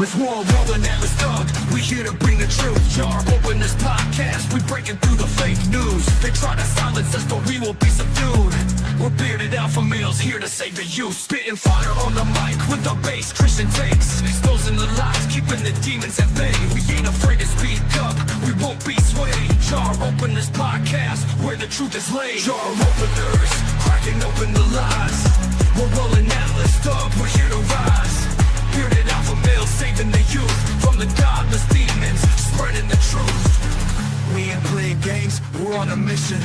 With war rolling at us dog, we here to bring the truth. Jar open this podcast, we breaking through the fake news. They try to silence us, but we will be subdued. We're bearded alpha males here to save the youth. Spitting fire on the mic with the bass Christian takes. Exposing the lies, keeping the demons at bay. We ain't afraid to speak up, we won't be swayed. Jar open this podcast, where the truth is laid. Jar openers, cracking open the lies. We're rolling Atlas dog, we're here to rise. Bearded alpha males saving the youth from the godless demons, spreading the truth. We ain't playing games, we're on a mission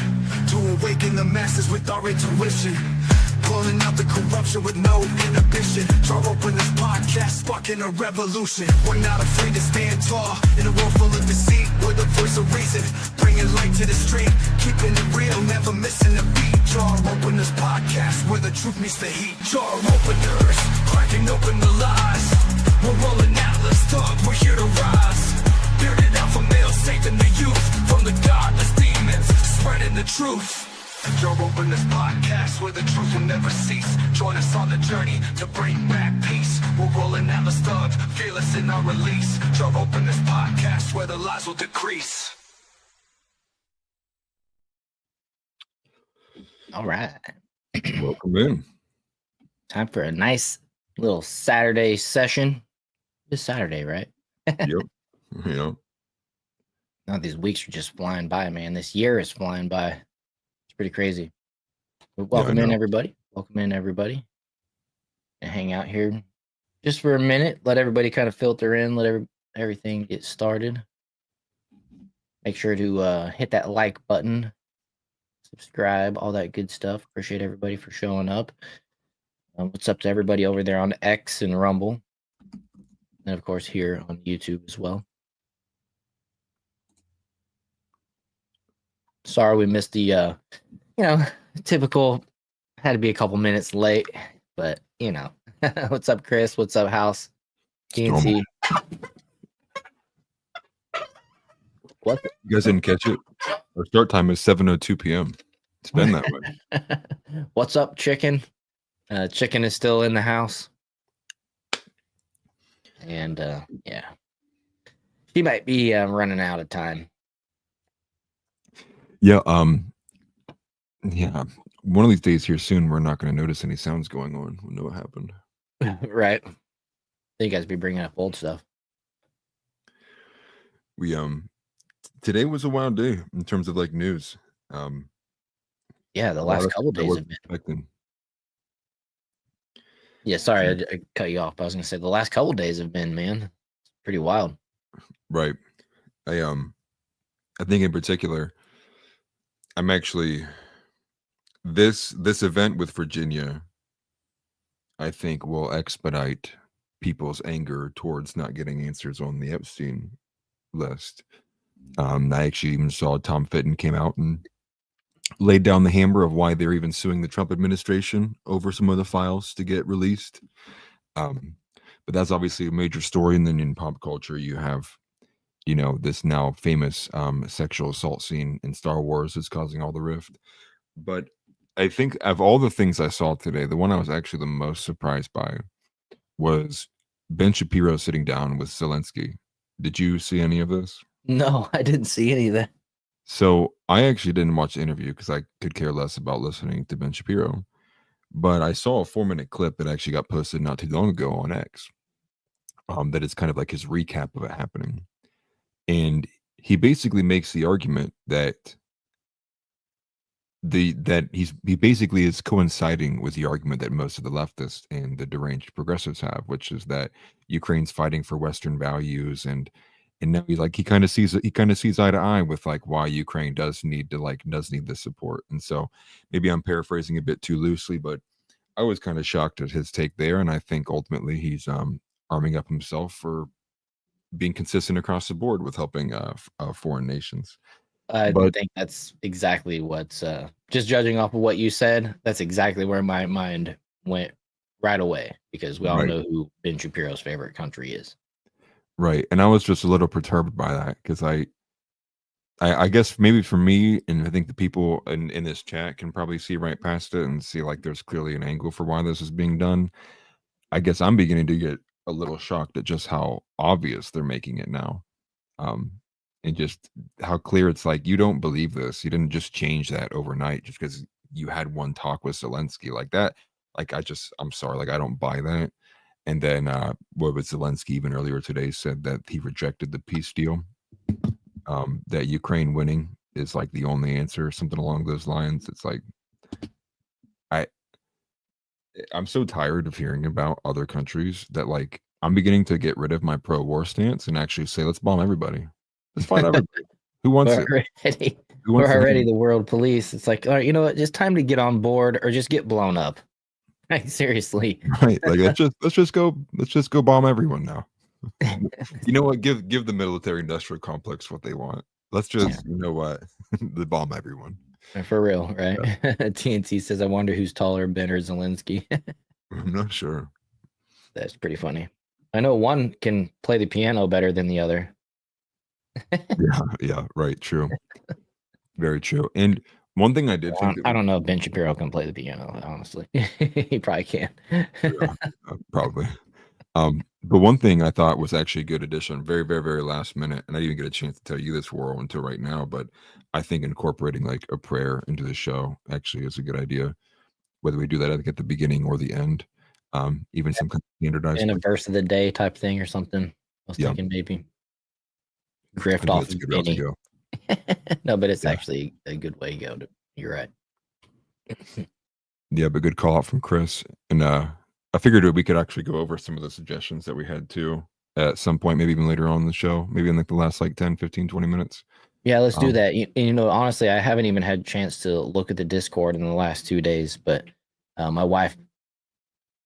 to awaken the masses with our intuition. Pulling out the corruption with no inhibition. Jar open this podcast, sparking a revolution. We're not afraid to stand tall in a world full of deceit. We're the voice of reason, bringing light to the street. Keeping it real, never missing a beat. Jar open this podcast, where the truth meets the heat. Jar openers, cracking open the lies. We're rolling Atlas dog, we're here to rise. Bearded alpha males saving the youth from the godless demons, spreading the truth. Jar open this podcast, where the truth will never cease. Join us on the journey to bring back peace. We're rolling Atlas dog, fearless in our release. Jar open this podcast, where the lies will decrease. All right. Welcome in. Time for a nice little Saturday session. This Saturday, right? Yep. Yeah. Now these weeks are just flying by, man. This year is flying by. It's pretty crazy. But welcome in, everybody. Welcome in, everybody. And hang out here just for a minute. Let everybody kind of filter in. Let everything get started. Make sure to hit that like button. Subscribe, all that good stuff. Appreciate everybody for showing up. What's up to everybody over there on X and Rumble? And of course here on YouTube as well. Sorry we missed the typical, had to be a couple minutes late, but what's up, Chris? What's up, House? GNC. What? You guys didn't catch it? Our start time is 7:02 p.m. It's been that way. What's up, Chicken? Chicken is still in the house. And yeah, she might be running out of time. Yeah. Yeah. One of these days here soon, we're not going to notice any sounds going on. We'll know what happened. Right. You guys be bringing up old stuff. We today was a wild day in terms of like news. Yeah, the last couple days have been. Expecting. Yeah, sorry, I cut you off. I was going to say the last couple days have been, man, pretty wild. Right. I think in particular, I'm actually this event with Virginia, I think will expedite people's anger towards not getting answers on the Epstein list. I actually even saw Tom Fitton came out and laid down the hammer of why they're even suing the Trump administration over some of the files to get released. But that's obviously a major story. And then in pop culture, you have, this now famous sexual assault scene in Star Wars that's causing all the rift. But I think of all the things I saw today, the one I was actually the most surprised by was Ben Shapiro sitting down with Zelensky. Did you see any of this? No, I didn't see any of that. So I actually didn't watch the interview because I could care less about listening to Ben Shapiro. But I saw a 4-minute clip that actually got posted not too long ago on X. That is kind of like his recap of it happening. And he basically makes the argument that he basically is coinciding with the argument that most of the leftists and the deranged progressives have, which is that Ukraine's fighting for Western values, and now he kind of sees eye to eye with like why Ukraine does need the support. And so maybe I'm paraphrasing a bit too loosely, but I was kind of shocked at his take there, and I think ultimately he's arming up himself for being consistent across the board with helping foreign nations. I think that's exactly what's just judging off of what you said. That's exactly where my mind went right away, because we all know who Ben Shapiro's favorite country is. Right. And I was just a little perturbed by that because I guess maybe for me, and I think the people in this chat can probably see right past it and see like there's clearly an angle for why this is being done. I guess I'm beginning to get a little shocked at just how obvious they're making it now. Um, and just how clear it's like, you don't believe this. You didn't just change that overnight just because you had one talk with Zelensky like that. Like, I'm sorry, like, I don't buy that. And then, what was Zelensky even earlier today said that he rejected the peace deal, that Ukraine winning is like the only answer, something along those lines. It's like, I, I'm so tired of hearing about other countries that, like, I'm beginning to get rid of my pro-war stance and actually say, let's bomb everybody. Let's fight everybody. Who wants it? Who We're wants to already hang? the world police. It's like, all right, you know what? Just time to get on board or just get blown up. Like, seriously. Right? Like, let's just go bomb everyone now. You know what? Give the military industrial complex what they want. Let's just, you know what? The bomb everyone. For real, right? Yeah. TNT says, I wonder who's taller, Ben or Zelensky. I'm not sure. That's pretty funny. I know one can play the piano better than the other. Yeah, right. True. Very true. And one thing I did think that I don't know if Ben Shapiro can play the piano, honestly. He probably can. yeah, probably. But one thing I thought was actually a good addition, very, very, very last minute, and I didn't even get a chance to tell you this, Worrell, until right now, but I think incorporating like a prayer into the show actually is a good idea. Whether we do that, I think, at the beginning or the end, even some kind of standardized. In a verse of the day type thing or something. I was Yeah. thinking maybe I grift think off that's a of good route to Benny. go. No, but it's Yeah. actually a good way to go. You're right. Yeah, but good call out from Chris. And I figured we could actually go over some of the suggestions that we had too at some point, maybe even later on in the show, maybe in like the last like 10, 15, 20 minutes. Yeah, let's do Um, that. You know, honestly, I haven't even had a chance to look at the Discord in the last 2 days, but my wife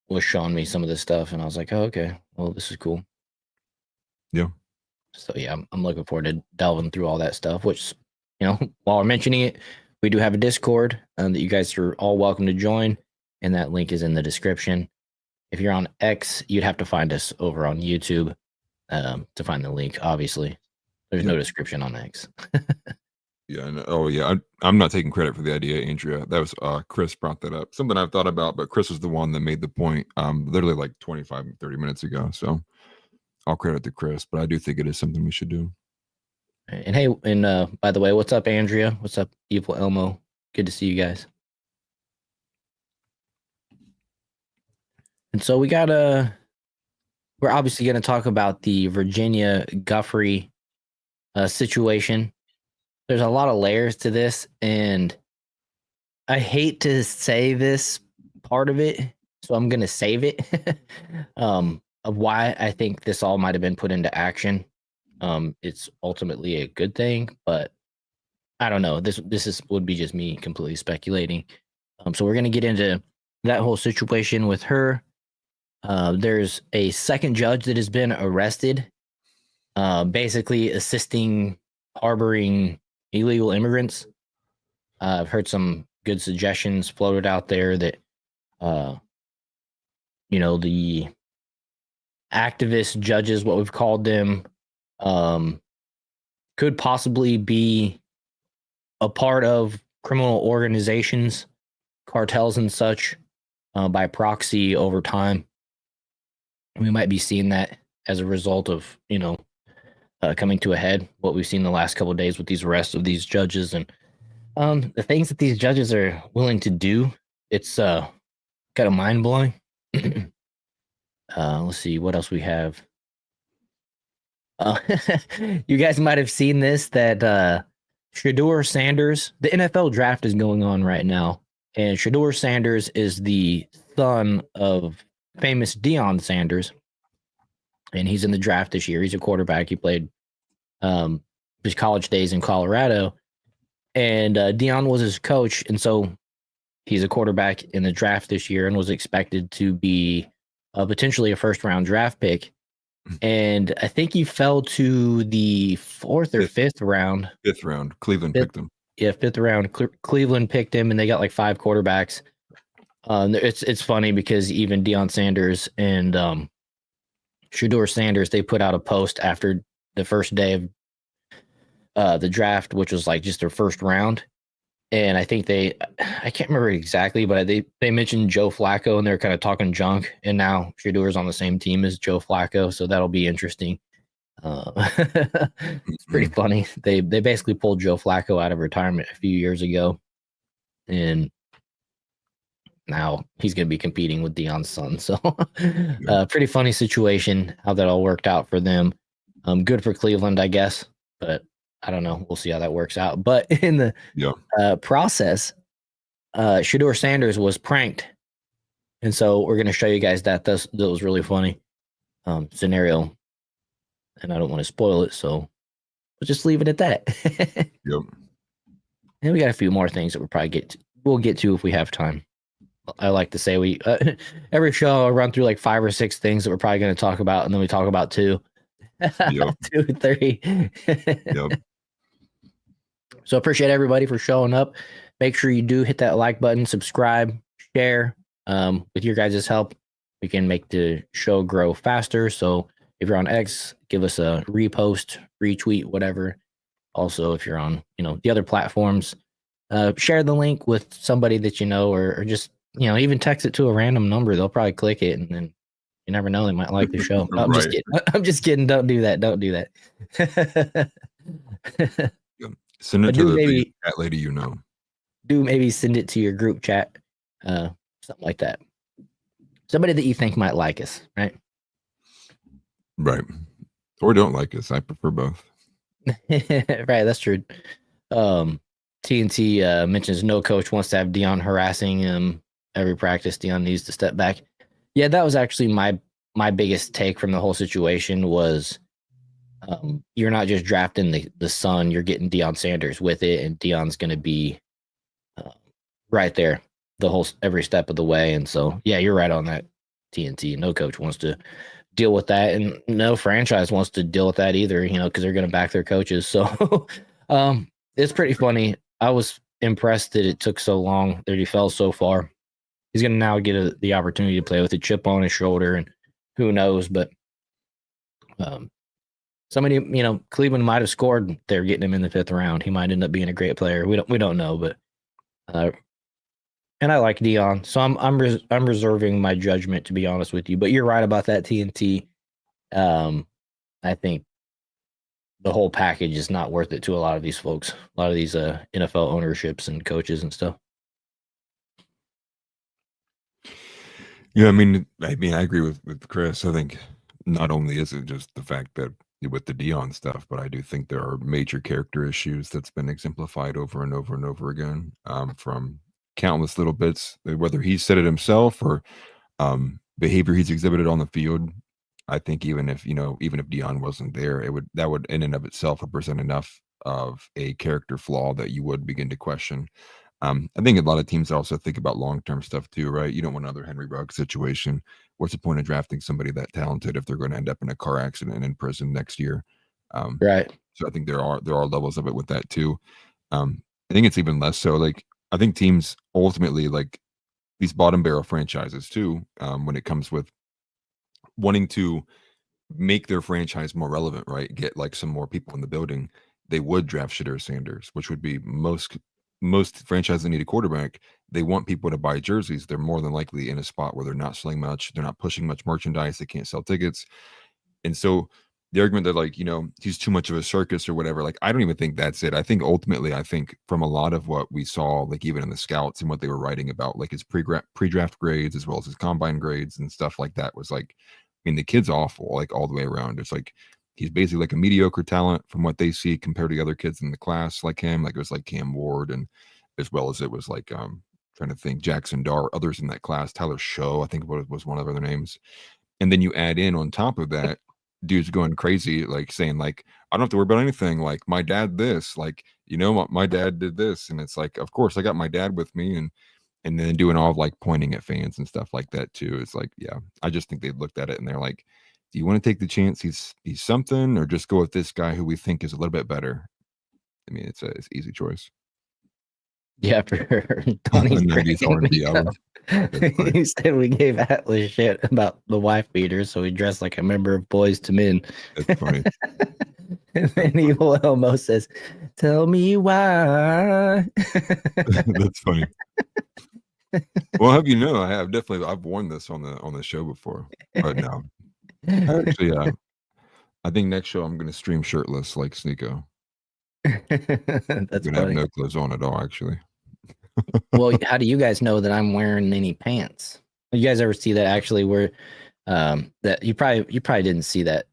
was showing me some of this stuff, and I was like, oh, okay, well, this is cool. Yeah. So yeah, I'm looking forward to delving through all that stuff. Which, you know, while we're mentioning it, we do have a Discord that you guys are all welcome to join, and that link is in the description. If you're on X, you'd have to find us over on YouTube to find the link. Obviously, there's no description on X. Yeah. And, oh, yeah. I'm not taking credit for the idea, Andrea. That was Chris brought that up. Something I've thought about, but Chris was the one that made the point literally like 25, 30 minutes ago. So I'll credit to Chris, but I do think it is something we should do. And hey, and by the way, what's up, Andrea? What's up, Evil Elmo? Good to see you guys. And so we're obviously going to talk about the Virginia Guffrey situation. There's a lot of layers to this, and I hate to say this part of it, so I'm going to save it of why I think this all might have been put into action. It's ultimately a good thing, but I don't know. This would be just me completely speculating. So we're going to get into that whole situation with her. There's a second judge that has been arrested, basically assisting harboring illegal immigrants. I've heard some good suggestions floated out there that, you know, the activist judges, what we've called them, could possibly be a part of criminal organizations, cartels and such, by proxy over time. We might be seeing that as a result of, you know, coming to a head, what we've seen the last couple of days with these arrests of these judges and the things that these judges are willing to do. It's kind of mind blowing. Let's see what else we have. You guys might have seen this that Shedeur Sanders, the NFL draft is going on right now, and Shedeur Sanders is the son of famous Deion Sanders, and he's in the draft this year. He's a quarterback. He played his college days in Colorado, and Deion was his coach, and so he's a quarterback in the draft this year and was expected to be potentially a first-round draft pick. And I think he fell to the fourth or fifth round. Fifth round. Cleveland picked him. Yeah, fifth round. Cleveland picked him, and they got like 5 quarterbacks. It's funny because even Deion Sanders and Shedeur Sanders, they put out a post after the first day of the draft, which was like just their first round. And I think I can't remember exactly, but they mentioned Joe Flacco and they're kind of talking junk. And now Shadour's on the same team as Joe Flacco, so that'll be interesting. It's pretty funny. They basically pulled Joe Flacco out of retirement a few years ago, and now he's going to be competing with Deion's son. So, pretty funny situation how that all worked out for them. Good for Cleveland, I guess, but I don't know. We'll see how that works out. But in the process, Shedeur Sanders was pranked, and so we're going to show you guys that. That was really funny scenario, and I don't want to spoil it, so we'll just leave it at that. Yep. And we got a few more things that we'll get to if we have time. I like to say we every show I run through like 5 or 6 things that we're probably going to talk about, and then we talk about 2, 2 and 3. Yep. So appreciate everybody for showing up. Make sure you do hit that like button, subscribe, share. With your guys' help, we can make the show grow faster. So if you're on X, give us a repost, retweet, whatever. Also, if you're on, the other platforms, share the link with somebody that you know, or just, even text it to a random number. They'll probably click it, and then you never know, they might like the show. No, I'm just kidding. I'm just kidding. Don't do that. Don't do that. Send it to the cat lady you know. Do maybe send it to your group chat, something like that. Somebody that you think might like us, right? Right. Or don't like us. I prefer both. Right, that's true. TNT mentions no coach wants to have Deion harassing him every practice. Deion needs to step back. Yeah, that was actually my biggest take from the whole situation was you're not just drafting the son, you're getting Deion Sanders with it, and Deion's going to be right there every step of the way. And so, yeah, you're right on that, TNT. No coach wants to deal with that, and no franchise wants to deal with that either, because they're going to back their coaches. So it's pretty funny. I was impressed that it took so long, that he fell so far. He's going to now get the opportunity to play with a chip on his shoulder, and who knows, but somebody, Cleveland might have scored. They're getting him in the 5th round. He might end up being a great player. We don't know, but and I like Deion, so I'm reserving my judgment, to be honest with you. But you're right about that, TNT. I think the whole package is not worth it to a lot of these folks, a lot of these NFL ownerships and coaches and stuff. Yeah, I mean, I agree with Chris. I think not only is it just the fact that with the Deion stuff, but I do think there are major character issues that's been exemplified over and over and over again, from countless little bits, whether he said it himself or behavior he's exhibited on the field. I think even if Deion wasn't there, that would in and of itself represent enough of a character flaw that you would begin to question. I think a lot of teams also think about long-term stuff too, right? You don't want another Henry Ruggs situation. What's the point of drafting somebody that talented if they're going to end up in a car accident and in prison next year? Right. So I think there are levels of it with that too. I think it's even less so. Like, I think teams ultimately, like these bottom barrel franchises too, when it comes with wanting to make their franchise more relevant, right? Get like some more people in the building, they would draft Shedeur Sanders, which would be most franchises that need a quarterback. They want people to buy jerseys. They're more than likely in a spot where they're not selling much, they're not pushing much merchandise, they can't sell tickets. And so the argument that, like, he's too much of a circus or whatever, like, I don't even think that's it. I think ultimately, from a lot of what we saw, like even in the scouts and what they were writing about, like his pre-draft grades as well as his combine grades and stuff like that, was like, the kid's awful, like all the way around. It's like he's basically like a mediocre talent from what they see compared to the other kids in the class like him. Like it was like Cam Ward, and as well as it was like trying to think, Jackson Dart, others in that class, Tyler Show, I think was one of their names. And then you add in on top of that, dude's going crazy, like saying like, I don't have to worry about anything. Like my dad, this, like, what, my dad did this. And it's like, of course I got my dad with me, and then doing all of like pointing at fans and stuff like that too. It's like, yeah, I just think they looked at it and they're like, do you want to take the chance he's something, or just go with this guy who we think is a little bit better? It's an easy choice. Yeah, for sure. Donnie's he said we gave Atlas shit about the wife beater, so he dressed like a member of Boys to Men. That's funny. And then Evil Elmo says, "Tell me why." That's funny. Well, have you know, I've worn this on the show before, but no, I actually, I think next show I'm gonna stream shirtless like Sneeko. I'm That's gonna have funny. no clothes on at all, actually. Well, how do you guys know that I'm wearing any pants? You guys ever see that actually where that you probably didn't see that.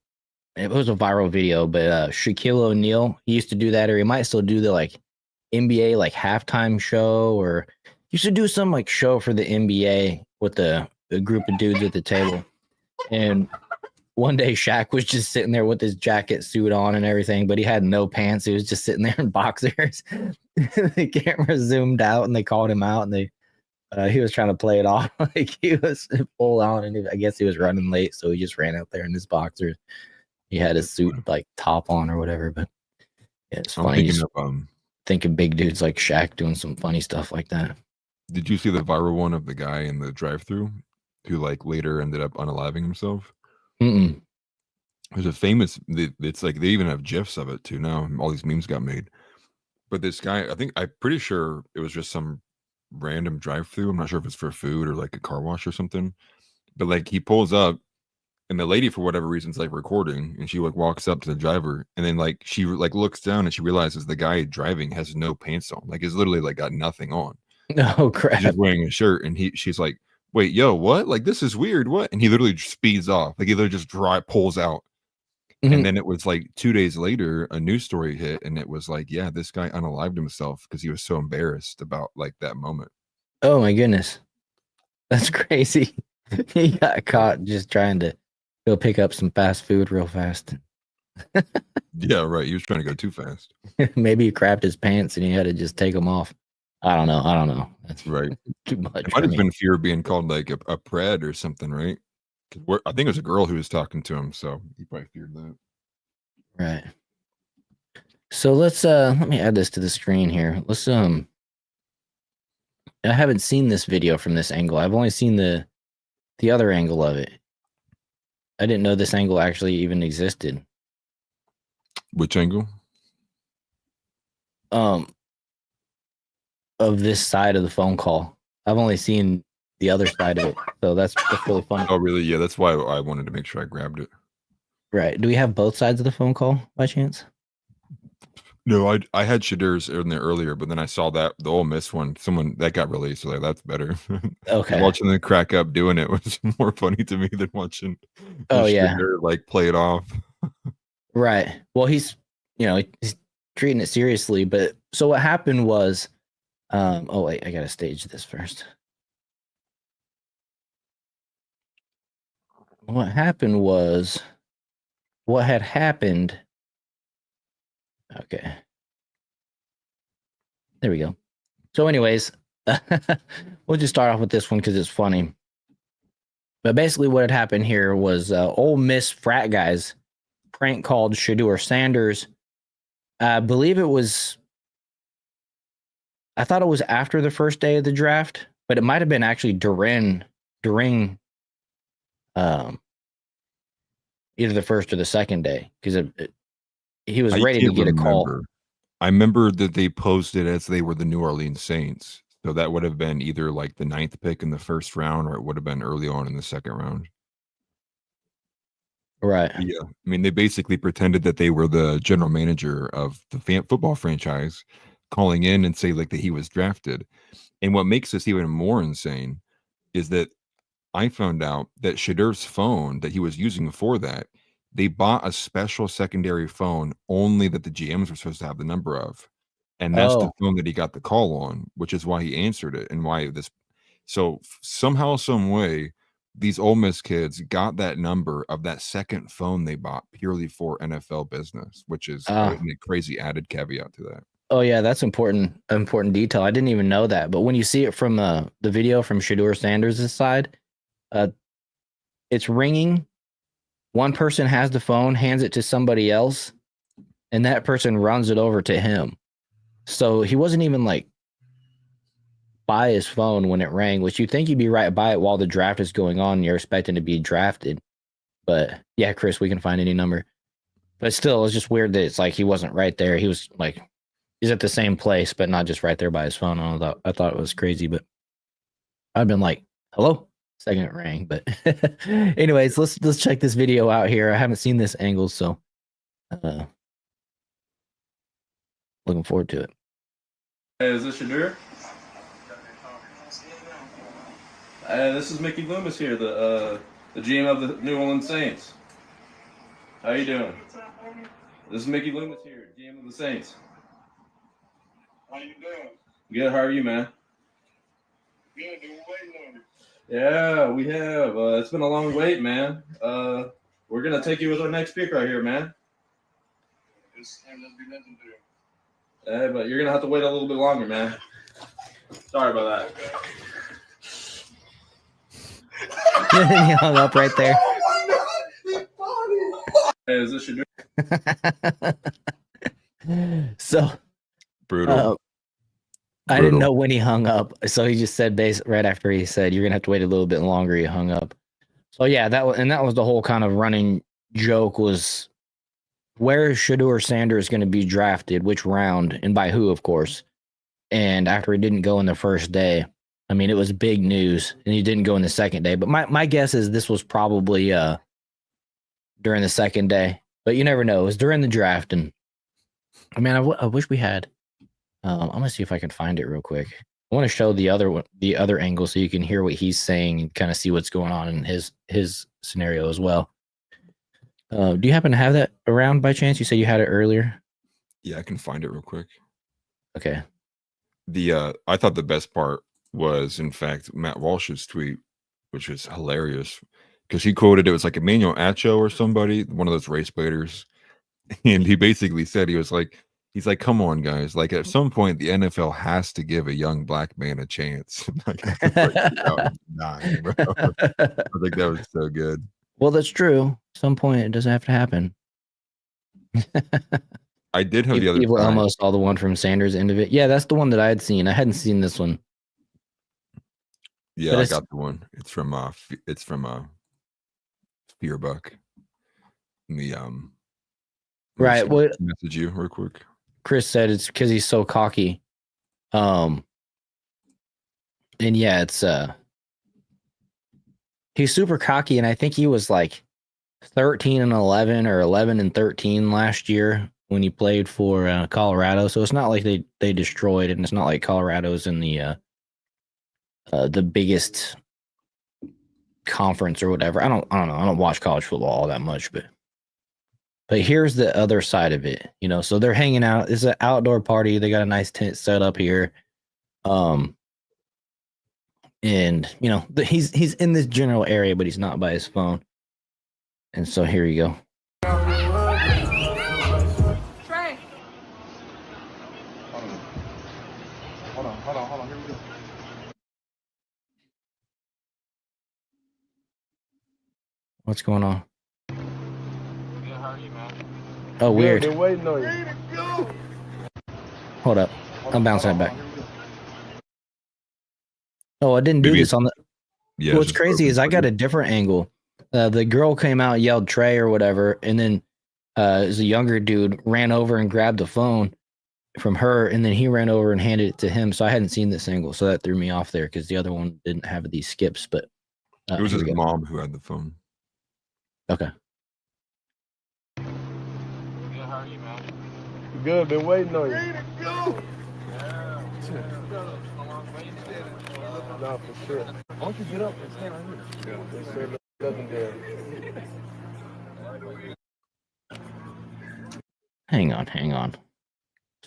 It was a viral video, but Shaquille O'Neal, he used to do that, or he might still do the like NBA like halftime show, or he used to do some like show for the NBA with the group of dudes at the table. And one day Shaq was just sitting there with his jacket suit on and everything, but he had no pants. He was just sitting there in boxers. The camera zoomed out and they called him out, and he was trying to play it off like he was full on, and I guess he was running late, so he just ran out there in his boxers. He had his suit like top on or whatever, but yeah, it's I'm funny. thinking Just of, thinking big dudes like Shaq doing some funny stuff like that. did you see the viral one of the guy in the drive-through who, like, later ended up unaliving himself? Mm-mm. There's a famous it's like they even have GIFs of it too now, all these memes got made. But this guy, I'm pretty sure it was just some random drive-through. I'm not sure if it's for food or, like, a car wash or something, but, like, he pulls up, and the lady, for whatever reason, is, like, recording, and she, like, walks up to the driver, and then, like, she, like, looks down, and she realizes the guy driving has no pants on, like, he's literally, like, got nothing on. Oh He's crap! just wearing a shirt, and she's like, "Wait, yo, what? Like, this is weird, what?" And he literally just speeds off, like, he literally just pulls out. And Mhm. then it was, like, 2 days later, a news story hit, and it was like, yeah, this guy unalived himself because he was so embarrassed about, like, that moment. Oh my goodness, that's crazy. He got Yeah. caught just trying to go pick up some fast food real fast. Yeah, right, he was trying to go too fast. Maybe he crapped his pants and he had to just take them off. I don't know. I don't know. That's Right. too much It might for have me. been fear of being called, like, a pred or something, right? 'Cause I think it was a girl who was talking to him, so he probably feared that. Right. So let me add this to the screen here. I haven't seen this video from this angle. I've only seen the other angle of it. I didn't know this angle actually even existed. Which angle? Um of this side of the phone call. I've only seen the other side of it. So that's really funny. Oh, really? Yeah, that's why I wanted to make sure I grabbed it. Right. Do we have both sides of the phone call by chance? No, I had Shadur's in there earlier, but then I saw that the Ole Miss one, someone that got released, so, like, that's better. 'Cause Okay. watching them crack up doing it was more funny to me than watching Oh just yeah. Shadur, like, play it off. Right. Well, he's treating it seriously, but so what happened was oh wait, I gotta stage this first. What happened was what had happened. Okay. There we go. So, anyways, we'll just start off with this one because it's funny. But basically, what had happened here was Ole Miss frat guys prank called Shador Sanders. I believe it was. I thought it was after the first day of the draft, but it might have been actually during either the first or the second day because he was I ready to can't get a call. remember. I remember that they posted as they were the New Orleans Saints, so that would have been either, like, the 9th pick in the 1st round, or it would have been early on in the 2nd round. Right. Yeah, I mean, they basically pretended that they were the general manager of the football franchise, calling in and say, like, that he was drafted, and what makes this even more insane is that I found out that Shadur's phone that he was using for that, they bought a special secondary phone only that the GMs were supposed to have the number of, and that's the Oh. phone that he got the call on, which is why he answered it and why this so somehow, some way, these Ole Miss kids got that number of that second phone they bought purely for NFL business, which is a Uh, crazy added caveat to that. oh yeah, that's important detail. I didn't even know that. But when you see it from the video from Shador Sanders' side, uh, it's ringing. One person has the phone, hands it to somebody else, and that person runs it over to him. So he wasn't even like by his phone when it rang, which you think he'd be right by it while the draft is going on. And you're expecting to be drafted. But yeah, Chris, we can find any number. But still, it's just weird that it's like he wasn't right there. He was like, he's at the same place, but not just right there by his phone. I thought it was crazy, but I've been like, hello? Second it rang. But anyways, let's check this video out here. I haven't seen this angle, so looking forward to it. Hey, is this Shadur? This is Mickey Loomis here, the GM of the New Orleans Saints. How you doing? This is Mickey Loomis here, GM of the Saints. How you doing? Good. How are you, man? Good. Been waiting on you. Yeah, we have. It's been a long wait, man. We're gonna take you with our next pick right here, man. It's be legendary. Hey, but you're gonna have to wait a little bit longer, man. Sorry about that. He hung up right there. Hey, is this Shadur? So Brutal. I didn't know when he hung up, so he just said right after he said you're gonna have to wait a little bit longer. He hung up. So yeah, that was the whole kind of running joke was where is Shadur Sanders going to be drafted, which round, and by who, of course. And after he didn't go in the first day, I mean, it was big news, and he didn't go in the second day. But my guess is this was probably during the second day, but you never know. It was during the draft, and I mean, I wish we had. I'm gonna see if I can find it real quick. I want to show the other angle so you can hear what he's saying and kind of see what's going on in his scenario as well. Do you happen to have that around by chance? You said you had it earlier. Yeah, I can find it real quick. Okay. I thought the best part was, in fact, Matt Walsh's tweet, which was hilarious because he quoted it was like Emmanuel Acho or somebody, one of those race baiters, and he basically said he's like, come on, guys, like at some point the NFL has to give a young black man a chance. Like, that was dying, bro. I think that was so good. Well, that's true. At some point, it doesn't have to happen. I did have the other people side. Almost all the one from Sanders' end of it. Yeah, that's the one that I had seen. I hadn't seen this one. Yeah, I got the one. It's from Fearbuck. The right. What message you real quick? Chris said it's because he's so cocky. And yeah, it's he's super cocky, and I think he was like 13-11 or 11-13 last year when he played for Colorado. So it's not like they destroyed, and it's not like Colorado's in the biggest conference or whatever. I don't know. I don't watch college football all that much, but here's the other side of it. You know, so they're hanging out. It's an outdoor party. They got a nice tent set up here. And you know, he's in this general area, but he's not by his phone. And so here you go. Trey. Hold on. Here we go. What's going on? Yeah, how are you, man? Oh, weird. Been waiting on you. Hold up. I'm bouncing it back. Oh, I didn't do this on the. Yeah. What's crazy is I got a different angle. The girl came out, yelled Trey or whatever, and then as a younger dude ran over and grabbed the phone from her, and then he ran over and handed it to him. So I hadn't seen this angle, so that threw me off there because the other one didn't have these skips. But it was his mom who had the phone. Okay. Yeah, how are you, man? Good. Been waiting on you. No, for sure. Why don't you get up and stand right here? Yeah. Legendary. Hang on.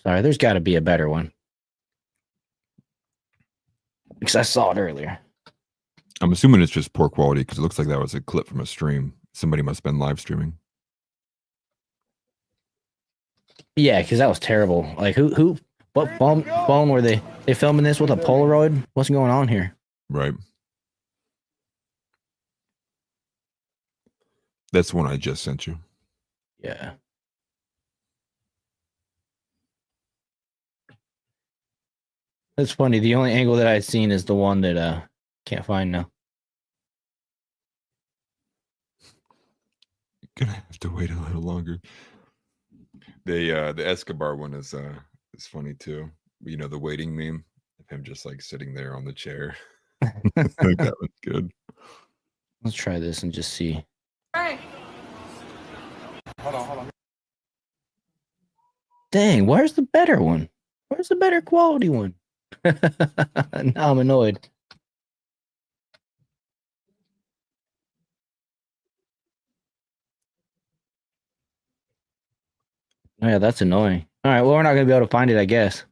Sorry, there's got to be a better one. Because I saw it earlier. I'm assuming it's just poor quality because it looks like that was a clip from a stream. Somebody must have been live streaming. Yeah, because that was terrible. Like, what phone were they filming this with a Polaroid? What's going on here? Right. That's the one I just sent you. Yeah. That's funny. The only angle that I've seen is the one that can't find now. Gonna have to wait a little longer. The Escobar one is funny too. You know, the waiting meme of him just like sitting there on the chair. I think that one's good. Let's try this and just see. Hey. Hold on. Dang, where's the better one? Where's the better quality one? Now I'm annoyed. Oh, yeah, that's annoying. All right, well, we're not going to be able to find it, I guess.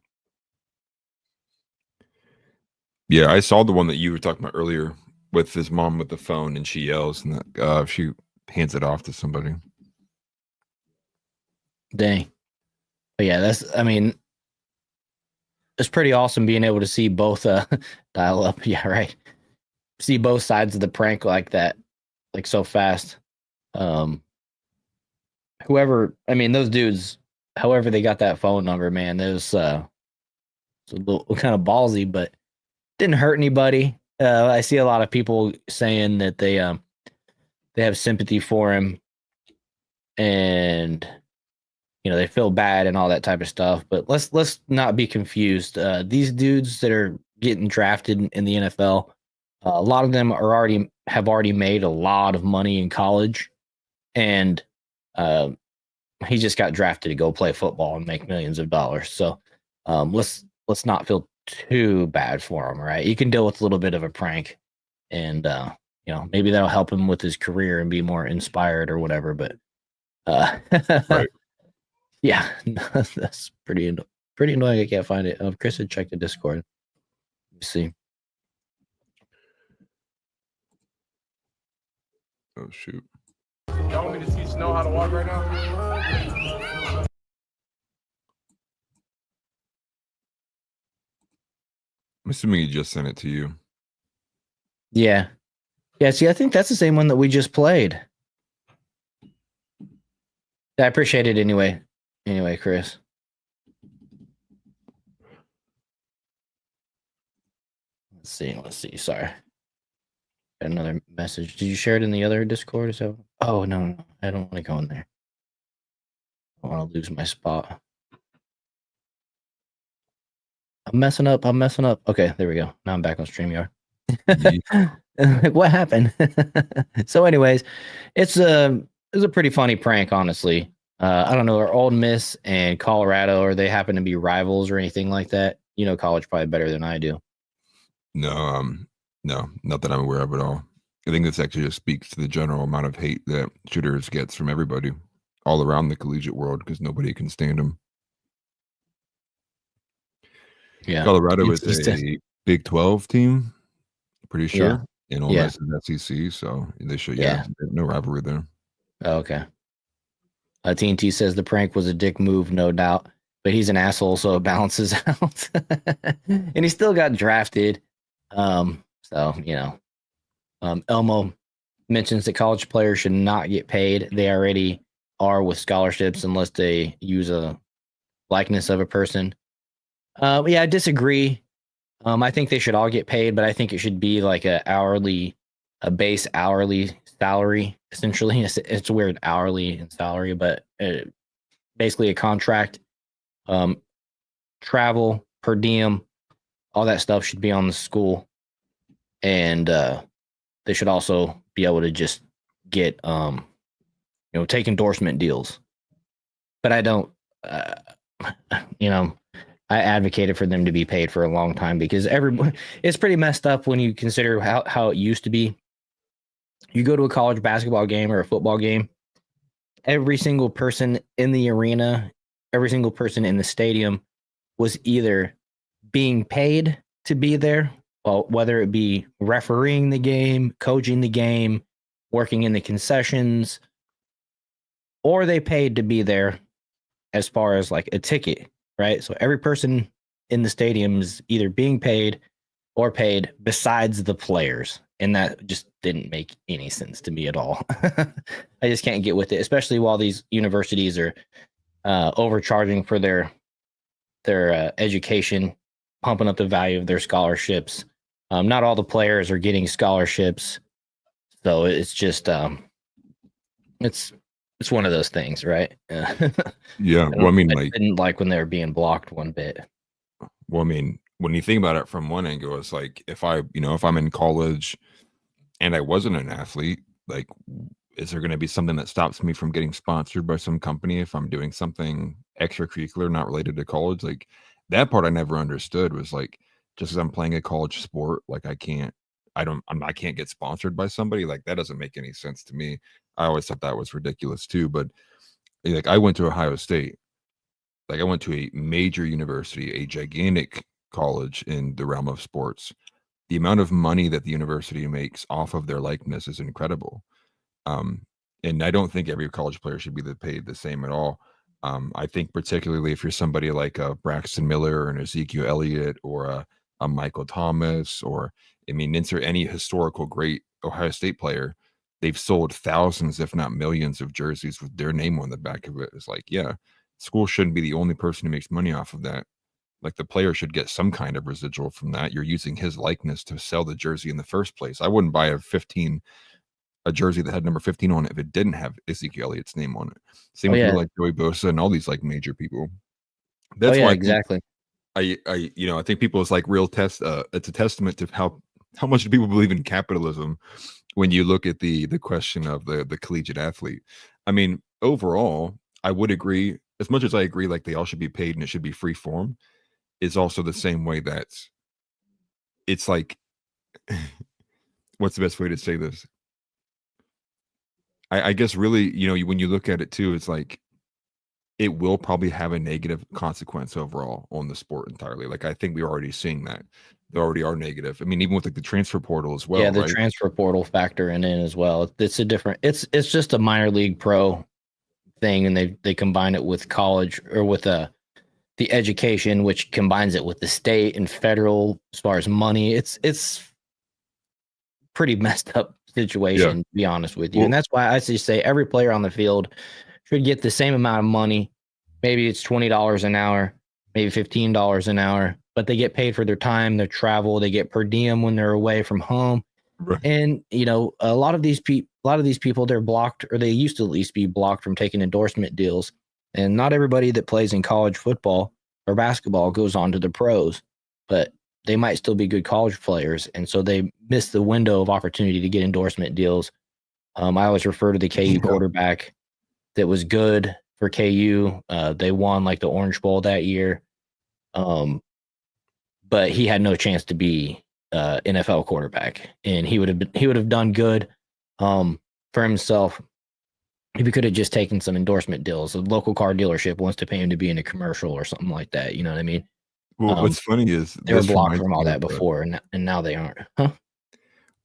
Yeah, I saw the one that you were talking about earlier with his mom with the phone, and she yells, and she hands it off to somebody. Dang. But yeah, I mean, it's pretty awesome being able to see both dial up. Yeah, right. See both sides of the prank like that, like so fast. Whoever, I mean, those dudes, however they got that phone number, man, it was a little kind of ballsy, but didn't hurt anybody. I see a lot of people saying that they have sympathy for him, and they feel bad and all that type of stuff. But let's not be confused. These dudes that are getting drafted in the NFL, a lot of them have already made a lot of money in college, and he just got drafted to go play football and make millions of dollars. So let's not feel too bad for him, right? You can deal with a little bit of a prank, and maybe that'll help him with his career and be more inspired or whatever. But Right. yeah, that's pretty annoying. I can't find it. Chris had checked the Discord. Let me see. Oh shoot. Y'all want me to teach Snow how to walk right now? I'm assuming he just sent it to you. Yeah. See, I think that's the same one that we just played. I appreciate it anyway. Anyway, Chris. Let's see. Sorry. Got another message. Did you share it in the other Discord? Oh, no. I don't want to go in there. I don't want to lose my spot. I'm messing up. Okay, there we go. Now I'm back on StreamYard. Like, what happened? So anyways, it's a pretty funny prank, honestly. I don't know, are Ole Miss and Colorado, or they happen to be rivals or anything like that? You know college probably better than I do. No, not that I'm aware of at all. I think this actually just speaks to the general amount of hate that shooters gets from everybody all around the collegiate world, because nobody can stand them. Yeah, Colorado is a Big 12 team, pretty sure, and Ole Miss is SEC, so they should. Yeah, no rivalry there. Oh, okay. TNT says the prank was a dick move, no doubt, but he's an asshole, so it balances out. And he still got drafted. So Elmo mentions that college players should not get paid. They already are with scholarships unless they use a likeness of a person. Yeah, I disagree. I think they should all get paid, but I think it should be like a base hourly salary. Essentially, it's weird, hourly and salary, but basically a contract. Travel, per diem, all that stuff should be on the school, and they should also be able to just get take endorsement deals. But I don't, I advocated for them to be paid for a long time, because it's pretty messed up when you consider how it used to be. You go to a college basketball game or a football game, every single person in the arena, every single person in the stadium was either being paid to be there, well, whether it be refereeing the game, coaching the game, working in the concessions, or they paid to be there as far as like a ticket, right? So every person in the stadium is either being paid or paid besides the players. And that just didn't make any sense to me at all. I just can't get with it, especially while these universities are overcharging for their education, pumping up the value of their scholarships. Not all the players are getting scholarships. So it's just, it's it's one of those things, right? Yeah. Well, I mean, I like, didn't like when they were being blocked one bit. well, I mean, when you think about it from one angle, it's like if if I'm in college and I wasn't an athlete, like, is there going to be something that stops me from getting sponsored by some company if I'm doing something extracurricular not related to college? Like, that part I never understood was like, just as I'm playing a college sport, like I can't get sponsored by somebody. Like, that doesn't make any sense to me. I always thought that was ridiculous too. But like, I went to Ohio State. Like, I went to a major university, a gigantic college in the realm of sports. The amount of money that the university makes off of their likeness is incredible. Um, and I don't think every college player should be paid the same at all. I think particularly if you're somebody like a Braxton Miller or an Ezekiel Elliott or a Michael Thomas, or I mean, insert any historical great Ohio State player, they've sold thousands, if not millions, of jerseys with their name on the back of it. It's like, yeah, school shouldn't be the only person who makes money off of that. Like, the player should get some kind of residual from that. You're using his likeness to sell the jersey in the first place. I wouldn't buy a jersey that had number 15 on it if it didn't have Ezekiel Elliott's name on it. Same Oh with yeah, people like Joey Bosa and all these like major people. oh That's yeah, why exactly. I think people is like it's a testament to how much do people believe in capitalism when you look at the question of the collegiate athlete. I mean, overall, I would agree, as much as I agree like they all should be paid and it should be free form, is also the same way that it's like what's the best way to say this? I guess really, when you look at it too, it's like it will probably have a negative consequence overall on the sport entirely. Like, I think we're already seeing that. There already are negative. I mean, even with like the transfer portal as Yeah, well, the right? transfer portal factor in it as well. It's a different. It's just a minor league pro thing, and they combine it with college or with the education, which combines it with the state and federal as far as money. It's pretty messed up Yeah. situation, to be honest with you. Well, And that's why I just say every player on the field should get the same amount of money. Maybe it's $20 an hour, maybe $15 an hour, but they get paid for their time, their travel, they get per diem when they're away from home. right. And a lot of these people, they're blocked, or they used to at least be blocked from taking endorsement deals. And not everybody that plays in college football or basketball goes on to the pros, but they might still be good college players, and so they miss the window of opportunity to get endorsement deals. I always refer to the KU Yeah. quarterback that was good for KU. They won like the Orange Bowl that year, but he had no chance to be NFL quarterback, and he would have done good for himself if he could have just taken some endorsement deals. A local car dealership wants to pay him to be in a commercial or something like that. You know what I mean? Well, Um, what's funny is they were this blocked reminds from all me that of before, and now they aren't. Huh? well,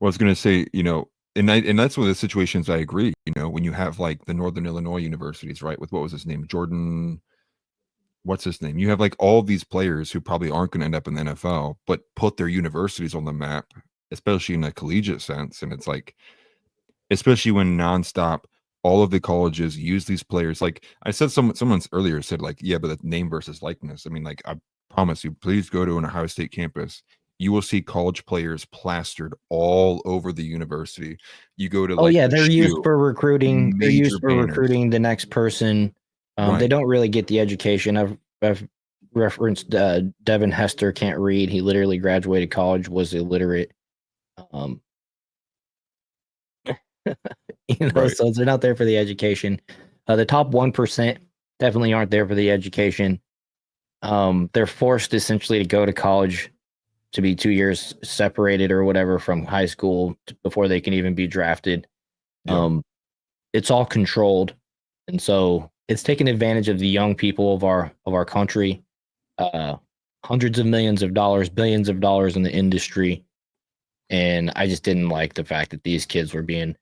I was gonna say, and that's one of the situations I agree. When you have like the Northern Illinois universities, right? With what was his name, Jordan? What's his name? You have like all these players who probably aren't going to end up in the NFL, but put their universities on the map, especially in a collegiate sense. And it's like, especially when nonstop, all of the colleges use these players. Like I said, someone's earlier said, like, yeah, but the name versus likeness. I mean, like, I promise you, please go to an Ohio State campus. You will see college players plastered all over the university. You go to Oh like yeah, the they're used Shield, for recruiting. They're major used for banners. recruiting the next person. They Right. don't really get the education. I've referenced Devin Hester can't read. He literally graduated college, was illiterate. Um, Right. so they're not there for the education. The top 1% definitely aren't there for the education. They're forced essentially to go to college to be 2 years separated or whatever from high school before they can even be drafted. Yeah. It's all controlled, and so it's taking advantage of the young people of our country. Uh, Hundreds of millions of dollars, billions of dollars in the industry, and I just didn't like the fact that these kids were being,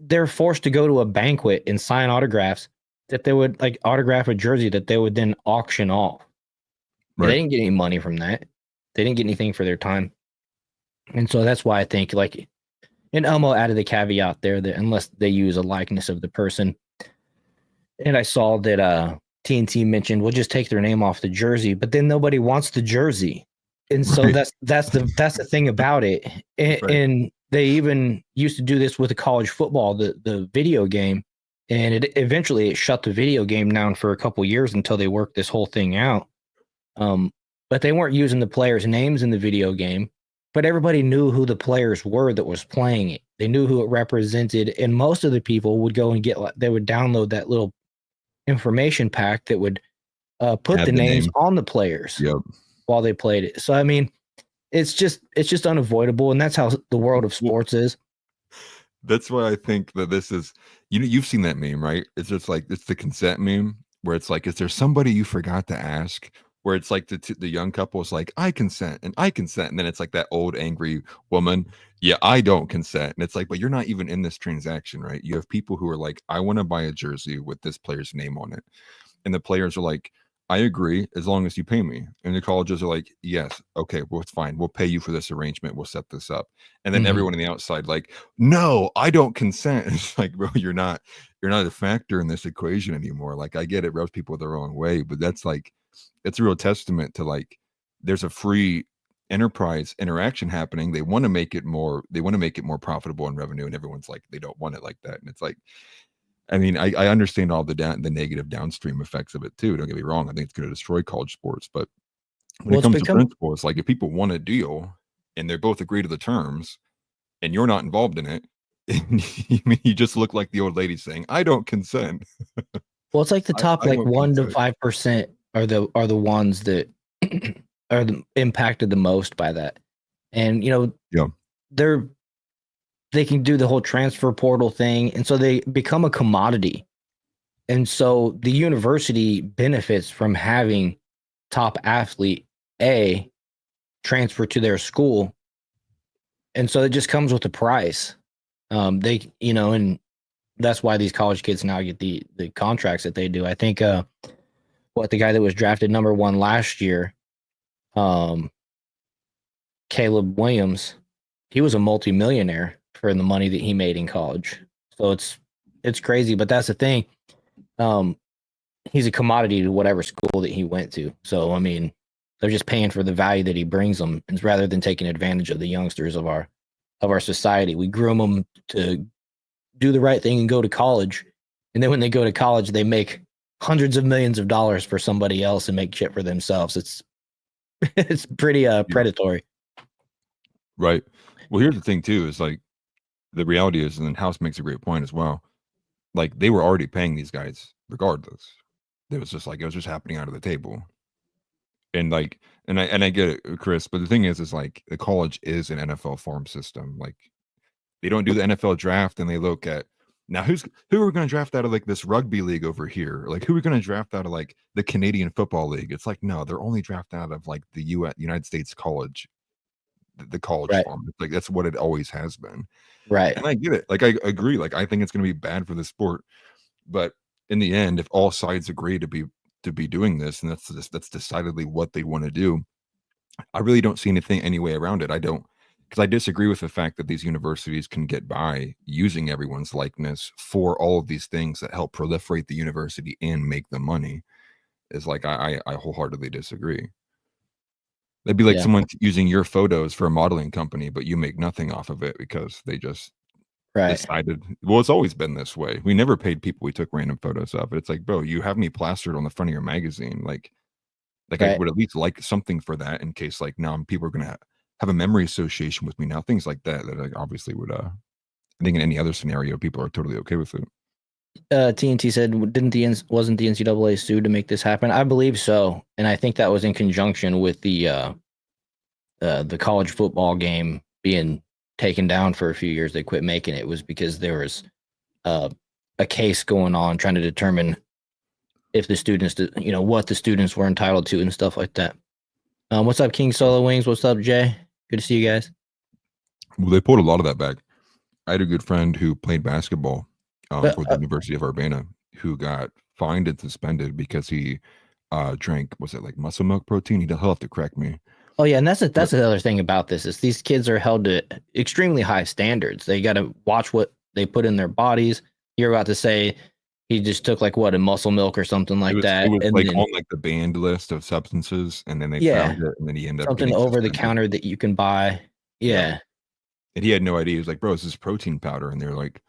they're forced to go to a banquet and sign autographs that they would like autograph a jersey that they would then auction off. They Right. didn't get any money from that. They didn't get anything for their time, and so that's why I think like. And Elmo added the caveat there that unless they use a likeness of the person. And I saw that TNT mentioned we'll just take their name off the jersey, but then nobody wants the jersey. And so Right. that's the thing about it. And, Right. and they even used to do this with the college football, the video game. and it eventually shut the video game down for a couple years until they worked this whole thing out. But they weren't using the players' names in the video game, but everybody knew who the players were that was playing it. They knew who it represented, and most of the people would go and they would download that little information pack that would put the names on the players while they played it. So I mean, it's just unavoidable, and that's how the world of sports is. That's why I think that this is, you've seen that meme, right? It's just like, it's the consent meme where it's like, is there somebody you forgot to ask? Where it's like the young couple is like, I consent and I consent. And then it's like that old angry woman. Yeah, I don't consent. And it's like, but you're not even in this transaction, right? You have people who are like, I want to buy a jersey with this player's name on it. And the players are like, I agree as long as you pay me. And the colleges are like, yes, okay, well, it's fine. We'll pay you for this arrangement. We'll set this up. And then everyone on the outside, like, no, I don't consent. It's like, bro, you're not a factor in this equation anymore. Like, I get it rubs people the wrong way, but that's like, it's a real testament to like, there's a free enterprise interaction happening. They want to make it more profitable in revenue. And everyone's like, they don't want it like that. And it's like, I mean, I understand all the negative downstream effects of it too. Don't get me wrong. I think it's going to destroy college sports. But when it comes to principle, it's like if people want a deal and they both agree to the terms and you're not involved in it, you just look like the old lady saying, I don't consent. Well, it's like the top 1 to 5% are the ones that are impacted the most by that. And, they can do the whole transfer portal thing. And so they become a commodity. And so the university benefits from having top athlete A transfer to their school. And so it just comes with a price. And that's why these college kids now get the contracts that they do. I think, the guy that was drafted number 1 last year, Caleb Williams, he was a multimillionaire for the money that he made in college. So it's crazy, but that's the thing. He's a commodity to whatever school that he went to. So, I mean, they're just paying for the value that he brings them, and rather than taking advantage of the youngsters of our society. We groom them to do the right thing and go to college. And then when they go to college, they make hundreds of millions of dollars for somebody else and make shit for themselves. It's pretty predatory. Right. Well, here's the thing too, is like, the reality is, and then House makes a great point as well. Like, they were already paying these guys regardless. It was just happening out of the table. And like, and I get it, Chris, but the thing is like, the college is an NFL farm system. Like, they don't do the NFL draft and they look at, now who are we going to draft out of like this rugby league over here? Like, who are we going to draft out of like the Canadian Football League? It's like, no, they're only drafted out of like the United States college, the college farm. Like, that's what it always has been. Right. And I get it. Like, I agree. Like, I think it's going to be bad for the sport, but in the end, if all sides agree to be doing this, and that's decidedly what they want to do, I really don't see any way around it. I don't, because I disagree with the fact that these universities can get by using everyone's likeness for all of these things that help proliferate the university and make them money. Is like, I wholeheartedly disagree. That'd be like someone using your photos for a modeling company, but you make nothing off of it because they just decided. Well, it's always been this way. We never paid people we took random photos of. It's like, bro, you have me plastered on the front of your magazine. Like I would at least like something for that in case, like, now people are gonna have a memory association with me now. Things like that like, obviously would. I think in any other scenario, people are totally okay with it. TNT said, wasn't the NCAA sued to make this happen? I believe so, and I think that was in conjunction with the college football game being taken down for a few years. They quit making it. It was because there was a case going on trying to determine if the students, what the students were entitled to and stuff like that. What's up, King Solo Wings? What's up, Jay? Good to see you guys. Well, they pulled a lot of that back. I had a good friend who played basketball for the University of Urbana who got fined and suspended because he drank, was it like muscle milk protein? He'll have to correct me. Oh yeah, and that's the other thing about this is these kids are held to extremely high standards. They got to watch what they put in their bodies. You're about to say he just took like a muscle milk or something like that. It was and like then, on like the banned list of substances, and then they found it, and then he ended up something over the counter that you can buy. Yeah. And he had no idea. He was like, "Bro, this is protein powder," and they're like,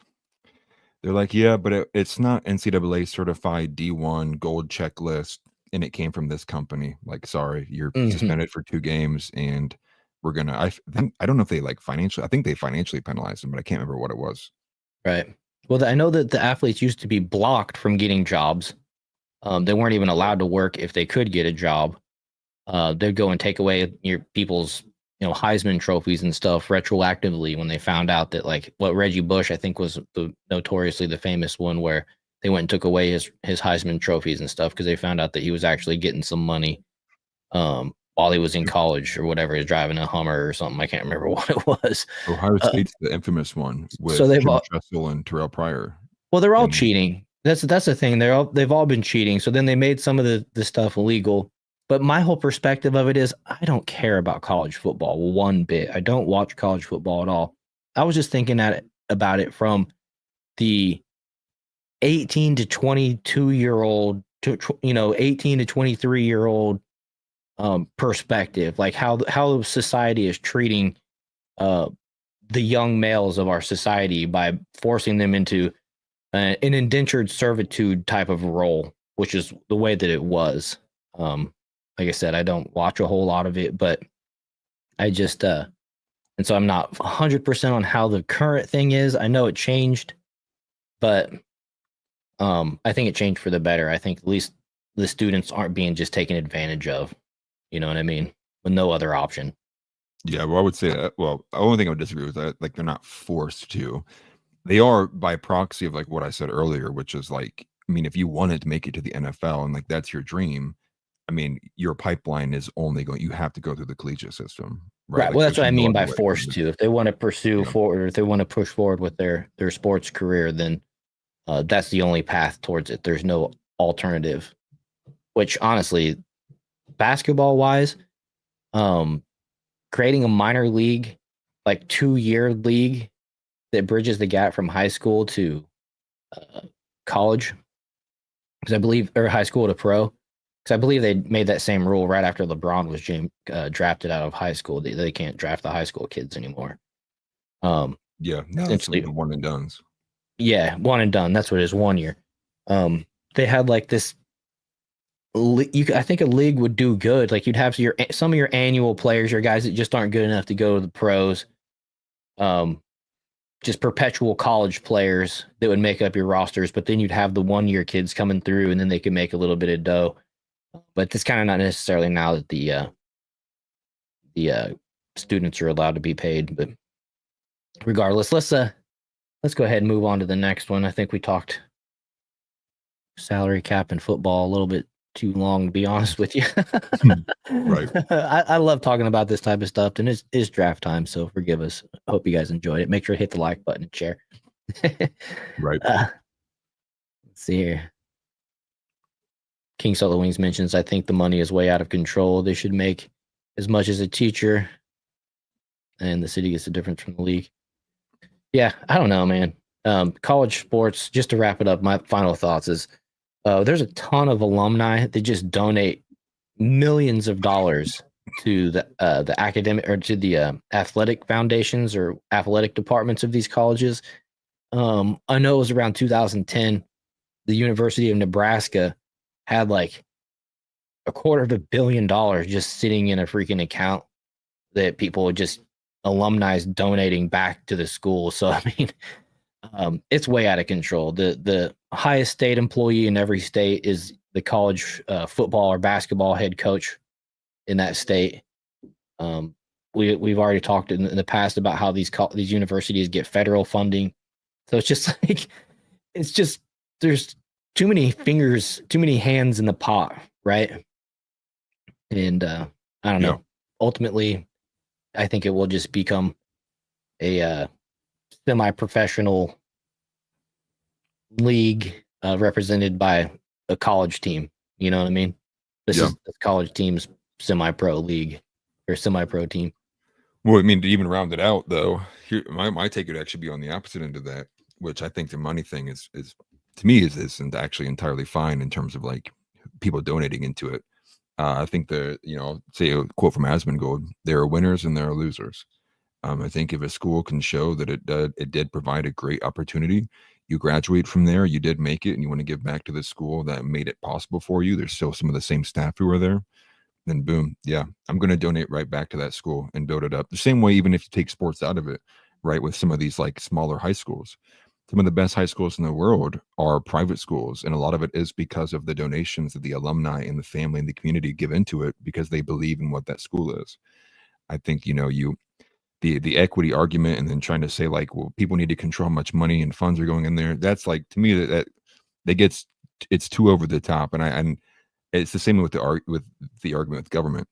They're like, yeah, but it's not NCAA certified D1 gold checklist, and it came from this company. Like, sorry, you're suspended for 2 games, and we're gonna. I don't know if they like financially. I think they financially penalized them, but I can't remember what it was. Right. Well, I know that the athletes used to be blocked from getting jobs. They weren't even allowed to work if they could get a job. They'd go and take away your people's, Heisman trophies and stuff retroactively when they found out that, like, what Reggie Bush, I think, was notoriously the famous one where they went and took away his Heisman trophies and stuff because they found out that he was actually getting some money while he was in college or whatever. He was driving a Hummer or something. I can't remember what it was. Ohio State's the infamous one with So they've Jim all, Tressel and Terrell Pryor. well, they're all And cheating. That's the thing. They've all been cheating. So then they made some of the stuff illegal. But my whole perspective of it is I don't care about college football one bit. I don't watch college football at all. I was just thinking about it from the 18 to 22-year-old to 18 to 23-year-old perspective, like how society is treating the young males of our society by forcing them into an indentured servitude type of role, which is the way that it was. Like I said, I don't watch a whole lot of it, but I just and so I'm not 100% on how the current thing is. I know it changed, but I think it changed for the better. I think at least the students aren't being just taken advantage of. You know what I mean? With no other option. yeah, well, I would say that. Well, the only thing I would disagree with that, like they're not forced to. They are by proxy of like what I said earlier, which is like, I mean, if you wanted to make it to the NFL and like that's your dream, I mean, your pipeline is only going. You have to go through the collegiate system, right? Right. Like, Well, that's there's what I no mean other by way. forced to. If they want to pursue Yeah. forward, or if they want to push forward with their sports career, then that's the only path towards it. There's no alternative. Which honestly, basketball wise, creating a minor league, like 2-year league that bridges the gap from high school to college, because I believe, or high school to pro, because I believe they made that same rule right after LeBron was drafted out of high school. They can't draft the high school kids anymore. Yeah, no, that's Essentially, the one and dones. yeah, one and done. That's what it is, 1 year. They had like this. I think a league would do good. Like you'd have some of your annual players, your guys that just aren't good enough to go to the pros. Just perpetual college players that would make up your rosters, but then you'd have the 1-year kids coming through, and then they could make a little bit of dough. But it's kind of not necessarily now that the students are allowed to be paid. But regardless, let's go ahead and move on to the next one. I think we talked salary cap and football a little bit too long, to be honest with you. Right. I love talking about this type of stuff, and it's draft time, so forgive us. I hope you guys enjoyed it. Make sure to hit the like button and share. Right. Let's see here. King Solo Wings mentions, I think the money is way out of control. They should make as much as a teacher, and the city gets the difference from the league. Yeah, I don't know, man. College sports, just to wrap it up, my final thoughts is there's a ton of alumni that just donate millions of dollars to the academic or to the athletic foundations or athletic departments of these colleges. I know it was around 2010, the University of Nebraska had like $250 million just sitting in a freaking account that people would just alumni donating back to the school. So I mean, it's way out of control. The highest state employee in every state is the college football or basketball head coach in that state. We've already talked in the past about how these universities get federal funding. So it's just like there's too many fingers, too many hands in the pot, right? And I don't know. Ultimately, I think it will just become a semi-professional league represented by a college team. You know what I mean? This is the college team's semi-pro league or semi-pro team. Well, I mean, to even round it out, though, here my take would actually be on the opposite end of that, which I think the money thing is to me isn't actually entirely fine in terms of like people donating into it. I think say a quote from Asmongold, there are winners and there are losers. I think if a school can show that it did provide a great opportunity, you graduate from there, you did make it, and you want to give back to the school that made it possible for you. There's still some of the same staff who are there. Then boom, yeah, I'm going to donate right back to that school and build it up. The same way, even if you take sports out of it, right? With some of these like smaller high schools, some of the best high schools in the world are private schools. And a lot of it is because of the donations that the alumni and the family and the community give into it because they believe in what that school is. I think, the equity argument and then trying to say like, well, people need to control how much money and funds are going in there. That's like, to me, that gets, it's too over the top. And it's the same with the argument with government.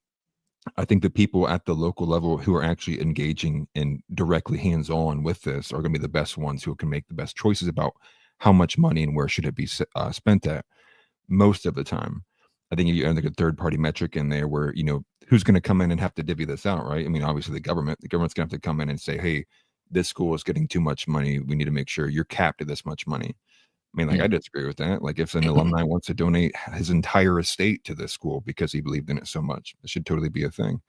I think the people at the local level who are actually engaging and directly hands-on with this are going to be the best ones who can make the best choices about how much money and where should it be spent at most of the time. I think if you add like a third-party metric in there where, who's going to come in and have to divvy this out, right? I mean, obviously the government's going to have to come in and say, hey, this school is getting too much money. We need to make sure you're capped at this much money. I mean, like, I disagree with that. Like, if an alumni wants to donate his entire estate to this school because he believed in it so much, it should totally be a thing.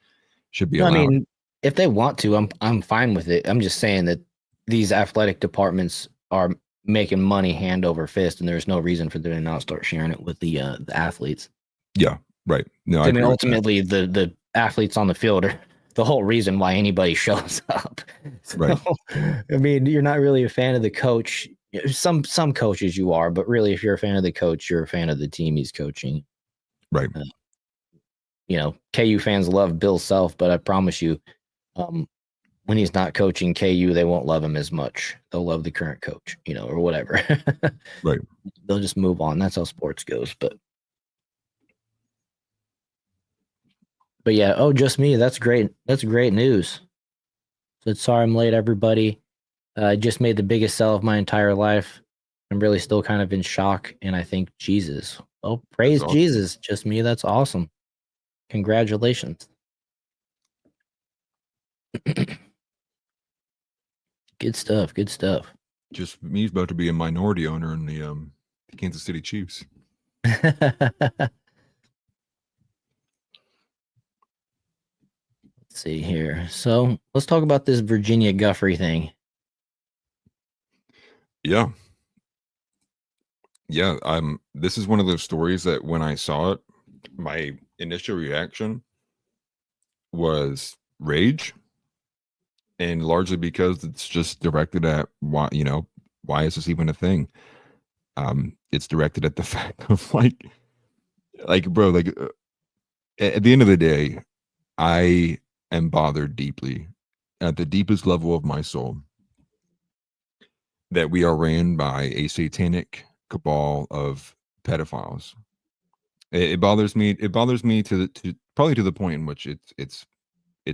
Should be allowed. I mean, if they want to, I'm fine with it. I'm just saying that these athletic departments are making money hand over fist, and there's no reason for them to not start sharing it with the athletes. Yeah, right. No, I mean, ultimately, the athletes on the field are the whole reason why anybody shows up. So, right. I mean, you're not really a fan of the coach. Some coaches you are, but really, if you're a fan of the coach, you're a fan of the team he's coaching. Right. KU fans love Bill Self, but I promise you, when he's not coaching KU, they won't love him as much. They'll love the current coach, or whatever. Right. They'll just move on. That's how sports goes. But yeah. Oh, just me. That's great. That's great news. So sorry I'm late, everybody. I just made the biggest sell of my entire life. I'm really still kind of in shock, and I think Jesus. Oh, praise awesome. Jesus. Just me. That's awesome. Congratulations. Good stuff. Good stuff. Just me's about to be a minority owner in the Kansas City Chiefs. Let's see here. So let's talk about this Virginia Guffrey thing. Yeah. This is one of those stories that when I saw it, my initial reaction was rage, and largely because it's just directed at why is this even a thing? It's directed at the fact of like bro, at the end of the day, I am bothered deeply at the deepest level of my soul that we are ran by a satanic cabal of pedophiles. It bothers me. It bothers me to probably to the point in which it's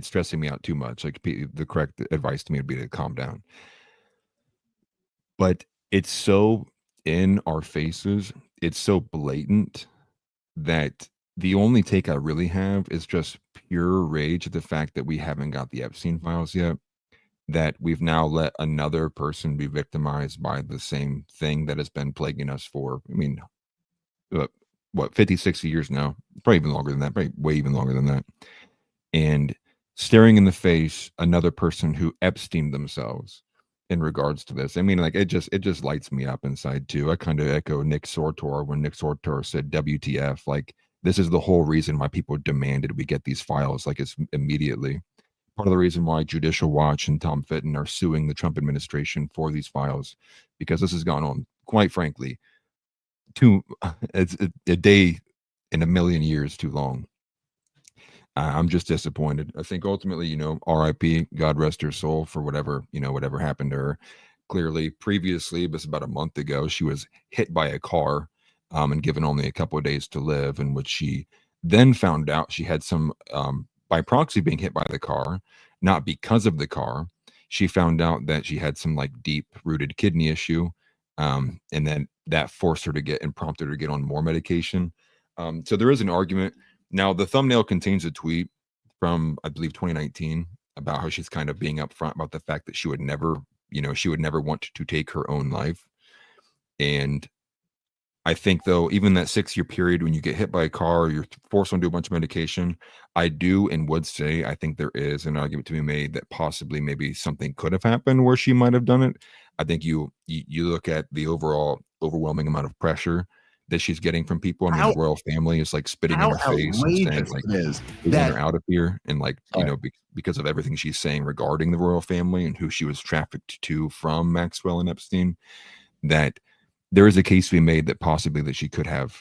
stressing me out too much. Like, the correct advice to me would be to calm down. But it's so in our faces. It's so blatant that the only take I really have is just pure rage at the fact that we haven't got the Epstein files yet. That we've now let another person be victimized by the same thing that has been plaguing us for, 50, 60 years now, probably even longer than that, probably way even longer than that. And staring in the face another person who Epstein themselves in regards to this. I mean, like, it just lights me up inside too. I kind of echo Nick Sortor when Nick Sortor said WTF, like, this is the whole reason why people demanded we get these files, like, it's immediately. Part of the reason why Judicial Watch and Tom Fitton are suing the Trump administration for these files, because this has gone on, quite frankly, it's a day in a million years too long. I'm just disappointed. I think ultimately, RIP, God rest her soul, for whatever happened to her. Clearly, previously, but about a month ago, she was hit by a car and given only a couple of days to live, in which she then found out she had some, by proxy, being hit by the car, not because of the car. She found out that she had some like deep-rooted kidney issue, and then that forced her to get and prompted her to get on more medication. So there is an argument. Now, the thumbnail contains a tweet from, I believe, 2019 about how she's kind of being upfront about the fact that she would never want to take her own life. And I think, though, even that 6-year period when you get hit by a car or you're forced onto a bunch of medication, I do and would say I think there is an argument to be made that possibly maybe something could have happened where she might have done it. I think you look at the overwhelming amount of pressure that she's getting from people. I mean, How- the royal family is like spitting How in her face and saying outrageous like, it is "We want her that out of here," and like Sorry. because of everything she's saying regarding the royal family and who she was trafficked to from Maxwell and Epstein, that there is a case to be made that possibly that she could have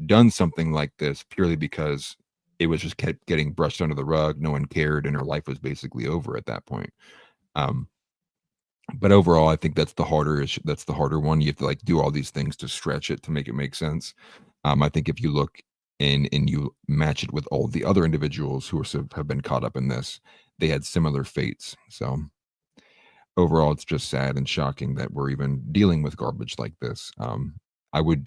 done something like this purely because it was just kept getting brushed under the rug. No one cared, and her life was basically over at that point. But overall, I think that's the harder issue. That's the harder one. You have to like do all these things to stretch it to make it make sense. I think if you look and you match it with all the other individuals who have been caught up in this, they had similar fates. So overall, it's just sad and shocking that we're even dealing with garbage like this. I would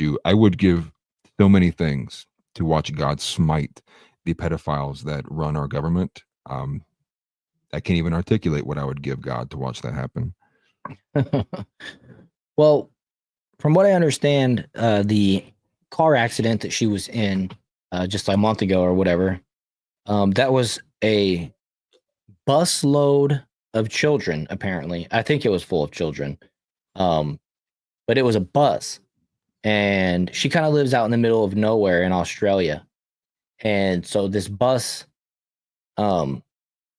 give so many things to watch God smite the pedophiles that run our government. I can't even articulate what I would give God to watch that happen. Well, from what I understand, the car accident that she was in just a month ago or whatever, that was a bus load of children, apparently. I think it was full of children. But it was a bus. And she kind of lives out in the middle of nowhere in Australia. And so this bus,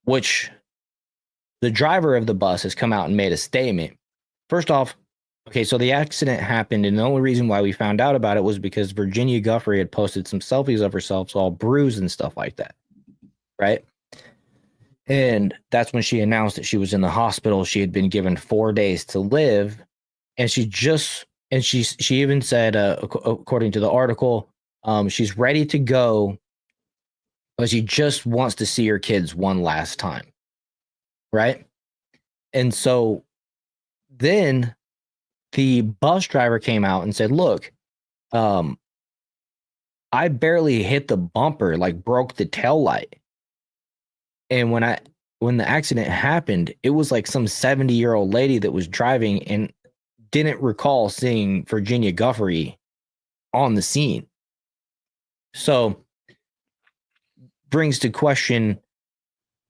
which the driver of the bus has come out and made a statement. First off, okay, so the accident happened, and the only reason why we found out about it was because Virginia Guffey had posted some selfies of herself, all bruised and stuff like that, right? And that's when she announced that she was in the hospital. She had been given 4 days to live, and she even said, according to the article, she's ready to go, but she just wants to see her kids one last time, right? And so then the bus driver came out and said, look, I barely hit the bumper, like broke the tail light. And when the accident happened, it was like some 70-year-old lady that was driving and didn't recall seeing Virginia Guffey on the scene. So brings to question,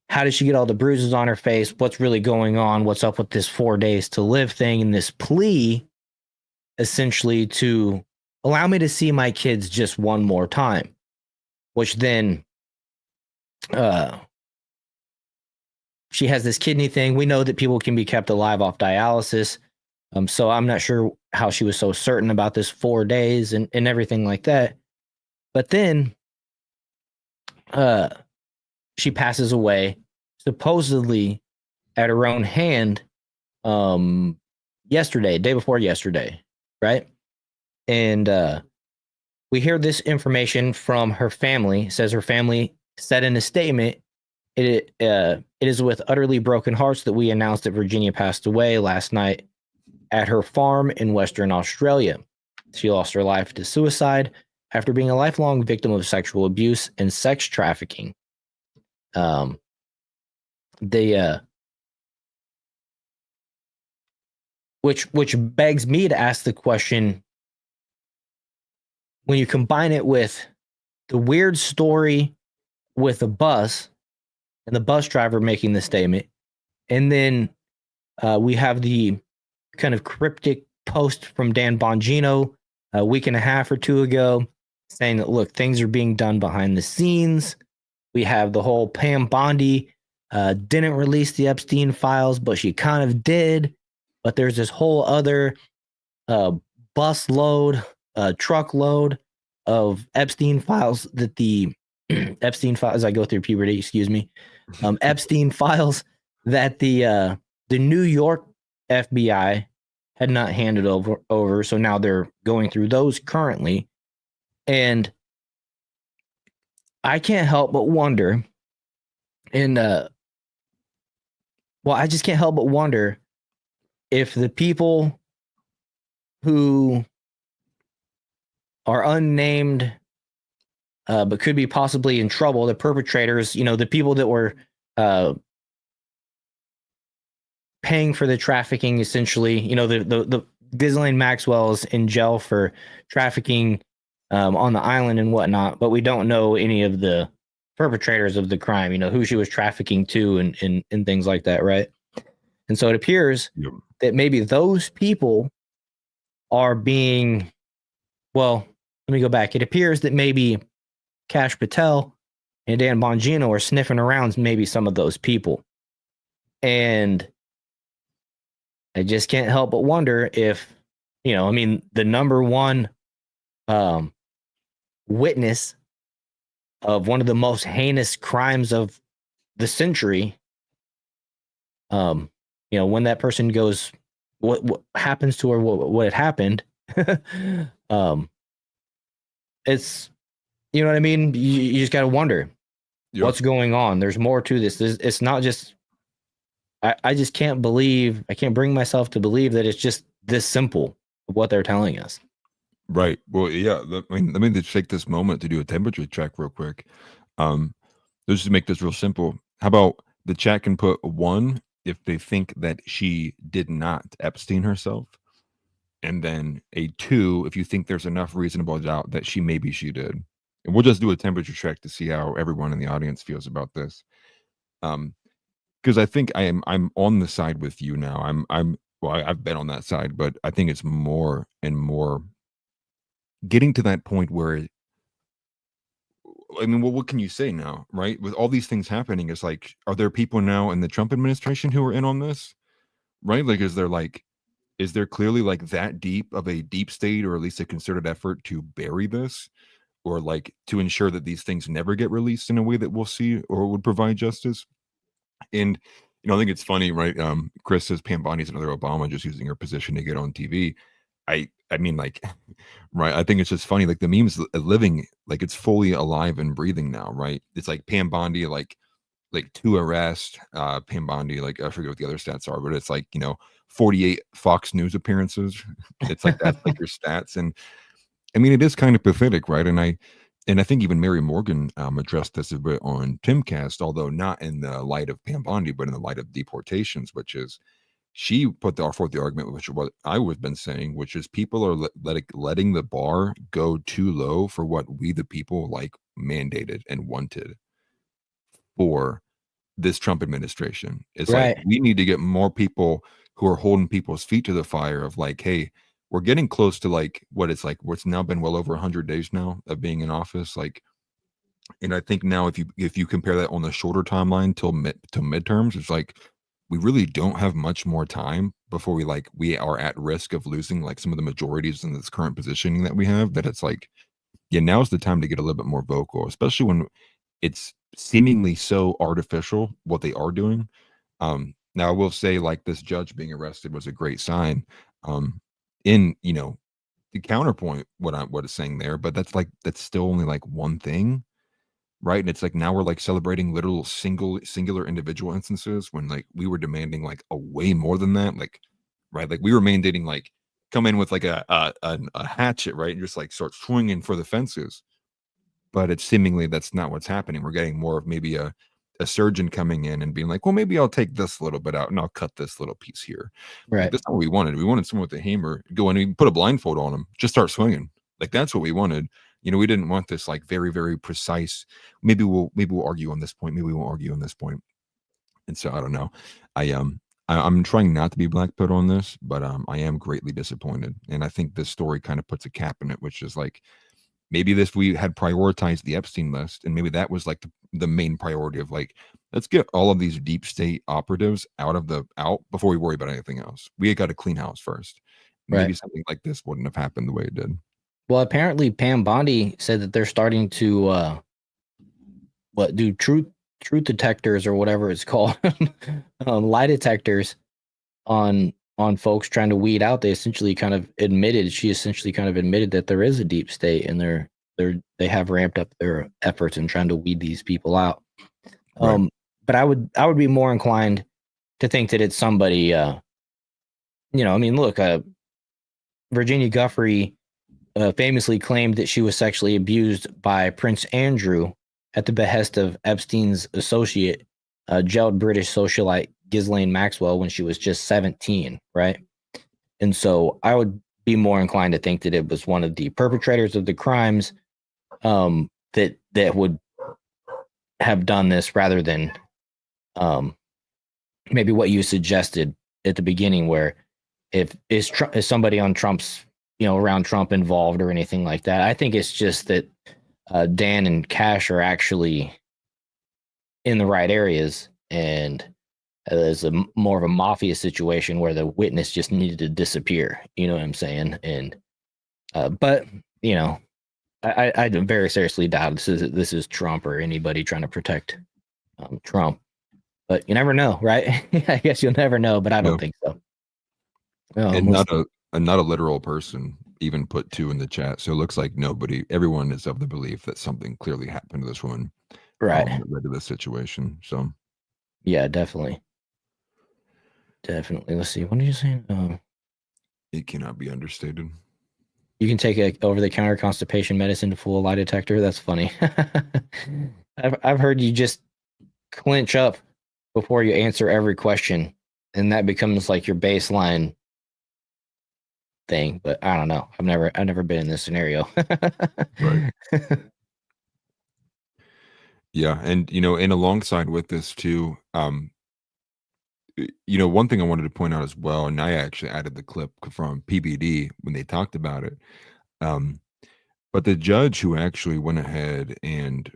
how did she get all the bruises on her face? What's really going on? What's up with this 4 days to live thing and this plea essentially to allow me to see my kids just one more time, which then she has this kidney thing. We know that people can be kept alive off dialysis. So I'm not sure how she was so certain about this 4 days and everything like that. But then she passes away, supposedly at her own hand, day before yesterday, right? And we hear this information from her family. It says her family said in a statement, it is with utterly broken hearts that we announced that Virginia passed away last night at her farm in Western Australia. She lost her life to suicide after being a lifelong victim of sexual abuse and sex trafficking. Which begs me to ask the question, when you combine it with the weird story with the bus and the bus driver making the statement, and then we have the kind of cryptic post from Dan Bongino a week and a half or two ago saying that, look, things are being done behind the scenes. We have the whole Pam Bondi didn't release the Epstein files, but she kind of did. But there's this whole other bus load, truckload of Epstein files that the Epstein files, as I go through puberty, excuse me, Epstein files that the New York FBI had not handed over. So now they're going through those currently. And I can't help but wonder, I just can't help but wonder if the people who are unnamed, but could be possibly in trouble, the perpetrators, the people that were paying for the trafficking, essentially, the Ghislaine Maxwell's in jail for trafficking on the island and whatnot, but we don't know any of the perpetrators of the crime, who she was trafficking to and things like that, right? And so it appears that maybe those people are being, well, let me go back. It appears that maybe Kash Patel and Dan Bongino are sniffing around maybe some of those people. And I just can't help but wonder if, the number one witness of one of the most heinous crimes of the century, when that person goes, what happens to her, what had happened, it's, you know what I mean? You just got to wonder what's going on. There's more to this. It's not just, I just can't bring myself to believe that it's just this simple, what they're telling us. Right. Well, yeah. Let me just take this moment to do a temperature check real quick. Let's just make this real simple. How about the chat can put 1 if they think that she did not Epstein herself, and then a 2 if you think there's enough reasonable doubt that she did. And we'll just do a temperature check to see how everyone in the audience feels about this. Because I think I'm on the side with you now. I've been on that side, but I think it's more and more getting to that point where, I mean, well, what can you say now, right? With all these things happening, it's like, are there people now in the Trump administration who are in on this, right? Like, is there clearly like that deep of a deep state, or at least a concerted effort to bury this, or like to ensure that these things never get released in a way that we'll see or would provide justice? And I think it's funny, right? Chris says Pam Bondi's another Obama, just using her position to get on TV. I mean, like, right? I think it's just funny, like the meme's living, like it's fully alive and breathing now, right? It's like Pam Bondi, like 2 arrests, Pam Bondi, like I forget what the other stats are, but it's like 48 Fox News appearances. It's like that's like your stats, and I mean it is kind of pathetic, right? And I think even Mary Morgan addressed this a bit on Timcast, although not in the light of Pam Bondi, but in the light of deportations, which is she put forth the argument, which is what I would have been saying, which is people are letting the bar go too low for what we the people like mandated and wanted for this Trump administration. It's Right. like we need to get more people who are holding people's feet to the fire of like, hey, we're getting close to like what's now been well over 100 days now of being in office. Like, and I think now if you compare that on the shorter timeline till midterms, it's like we really don't have much more time before we are at risk of losing like some of the majorities in this current positioning that we have. That it's like, yeah, now's the time to get a little bit more vocal, especially when it's seemingly so artificial what they are doing. Now I will say, like, this judge being arrested was a great sign. In the counterpoint what it's saying there, but that's still only like one thing, right? And it's like now we're like celebrating literal singular individual instances when like we were demanding like a way more than that, like, right? Like we were mandating like come in with like a hatchet, right, and just like start swinging for the fences. But it's seemingly that's not what's happening. We're getting more of maybe a surgeon coming in and being like, well, maybe I'll take this little bit out and I'll cut this little piece here. Like, Right. that's not what we wanted. We wanted someone with a hammer go in and put a blindfold on him, just start swinging. Like that's what we wanted. We didn't want this like very, very precise. Maybe we'll argue on this point. Maybe we won't argue on this point. And so I don't know. I'm trying not to be black put on this, but I am greatly disappointed. And I think this story kind of puts a cap in it, which is like, maybe we had prioritized the Epstein list, and maybe that was like the main priority of like, let's get all of these deep state operatives out before we worry about anything else. We got to clean house first. Maybe something like this wouldn't have happened the way it did. Well, apparently Pam Bondi said that they're starting to do truth detectors or whatever it's called, lie detectors on folks trying to weed out. She essentially kind of admitted that there is a deep state, and they have ramped up their efforts in trying to weed these people out. Right. But I would be more inclined to think that it's somebody. Look, Virginia Giuffre famously claimed that she was sexually abused by Prince Andrew at the behest of Epstein's associate, jailed British socialite Ghislaine Maxwell, when she was just 17, right? And so I would be more inclined to think that it was one of the perpetrators of the crimes that would have done this, rather than maybe what you suggested at the beginning, where if is somebody on Trump's, around Trump involved or anything like that. I think it's just that Dan and Cash are actually in the right areas, and there's more of a mafia situation where the witness just needed to disappear. You know what I'm saying? And but I very seriously doubt this is Trump or anybody trying to protect Trump. But you never know, right? I guess you'll never know, but I don't think so. And not a literal person even put 2 in the chat. So it looks like everyone is of the belief that something clearly happened to this woman. Right. That led to this situation. So yeah, definitely. Let's see. What did you say? It cannot be understated. You can take a over-the-counter constipation medicine to fool a lie detector. That's funny. I've heard you just clench up before you answer every question, and that becomes like your baseline thing. But I don't know. I've never been in this scenario. Right. Yeah, and and alongside with this too, one thing I wanted to point out as well, and I actually added the clip from PBD when they talked about it. But the judge who actually went ahead and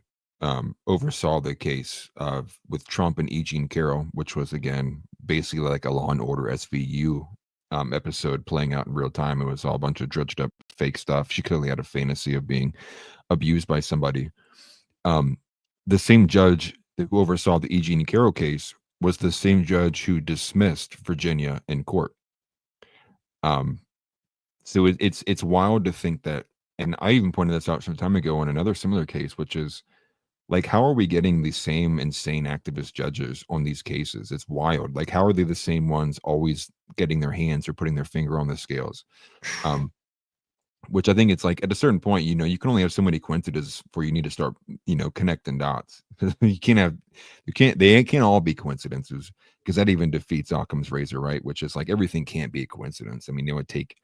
oversaw the case with Trump and E. Jean Carroll, which was again basically like a Law and Order SVU episode playing out in real time. It was all a bunch of dredged up fake stuff. She clearly had a fantasy of being abused by somebody. The same judge who oversaw the E. Jean Carroll case was the same judge who dismissed Virginia in court. So it's wild to think that, and I even pointed this out some time ago in another similar case, which is like, how are we getting the same insane activist judges on these cases? It's wild. Like, how are they the same ones always getting their hands or putting their finger on the scales? Which I think it's like at a certain point, you can only have so many coincidences before you need to start, connecting dots. They can't all be coincidences, because that even defeats Occam's razor, right? Which is like everything can't be a coincidence. I mean, it would take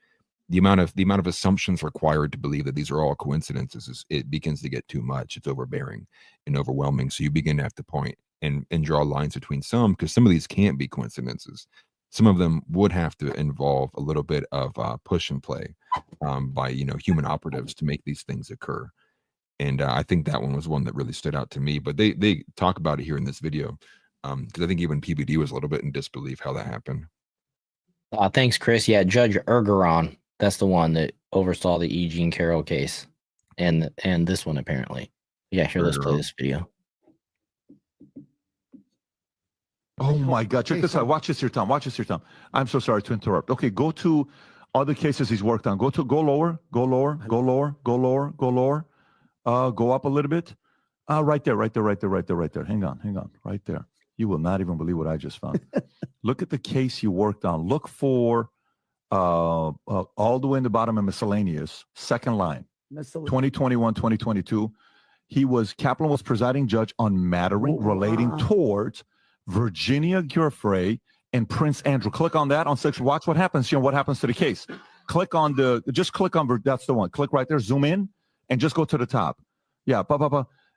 the amount of assumptions required to believe that these are all coincidences. It begins to get too much. It's overbearing and overwhelming. So you begin to have to point and draw lines between some, because some of these can't be coincidences. Some of them would have to involve a little bit of push and play by human operatives to make these things occur. And I think that one was one that really stood out to me. But they talk about it here in this video, because I think even PBD was a little bit in disbelief how that happened. Thanks, Chris. Yeah, Judge Ergeron, that's the one that oversaw the E. Jean Carroll case, and this one apparently. Yeah, here, let's play this video. Oh my God! Check this out. Watch this here, Tom. Watch this here, Tom. I'm so sorry to interrupt. Okay, go to other cases he's worked on. Go lower, go lower, go lower, go lower, go lower. Go up a little bit. Right there. Hang on. Right there. You will not even believe what I just found. Look at the case he worked on. Look for all the way in the bottom of miscellaneous, second line, 2021, 2022. Kaplan was presiding judge on matter relating towards Virginia Giuffre and Prince Andrew. Click on that on section. Watch what happens. What happens to the case. Click on that's the one. Click right there. Zoom in and just go to the top. Yeah.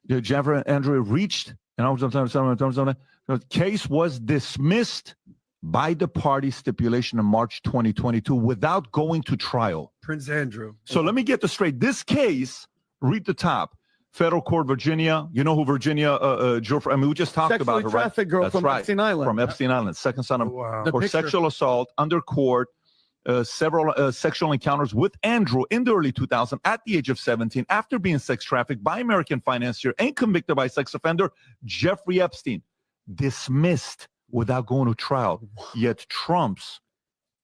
Jennifer Andrew reached, and the case was dismissed by the party stipulation in March 2022 without going to trial. Prince Andrew. So let me get this straight. This case, read the top. Federal Court, Virginia. You know who Virginia Giuffre? I mean, we just talked about her, right? Traffic girl. That's from right. Epstein Island. From Epstein Island, second son of for sexual assault under court, several sexual encounters with Andrew in the early 2000s at the age of 17 after being sex trafficked by American financier and convicted by sex offender Jeffrey Epstein. Dismissed without going to trial. Yet Trump's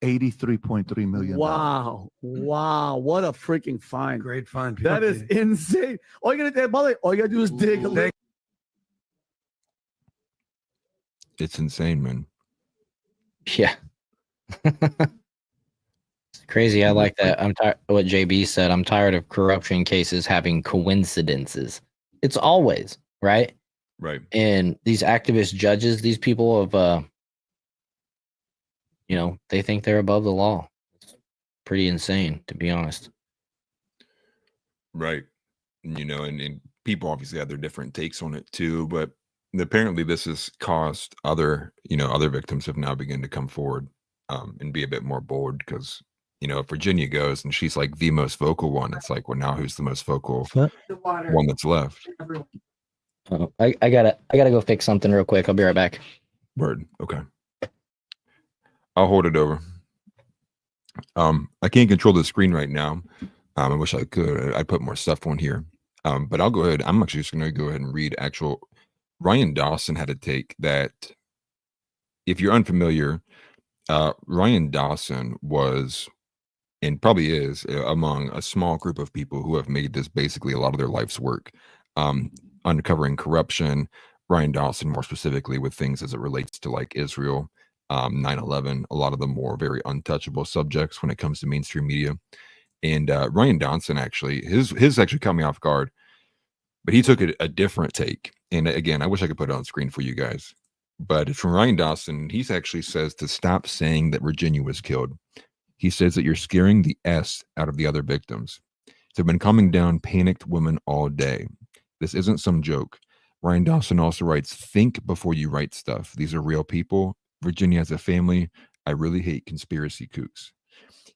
$83.3 million. Wow. What a freaking find. Great find. That is insane. All you gotta do is dig a little. It's insane, man. Yeah. It's crazy. I like that. I'm tired what JB said. I'm tired of corruption cases having coincidences. It's always, right? Right. And these activist judges, these people of they think they're above the law. It's pretty insane, to be honest. Right. And people obviously have their different takes on it too, but apparently this has caused other victims have now begun to come forward and be a bit more bold because, you know, if Virginia goes and she's like the most vocal one, it's like, well, now who's the most vocal one that's left? I gotta go fix something real quick. I'll be right back. Word. Okay. I'll hold it over. I can't control the screen right now. I wish I could. I'd put more stuff on here. But I'll go ahead. I'm actually just going to go ahead and read actual. Ryan Dawson had a take that, if you're unfamiliar, Ryan Dawson was, and probably is, among a small group of people who have made this basically a lot of their life's work, uncovering corruption. Ryan Dawson, more specifically, with things as it relates to like Israel, 9/11, a lot of the more very untouchable subjects when it comes to mainstream media. And Ryan Dawson actually, his actually caught me off guard, but he took a different take. And again, I wish I could put it on screen for you guys. But it's from Ryan Dawson. He actually says to stop saying that Virginia was killed. He says that you're scaring the S out of the other victims. They've been calming down panicked women all day. This isn't some joke. Ryan Dawson also writes, think before you write stuff. These are real people. Virginia has a family. I really hate conspiracy kooks.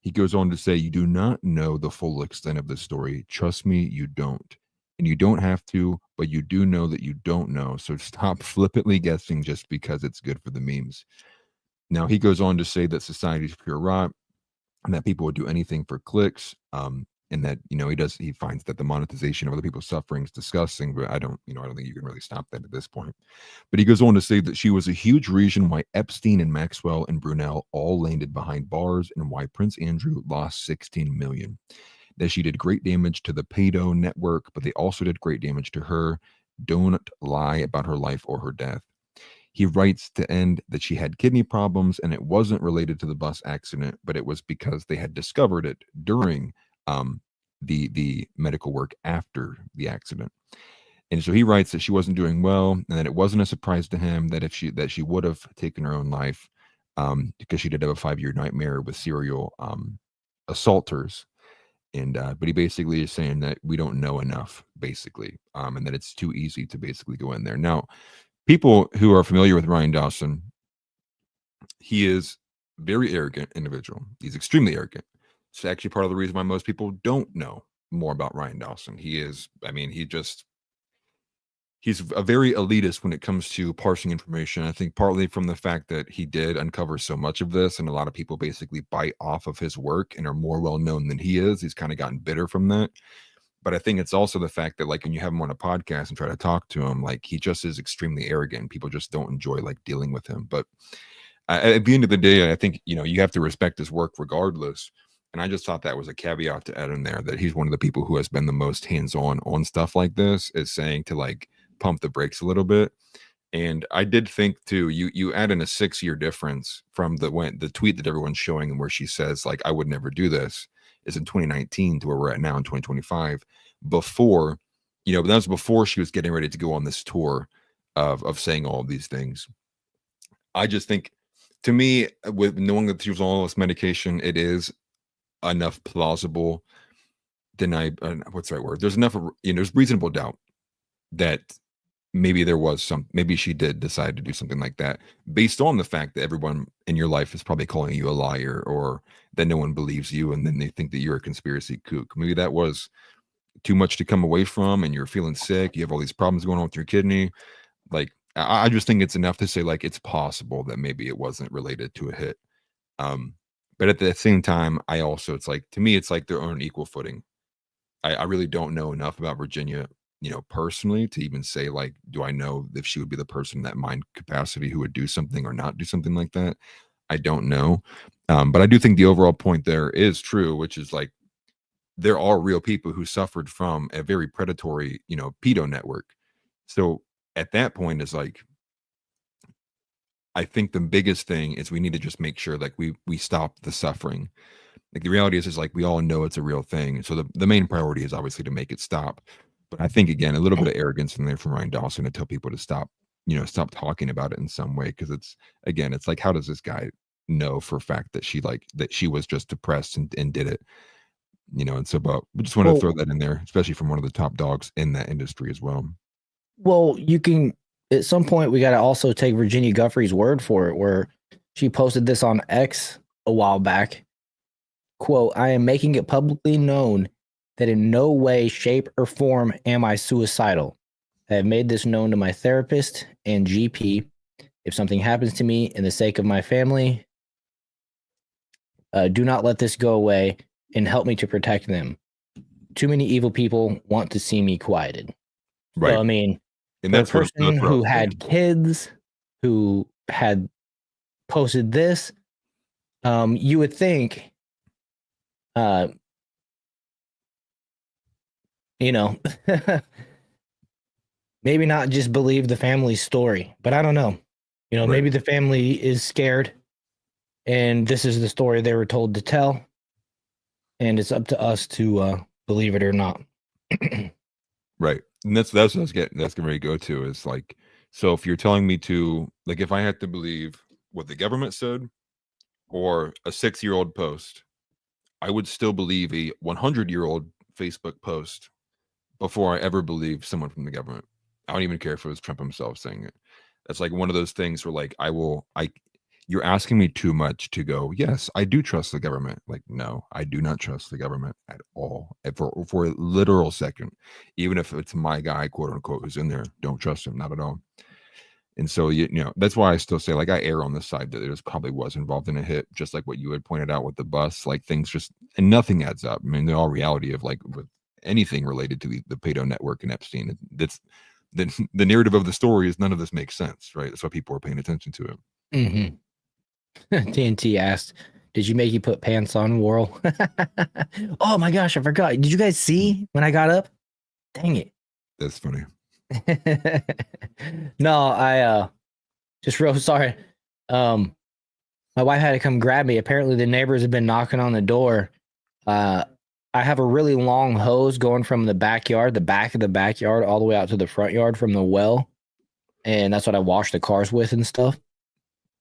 He goes on to say, you do not know the full extent of the story. Trust me, you don't. And you don't have to, but you do know that you don't know. So stop flippantly guessing just because it's good for the memes. Now, he goes on to say that society is pure rot and that people would do anything for clicks. And that, you know, he finds that the monetization of other people's suffering is disgusting, but I don't think you can really stop that at this point. But he goes on to say that she was a huge reason why Epstein and Maxwell and Brunel all landed behind bars and why Prince Andrew lost 16 million. That she did great damage to the pedo network, but they also did great damage to her. Don't lie about her life or her death. He writes to end that she had kidney problems and it wasn't related to the bus accident, but it was because they had discovered it during the medical work after the accident. And so he writes that she wasn't doing well and that it wasn't a surprise to him that she would have taken her own life, because she did have a 5-year nightmare with serial assaulters. And but he basically is saying that we don't know enough, basically, and that it's too easy to basically go in there. Now, people who are familiar with Ryan Dawson, he is a very arrogant individual. He's extremely arrogant. It's actually part of the reason why most people don't know more about Ryan Dawson. He's a very elitist when it comes to parsing information. I think partly from the fact that he did uncover so much of this, and a lot of people basically bite off of his work and are more well known than he is. He's kind of gotten bitter from that. But I think it's also the fact that, like, when you have him on a podcast and try to talk to him, like, he just is extremely arrogant. People just don't enjoy like dealing with him. But at the end of the day, I think, you know, you have to respect his work regardless. And I just thought that was a caveat to add in there, that he's one of the people who has been the most hands-on on stuff like this, is saying to like pump the brakes a little bit. And I did think too, you add in a 6-year difference from the tweet that everyone's showing and where she says like, I would never do this, is in 2019 to where we're at now in 2025. Before, you know, but that was before she was getting ready to go on this tour of saying all of these things. I just think, to me, with knowing that she was on all this medication, it is enough plausible what's the right word? There's enough, you know, there's reasonable doubt that maybe she did decide to do something like that based on the fact that everyone in your life is probably calling you a liar, or that no one believes you and then they think that you're a conspiracy kook. Maybe that was too much to come away from and you're feeling sick, you have all these problems going on with your kidney. Like, I just think it's enough to say like it's possible that maybe it wasn't related to a hit. But at the same time, it's like, to me, it's like they're on equal footing. I really don't know enough about Virginia, you know, personally, to even say like, do I know if she would be the person in that mind capacity who would do something or not do something like that? I don't know. But I do think the overall point there is true, which is like, there are real people who suffered from a very predatory, you know, pedo network. So at that point is like, I think the biggest thing is we need to just make sure like we stop the suffering. Like, the reality is like, we all know it's a real thing. So the main priority is obviously to make it stop. But I think, again, a little bit of arrogance in there from Ryan Dawson to tell people to stop talking about it in some way. Cause it's like, how does this guy know for a fact that she was just depressed and did it, you know? And so, but we just wanted to throw that in there, especially from one of the top dogs in that industry as well. Well, you can, at some point, we got to also take Virginia Guffey's word for it, where she posted this on X a while back. Quote, I am making it publicly known that in no way, shape, or form am I suicidal. I have made this known to my therapist and GP. If something happens to me in the sake of my family, do not let this go away and help me to protect them. Too many evil people want to see me quieted. Right. So, I mean, And for a that's what person I who was had saying. kids, who had posted this, you would think, you know, maybe not just believe the family's story, but I don't know. You know, Right. maybe the family is scared and this is the story they were told to tell. And it's up to us to believe it or not. Right. And that's what I was getting ready to go to is like, so if you're telling me to, like, if I had to believe what the government said or a 6-year-old post, I would still believe a 100-year-old Facebook post before I ever believe someone from the government. I don't even care if it was Trump himself saying it. That's like one of those things where like you're asking me too much to go, yes, I do trust the government. Like, no, I do not trust the government at all. And for a literal second, even if it's my guy, quote unquote, who's in there, don't trust him, not at all. And so, you know, that's why I still say, like, I err on the side that it probably was involved in a hit, just like what you had pointed out with the bus. Like, things just, and nothing adds up. I mean, they're all reality of like with anything related to the Pato network and Epstein. That's the narrative of the story is none of this makes sense, right? That's why people are paying attention to it. Mm-hmm. TNT asked, did you make you put pants on, Worrell? Oh my gosh, I forgot. Did you guys see when I got up? Dang it. That's funny. No, I just real sorry. My wife had to come grab me. Apparently the neighbors have been knocking on the door. I have a really long hose going from the backyard, the back of the backyard, all the way out to the front yard from the well. And that's what I wash the cars with and stuff.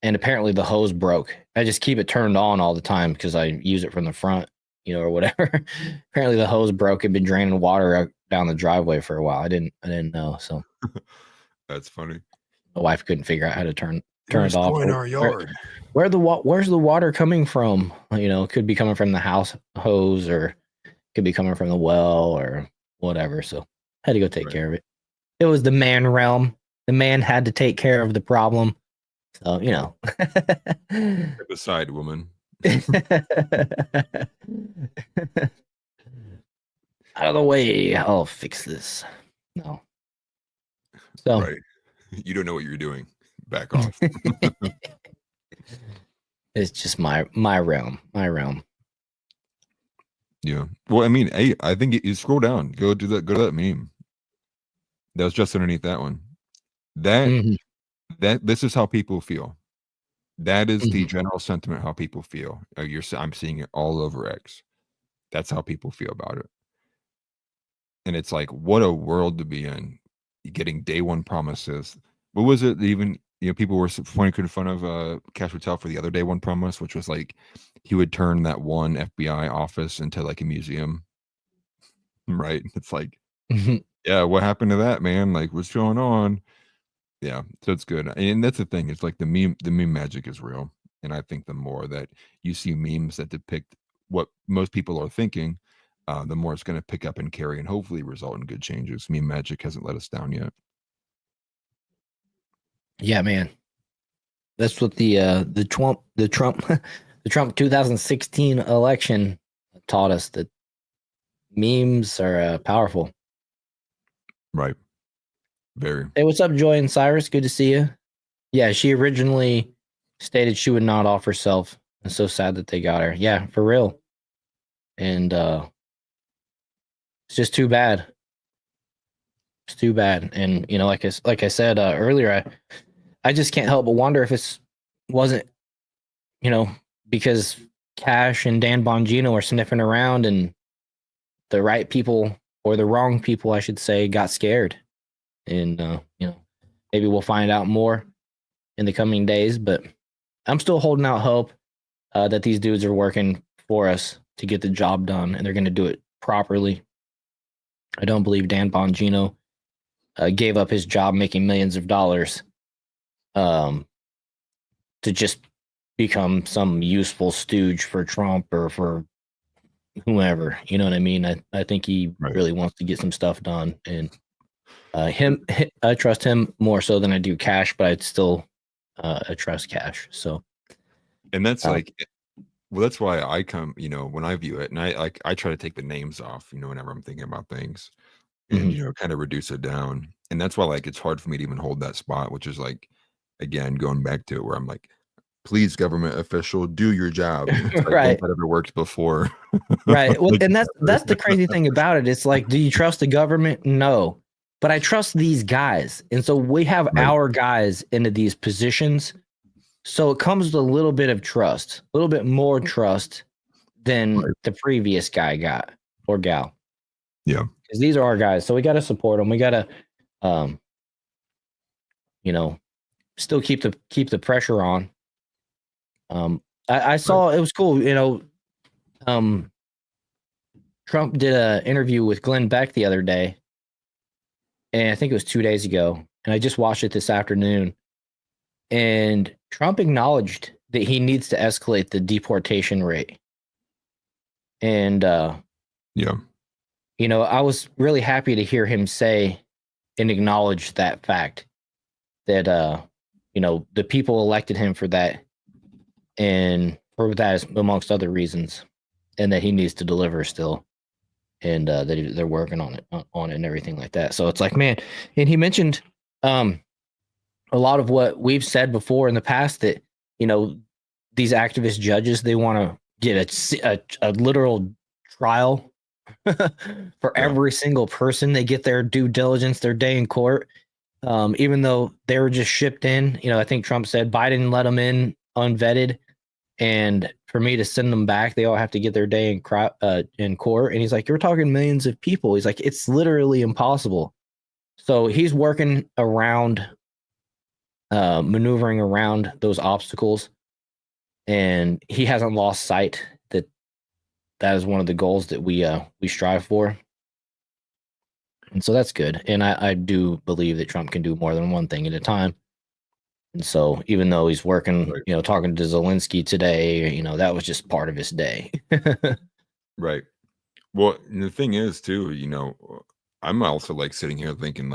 And apparently the hose broke. I just keep it turned on all the time because I use it from the front, you know, or whatever. Apparently the hose broke. It'd been draining water out down the driveway for a while. I didn't know. So That's funny. my wife couldn't figure out how to turn it off. In our yard. Where's the water coming from? You know, it could be coming from the house hose or could be coming from the well or whatever. So I had to go take care of it. It was the man realm. The man had to take care of the problem. So, you know. Step aside, woman. Out of the way. I'll fix this. No. So. Right. You don't know what you're doing. Back off. It's just my realm. My realm. Yeah. Well, I mean, hey, I think you scroll down. Go to that meme. That was just underneath that one. This is how people feel. That is the general sentiment how people feel. I'm seeing it all over X. That's how people feel about it. And it's like, what a world to be in. Getting day one promises. What was it even? You know, people were pointing in front of Cash Patel for the other day one promise, which was like he would turn that one FBI office into like a museum. Right? It's like, yeah, what happened to that, man? Like, what's going on? Yeah, so it's good. And that's the thing. It's like the meme magic is real. And I think the more that you see memes that depict what most people are thinking, the more it's going to pick up and carry and hopefully result in good changes. Meme magic hasn't let us down yet. Yeah, man. That's what the Trump 2016 election taught us, that memes are powerful. Right. Very. Hey, what's up, Joy and Cyrus? Good to see you. Yeah, she originally stated she would not off herself. It's so sad that they got her. Yeah, for real. And it's just too bad. It's too bad. And you know, like I said earlier, I just can't help but wonder if it wasn't, you know, because Cash and Dan Bongino are sniffing around and the right people, or the wrong people, I should say, got scared. And, you know, maybe we'll find out more in the coming days, but I'm still holding out hope that these dudes are working for us to get the job done, and they're going to do it properly. I don't believe Dan Bongino gave up his job making millions of dollars to just become some useful stooge for Trump or for whoever. You know what I mean? I think he Right. really wants to get some stuff done, and I trust him more so than I do Cash, but I'd still I trust Cash. So, And that's well, that's why I come, when I view it, and I try to take the names off, whenever I'm thinking about things, and kind of reduce it down. And that's why it's hard for me to even hold that spot, which is again going back to it where I'm like, please, government official, do your job. It's like, right. that ever worked before. Right. Well, and that's the crazy thing about it. It's like, do you trust the government? No. But I trust these guys. And so we have Right. our guys into these positions. So it comes with a little bit of trust, a little bit more trust than the previous guy got or gal. Yeah. Because these are our guys. So we got to support them. We got to, still keep the pressure on. I saw it was cool. Trump did an interview with Glenn Beck the other day, and I think it was 2 days ago, and I just watched it this afternoon. And Trump acknowledged that he needs to escalate the deportation rate. And Yeah. I was really happy to hear him say and acknowledge that fact that the people elected him for that, and for that amongst other reasons, and that he needs to deliver still. And that they're working on it and everything like that. So it's like, man, and he mentioned a lot of what we've said before in the past, that these activist judges, they want to get a literal trial for every single person. They get their due diligence, their day in court, even though they were just shipped in. I think Trump said Biden let them in unvetted. And for me to send them back, they all have to get their day in court. And he's like, you're talking millions of people. He's like, it's literally impossible. So he's working around, maneuvering around those obstacles. And he hasn't lost sight that is one of the goals that we strive for. And so that's good. And I do believe that Trump can do more than one thing at a time. And so even though he's working, talking to Zelensky today, that was just part of his day. Right. Well, and the thing is too, I'm also sitting here thinking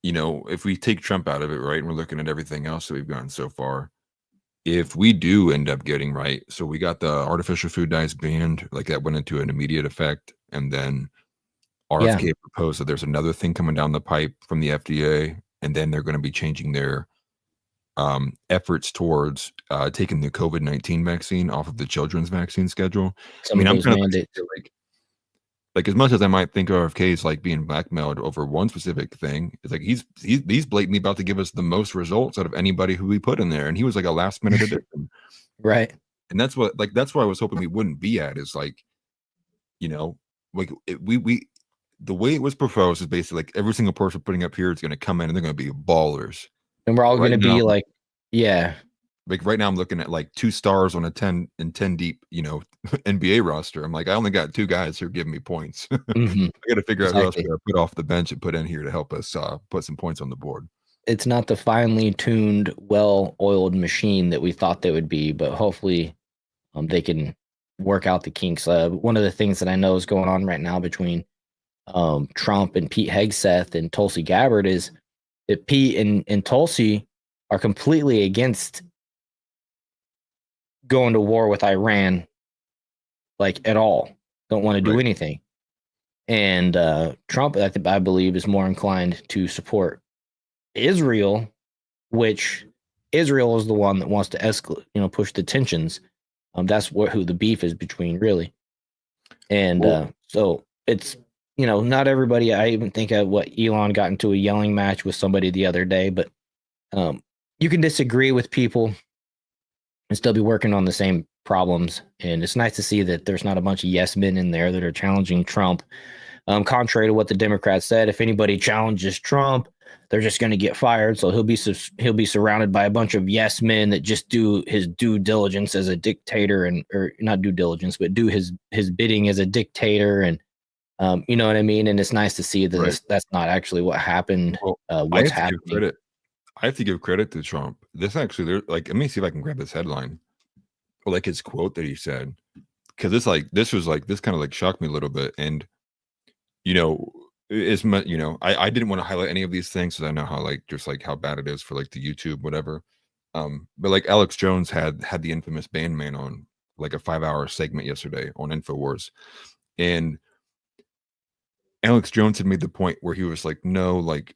if we take Trump out of it, right, and we're looking at everything else that we've gotten so far, if we do end up getting right, so we got the artificial food dyes banned, that went into an immediate effect, and then RFK proposed that there's another thing coming down the pipe from the FDA, and then they're going to be changing their efforts towards taking the COVID-19 vaccine off of the children's vaccine schedule. Some of those I'm kind mandates. of as much as I might think RFK is being blackmailed over one specific thing, it's he's blatantly about to give us the most results out of anybody who we put in there, and he was a last minute addition, Right? And that's what that's why I was hoping we wouldn't be at is we the way it was proposed is basically every single person putting up here is going to come in and they're going to be ballers. And we're all going to be right now I'm looking at 2 stars on a 10 deep, NBA roster. I'm I only got 2 guys who are giving me points. Mm-hmm. I got to figure out who else we got to put off the bench and put in here to help us put some points on the board. It's not the finely tuned, well-oiled machine that we thought they would be, but hopefully they can work out the kinks. One of the things that I know is going on right now between Trump and Pete Hegseth and Tulsi Gabbard is that Pete and Tulsi are completely against going to war with Iran, at all. Don't want to do anything. And Trump, I believe, is more inclined to support Israel, which Israel is the one that wants to escalate, push the tensions. That's who the beef is between, really. And so it's, not everybody. I even think of what Elon got into a yelling match with somebody the other day, but you can disagree with people and still be working on the same problems. And it's nice to see that there's not a bunch of yes men in there that are challenging Trump. Contrary to what the Democrats said, if anybody challenges Trump, they're just going to get fired. So he'll be surrounded by a bunch of yes men that just do his due diligence as a dictator, or not due diligence, but do his bidding as a dictator. And you know what I mean? And it's nice to see that that's not actually what happened. What's happening. I have to give credit to Trump. This actually, there, like, let me see if I can grab this headline or like his quote that he said, because this kind of like shocked me a little bit. And you know, is much, I didn't want to highlight any of these things because I know how like just like how bad it is for like the YouTube whatever. But like Alex Jones had the infamous Bandman on like a 5-hour segment yesterday on InfoWars, and Alex Jones had made the point where he was like, no, like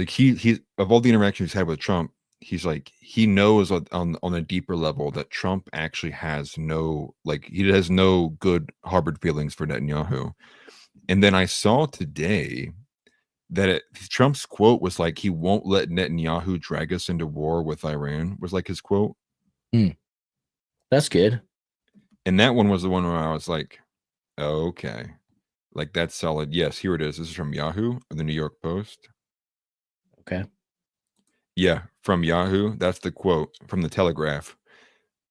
he of all the interactions he's had with Trump, he's like he knows on a deeper level that Trump actually has no he has no good harbored feelings for Netanyahu. And then I saw today that Trump's quote was like he won't let Netanyahu drag us into war with Iran was like his quote. That's good. And that one was the one where I was like, oh, okay. Like that's solid. Yes, here it is. This is from Yahoo or the New York Post. Okay. Yeah, from Yahoo. That's the quote from the Telegraph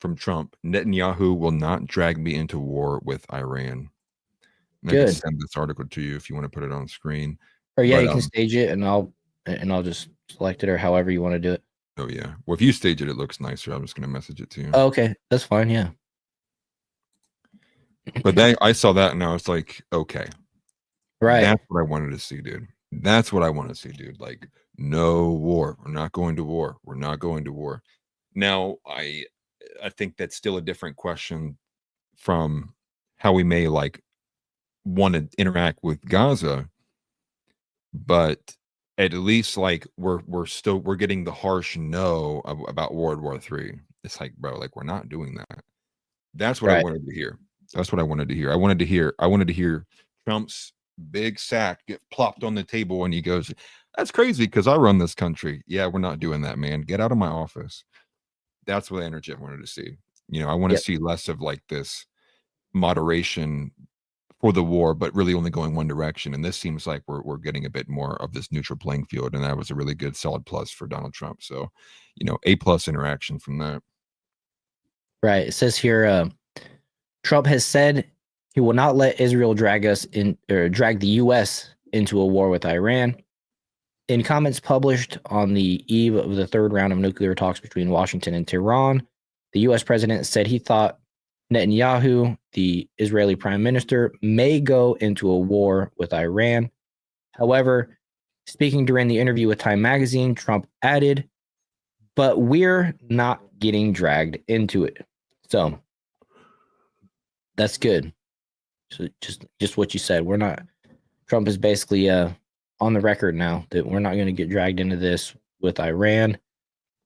from Trump. Netanyahu will not drag me into war with Iran. And I can send this article to you if you want to put it on screen. Or yeah, you can stage it and I'll just select it or however you want to do it. Oh yeah. Well, if you stage it, it looks nicer. I'm just gonna message it to you. Oh, okay. That's fine, yeah. But then I saw that and I was like, okay. Right. That's what I wanted to see, dude. That's what I want to see, dude. Like, no war. We're not going to war. We're not going to war. Now, I think that's still a different question from how we may like want to interact with Gaza, but at least like we're getting the harsh no about World War III. It's like, bro, like we're not doing that. That's what I wanted to hear. That's what I wanted to hear. I wanted to hear Trump's big sack get plopped on the table and he goes, that's crazy because I run this country. Yeah, we're not doing that, man. Get out of my office. That's what energy I wanted to see. I want to see less of like this moderation for the war, but really only going one direction. And this seems like we're getting a bit more of this neutral playing field. And that was a really good solid plus for Donald Trump. So, A+ interaction from that. Right. It says here, Trump has said he will not let Israel drag the U.S. into a war with Iran. In comments published on the eve of the third round of nuclear talks between Washington and Tehran, the U.S. president said he thought Netanyahu, the Israeli prime minister, may go into a war with Iran. However, speaking during the interview with Time magazine, Trump added, but we're not getting dragged into it. So that's good. So just what you said. We're not. Trump is basically on the record now that we're not going to get dragged into this with Iran.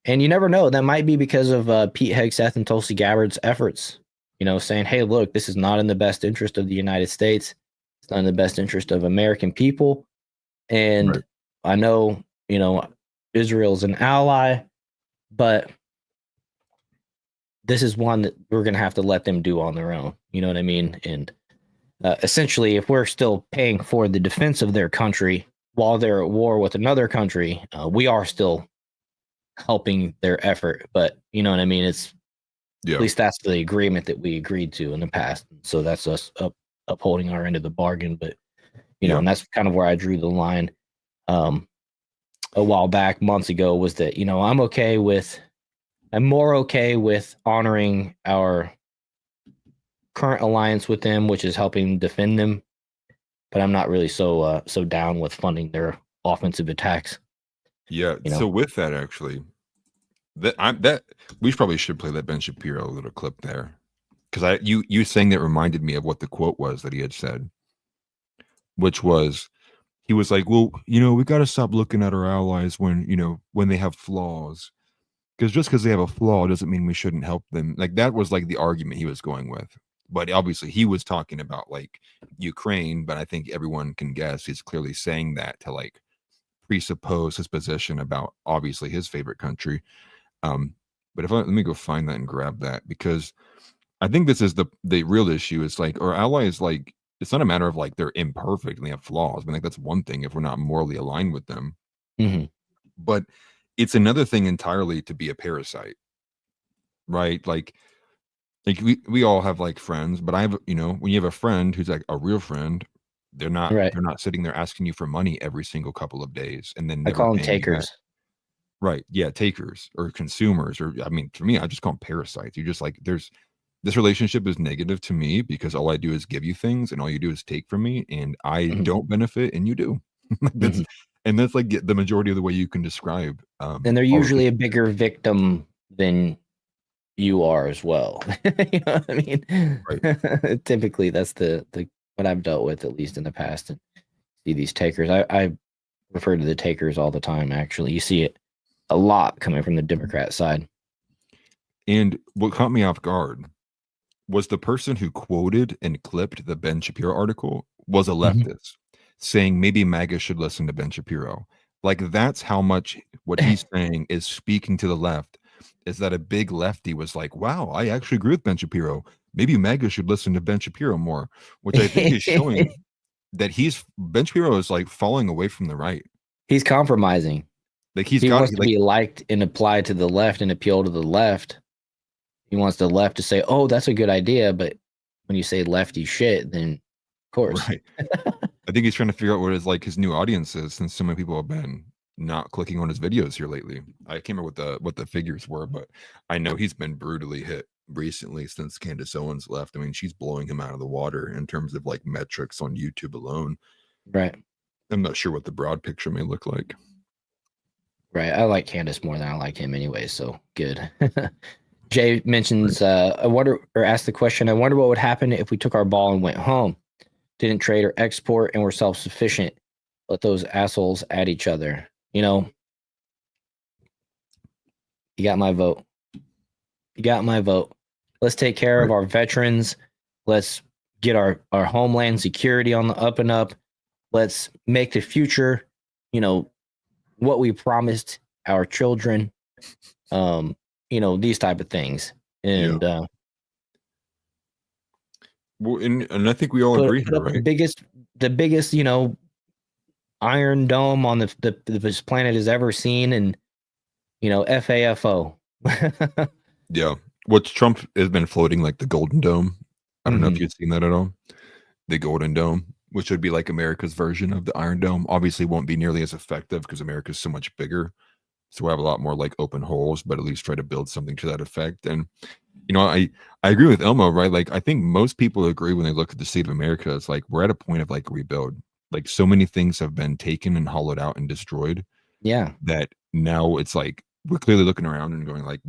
And you never know. That might be because of Pete Hegseth and Tulsi Gabbard's efforts, saying, hey, look, this is not in the best interest of the United States. It's not in the best interest of American people. And I know, Israel's an ally, but this is one that we're going to have to let them do on their own. You know what I mean? And essentially, if we're still paying for the defense of their country while they're at war with another country, we are still helping their effort. But you know what I mean? It's at least that's the agreement that we agreed to in the past. So that's us upholding our end of the bargain. But and that's kind of where I drew the line a while back, months ago, was that I'm more okay with honoring our current alliance with them, which is helping defend them, but I'm not really so down with funding their offensive attacks. Yeah. So with that, actually, that we probably should play that Ben Shapiro little clip there, because you saying that reminded me of what the quote was that he had said, which was he was like, well, we got to stop looking at our allies when they have flaws, because just because they have a flaw doesn't mean we shouldn't help them. Like that was like the argument he was going with. But obviously he was talking about like Ukraine, but I think everyone can guess he's clearly saying that to like presuppose his position about obviously his favorite country. But let me go find that and grab that, because I think this is the real issue. It's like our allies, like it's not a matter of like they're imperfect and they have flaws. I mean, like that's one thing if we're not morally aligned with them. Mm-hmm. But it's another thing entirely to be a parasite, right? Like we all have like friends, but I have, when you have a friend who's like a real friend, they're not sitting there asking you for money every single couple of days, and then I call them takers. Right. Yeah. Takers or consumers, or I mean, for me, I just call them parasites. You just like, this relationship is negative to me because all I do is give you things and all you do is take from me and I Mhm. don't benefit and you do. That's, Mhm. and that's like the majority of the way you can describe. And they're all of usually the- a bigger victim than you are as well. You know what I mean? Typically, that's the what I've dealt with, at least in the past. And see these takers. I refer to the takers all the time. Actually, you see it a lot coming from the Democrat side. And what caught me off guard was the person who quoted and clipped the Ben Shapiro article was a leftist saying maybe MAGA should listen to Ben Shapiro. Like that's how much what he's saying is speaking to the left, is that a big lefty was like, wow, I actually agree with Ben Shapiro. Maybe MAGA should listen to Ben Shapiro more, which I think is showing that Ben Shapiro is like falling away from the right. He's compromising. Like He wants to be liked and applied to the left and appeal to the left. He wants the left to say, "Oh, that's a good idea," but when you say lefty shit, then of course, right. I think he's trying to figure out what his new audience is, since so many people have been not clicking on his videos here lately. I can't remember what the figures were, but I know he's been brutally hit recently since Candace Owens left. I mean, she's blowing him out of the water in terms of like metrics on YouTube alone. right? I'm not sure what the broad picture may look like. Right. I like Candace more than I like him anyway, so good. Jay mentions, I wonder, or asked the question, I wonder what would happen if we took our ball and went home, didn't trade or export, and were self-sufficient. Let those assholes at each other. You know, you got my vote. You got my vote. Let's take care of our veterans. Let's get our homeland security on the up and up. Let's make the future, you know, what we promised our children. You know, these type of things. And well, and I think we all agree here, right? The biggest, you know, iron dome on this planet has ever seen, and you know, FAFO. Yeah. What Trump has been floating like the Golden Dome. I don't know if you've seen that at all. The Golden Dome, which would be like America's version of the Iron Dome. Obviously won't be nearly as effective because America's so much bigger. So we have a lot more like open holes, but at least try to build something to that effect. And you know, I agree with Elmo, right? Like I think most people agree when they look at the state of America, it's like we're at a point of like rebuild. Like so many things have been taken and hollowed out and destroyed. Yeah. That now it's like we're clearly looking around and going like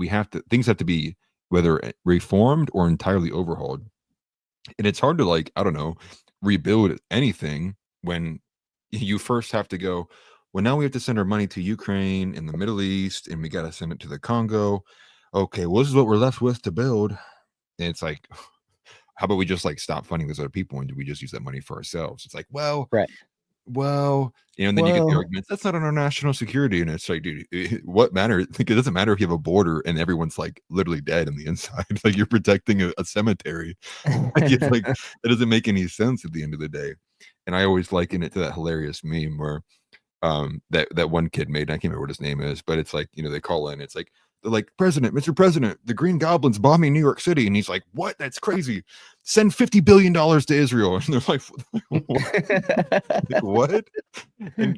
things have to be whether reformed or entirely overhauled. And it's hard to like, I don't know, rebuild anything when you first have to go, well, now we have to send our money to Ukraine in the Middle East and we got to send it to the Congo. Okay, well, this is what we're left with to build. And it's like, how about we just like stop funding those other people and do we just use that money for ourselves? It's like, well, Right. Well, you know, and then you get the arguments, that's not on our national security. And it's like, dude, what matter? Like, it doesn't matter if you have a border and everyone's like literally dead on the inside. Like you're protecting a cemetery. Like, it's like, it doesn't make any sense at the end of the day. And I always liken it to that hilarious meme where that one kid made, I can't remember what his name is, but it's like, you know, they call in, it's like, they're like, Mr. President, the Green Goblin's bombing New York City. And he's like, what? That's crazy. Send $50 billion to Israel. And they're like, what? And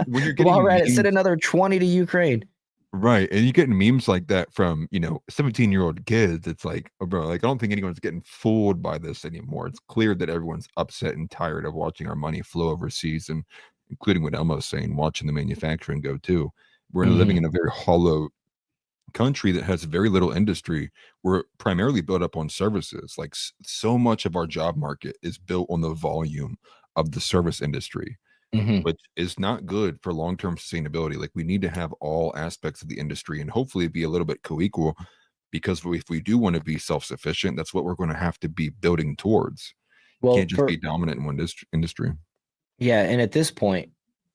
when you're getting memes, send another 20 to Ukraine. Right. And you're getting memes like that from, you know, 17-year-old kids. It's like, oh, bro, like, I don't think anyone's getting fooled by this anymore. It's clear that everyone's upset and tired of watching our money flow overseas, and including what Elmo's saying, watching the manufacturing go too. We're living in a very hollow country that has very little industry. We're primarily built up on services. Like so much of our job market is built on the volume of the service industry, which is not good for long-term sustainability. Like we need to have all aspects of the industry and hopefully be a little bit co-equal, because if we do want to be self-sufficient, that's what we're going to have to be building towards. Well, can't just be dominant in one industry. Yeah. And at this point,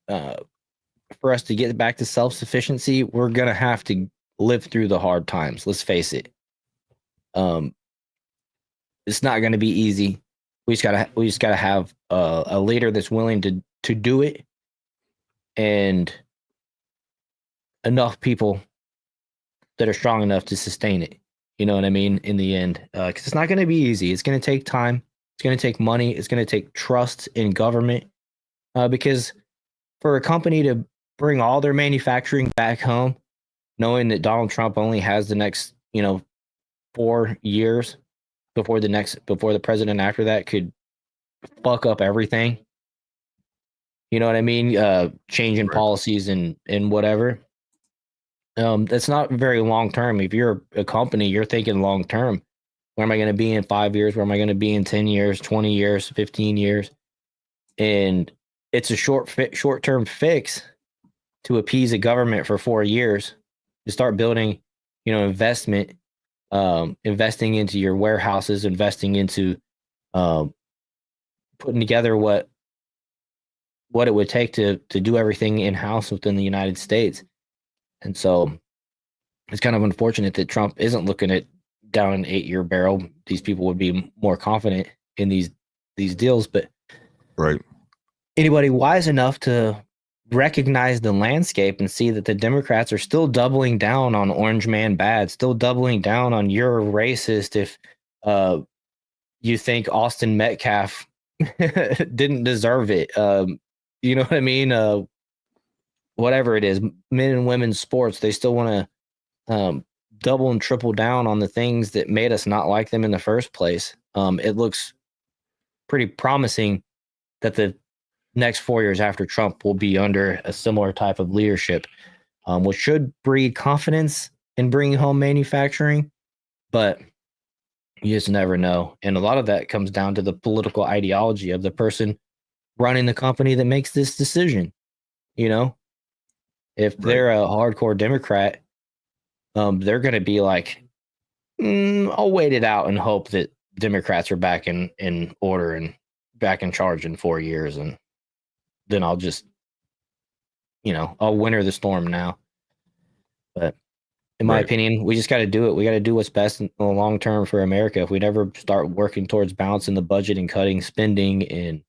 for us to get back to self-sufficiency, we're going to have to live through the hard times. Let's face it. It's not going to be easy. We just gotta have a leader that's willing to do it, and enough people that are strong enough to sustain it. You know what I mean? In the end, because it's not going to be easy. It's going to take time. It's going to take money. It's going to take trust in government. Because for a company to bring all their manufacturing back home, knowing that Donald Trump only has the next, 4 years before the president after that could fuck up everything. You know what I mean? Changing Right. policies and whatever. That's not very long term. If you're a company, you're thinking long term. Where am I going to be in 5 years? Where am I going to be in 10 years, 20 years, 15 years? And it's a short term fix to appease a government for 4 years to start building, investment, investing into your warehouses, investing into putting together what it would take to do everything in house within the United States. And so it's kind of unfortunate that Trump isn't looking at down an 8-year barrel. These people would be more confident in these deals, but Right. anybody wise enough to recognize the landscape and see that the Democrats are still doubling down on orange man bad, still doubling down on you're racist if you think Austin Metcalf didn't deserve it. You know what I mean? Whatever it is, men and women's sports, they still want to double and triple down on the things that made us not like them in the first place. It looks pretty promising that the next 4 years after Trump will be under a similar type of leadership, which should breed confidence in bringing home manufacturing, but you just never know. And a lot of that comes down to the political ideology of the person running the company that makes this decision. If they're a hardcore Democrat, they're going to be like, I'll wait it out and hope that Democrats are back in order and back in charge in 4 years. And then I'll just, I'll winter the storm now. But in my opinion, we just got to do it. We got to do what's best in the long term for America. If we never start working towards balancing the budget and cutting spending and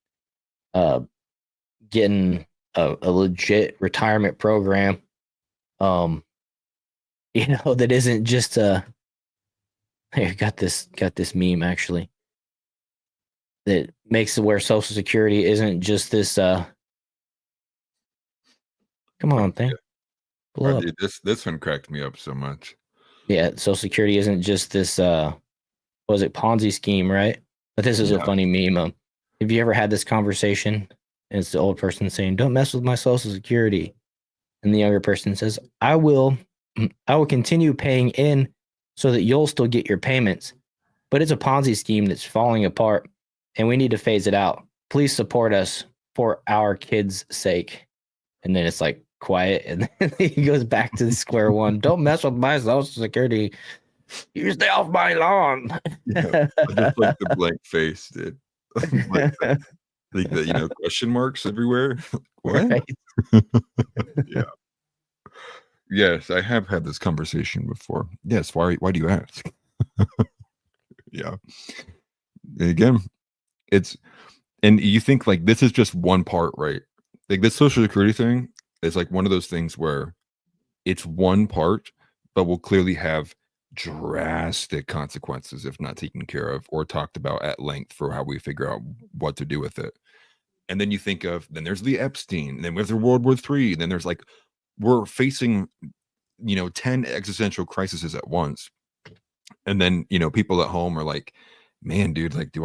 getting a legit retirement program, that isn't just I got this meme actually that makes it where Social Security isn't just this come on thing. Oh, dude, this one cracked me up so much. Yeah, Social Security isn't just this was it Ponzi scheme, right? But this is a funny meme. Have you ever had this conversation? And it's the old person saying, "Don't mess with my Social Security," and the younger person says, I will continue paying in so that you'll still get your payments, but it's a Ponzi scheme that's falling apart, and we need to phase it out. Please support us for our kids' sake." And then it's like quiet, and then he goes back to the square one. "Don't mess with my Social Security. You stay off my lawn." Yeah, just like the blank face, dude. Like the question marks everywhere. What? Right. Yeah. Yes, I have had this conversation before. Yes. Why do you ask? Yeah. And again, and you think like this is just one part, right? Like this Social Security thing is like one of those things where it's one part, but will clearly have drastic consequences if not taken care of or talked about at length for how we figure out what to do with it. And then you think of, then there's the Epstein, then we have the World War III, then there's like, we're facing, 10 existential crises at once. And then, people at home are like, man, dude, like,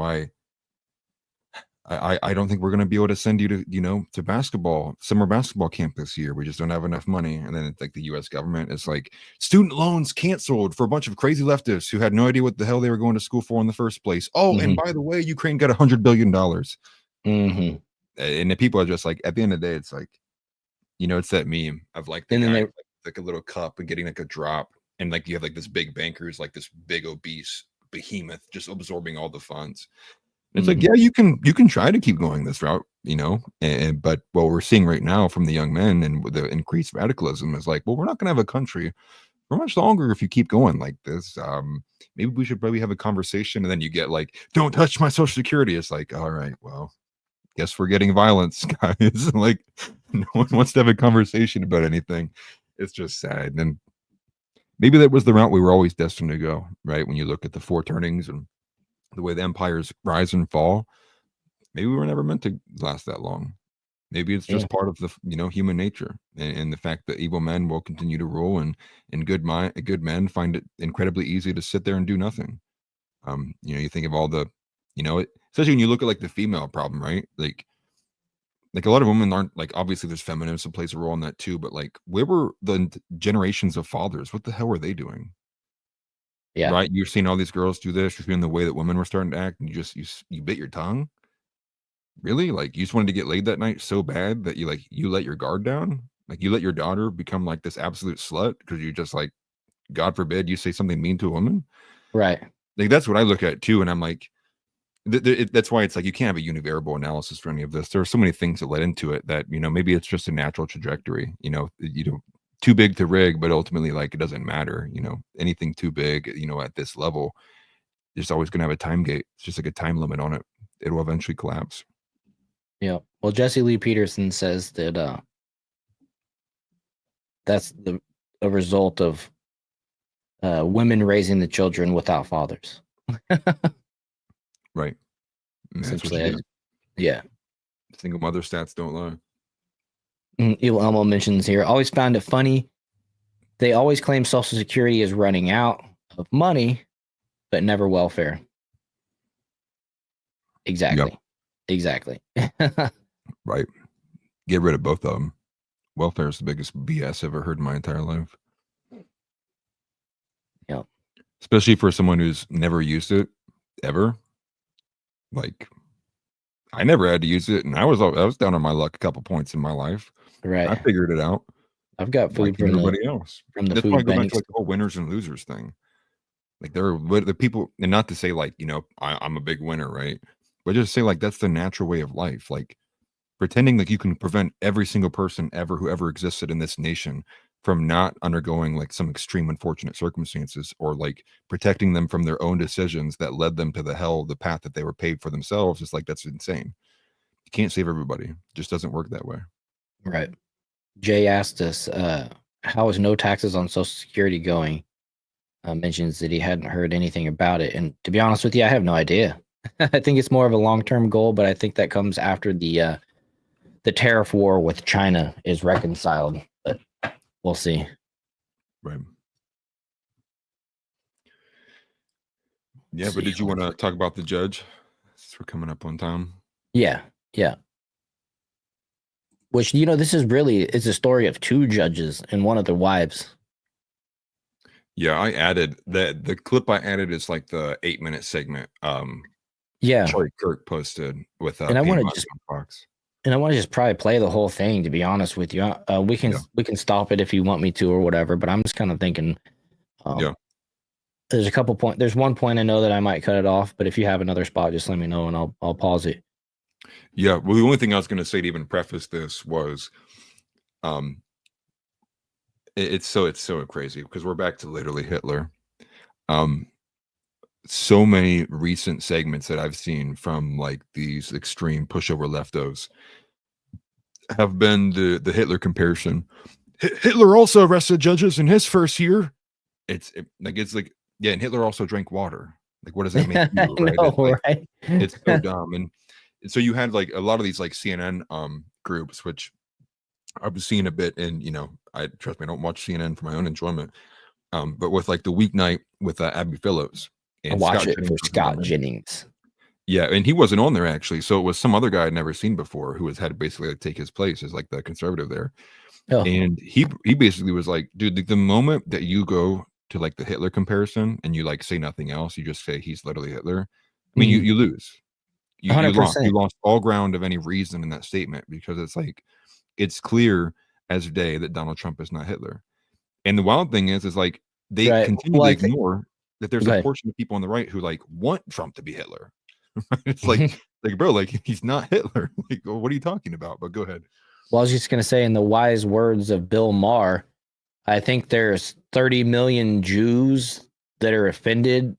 I don't think we're going to be able to send you to, to summer basketball camp this year. We just don't have enough money. And then it's like the US government is like, student loans canceled for a bunch of crazy leftists who had no idea what the hell they were going to school for in the first place. Oh, and by the way, Ukraine got $100 billion. Mm-hmm. And the people are just like, at the end of the day, it's like, it's that meme of like the guy with, like a little cup and getting like a drop. And like you have like this big banker who's like this big obese behemoth just absorbing all the funds. It's like, yeah, you can try to keep going this route, but what we're seeing right now from the young men and with the increased radicalism is like, well, we're not going to have a country for much longer if you keep going like this. Maybe we should probably have a conversation. And then you get like, don't touch my Social Security. It's like, all right, well, guess we're getting violence, guys. Like, no one wants to have a conversation about anything. It's just sad. And maybe that was the route we were always destined to go, right? When you look at the four turnings and the way the empires rise and fall, maybe we were never meant to last that long. Maybe it's just part of the human nature, and the fact that evil men will continue to rule, and good men find it incredibly easy to sit there and do nothing. You think of all the, especially when you look at like the female problem, right? Like a lot of women aren't like, obviously there's feminism plays a role in that too, but like where were the generations of fathers? What the hell were they doing? Yeah. Right? You're seeing all these girls do this, you're seeing the way that women were starting to act, and you bit your tongue. Really? Like, you just wanted to get laid that night so bad that you let your guard down? Like, you let your daughter become like this absolute slut because you just like, God forbid you say something mean to a woman? Right. Like, that's what I look at too, and I'm like, that's why it's like you can't have a univariable analysis for any of this. There are so many things that led into it that, maybe it's just a natural trajectory, too big to rig, but ultimately, like, it doesn't matter, anything too big, at this level, there's always going to have a time gate. It's just like a time limit on it. It will eventually collapse. Yeah. Well, Jesse Lee Peterson says that that's a result of women raising the children without fathers. Right. Essentially, yeah. Single mother stats don't lie. Evil Elmo mentions here, always found it funny. They always claim Social Security is running out of money, but never welfare. Exactly. Yep. Exactly. Right. Get rid of both of them. Welfare is the biggest BS I've ever heard in my entire life. Yeah. Especially for someone who's never used it ever. Like, I never had to use it, and I was down on my luck a couple points in my life. Right. I figured it out. I've got food like from everybody else. From the That's why I food go back banks. to like the whole winners and losers thing. Like, there are the people, and not to say like, I'm a big winner, right? But just say like that's the natural way of life. Like, pretending like you can prevent every single person ever who ever existed in this nation from not undergoing like some extreme unfortunate circumstances, or like protecting them from their own decisions that led them to the path that they were paid for themselves, is like, that's insane. You can't save everybody. It just doesn't work that way. Right. Jay asked us, how is no taxes on Social Security going? Mentions that he hadn't heard anything about it. And to be honest with you, I have no idea. I think it's more of a long-term goal, but I think that comes after the tariff war with China is reconciled. But we'll see. Right. Yeah, but did you want to talk about the judge? Since we're coming up on time. Yeah. Yeah. Which, this is really, it's a story of two judges and one of their wives. Yeah, I added the clip I added is like the 8-minute segment. Yeah. Charlie Kirk posted with and I want to just probably play the whole thing, to be honest with you. We can stop it if you want me to or whatever, but I'm just kind of thinking there's a couple points. There's one point I know that I might cut it off, but if you have another spot, just let me know and I'll pause it. Yeah, well, the only thing I was going to say to even preface this was it's so crazy because we're back to literally Hitler. So many recent segments that I've seen from like these extreme pushover leftos have been the Hitler comparison. Hitler also arrested judges in his first year. It's like, yeah, and Hitler also drank water. Like, what does that make you? Right? Know, right? It's so dumb. And so you had like a lot of these like CNN groups, which I was seeing a bit in, I trust me, I don't watch CNN for my own enjoyment. But with like the weeknight with Abby Phillips. And watch it for Scott Jennings. Yeah, and he wasn't on there actually. So it was some other guy I'd never seen before who had to basically like take his place as like the conservative there. Oh. And he basically was like, dude, the moment that you go to like the Hitler comparison and you like say nothing else, you just say he's literally Hitler. I mean, you lose. You lost all ground of any reason in that statement, because it's like, it's clear as day that Donald Trump is not Hitler. And the wild thing is like they continually ignore that there's a portion of people on the right who like want Trump to be Hitler. It's like bro, like he's not Hitler. Like, what are you talking about? But go ahead. Well, I was just gonna say, in the wise words of Bill Maher, I think there's 30 million Jews that are offended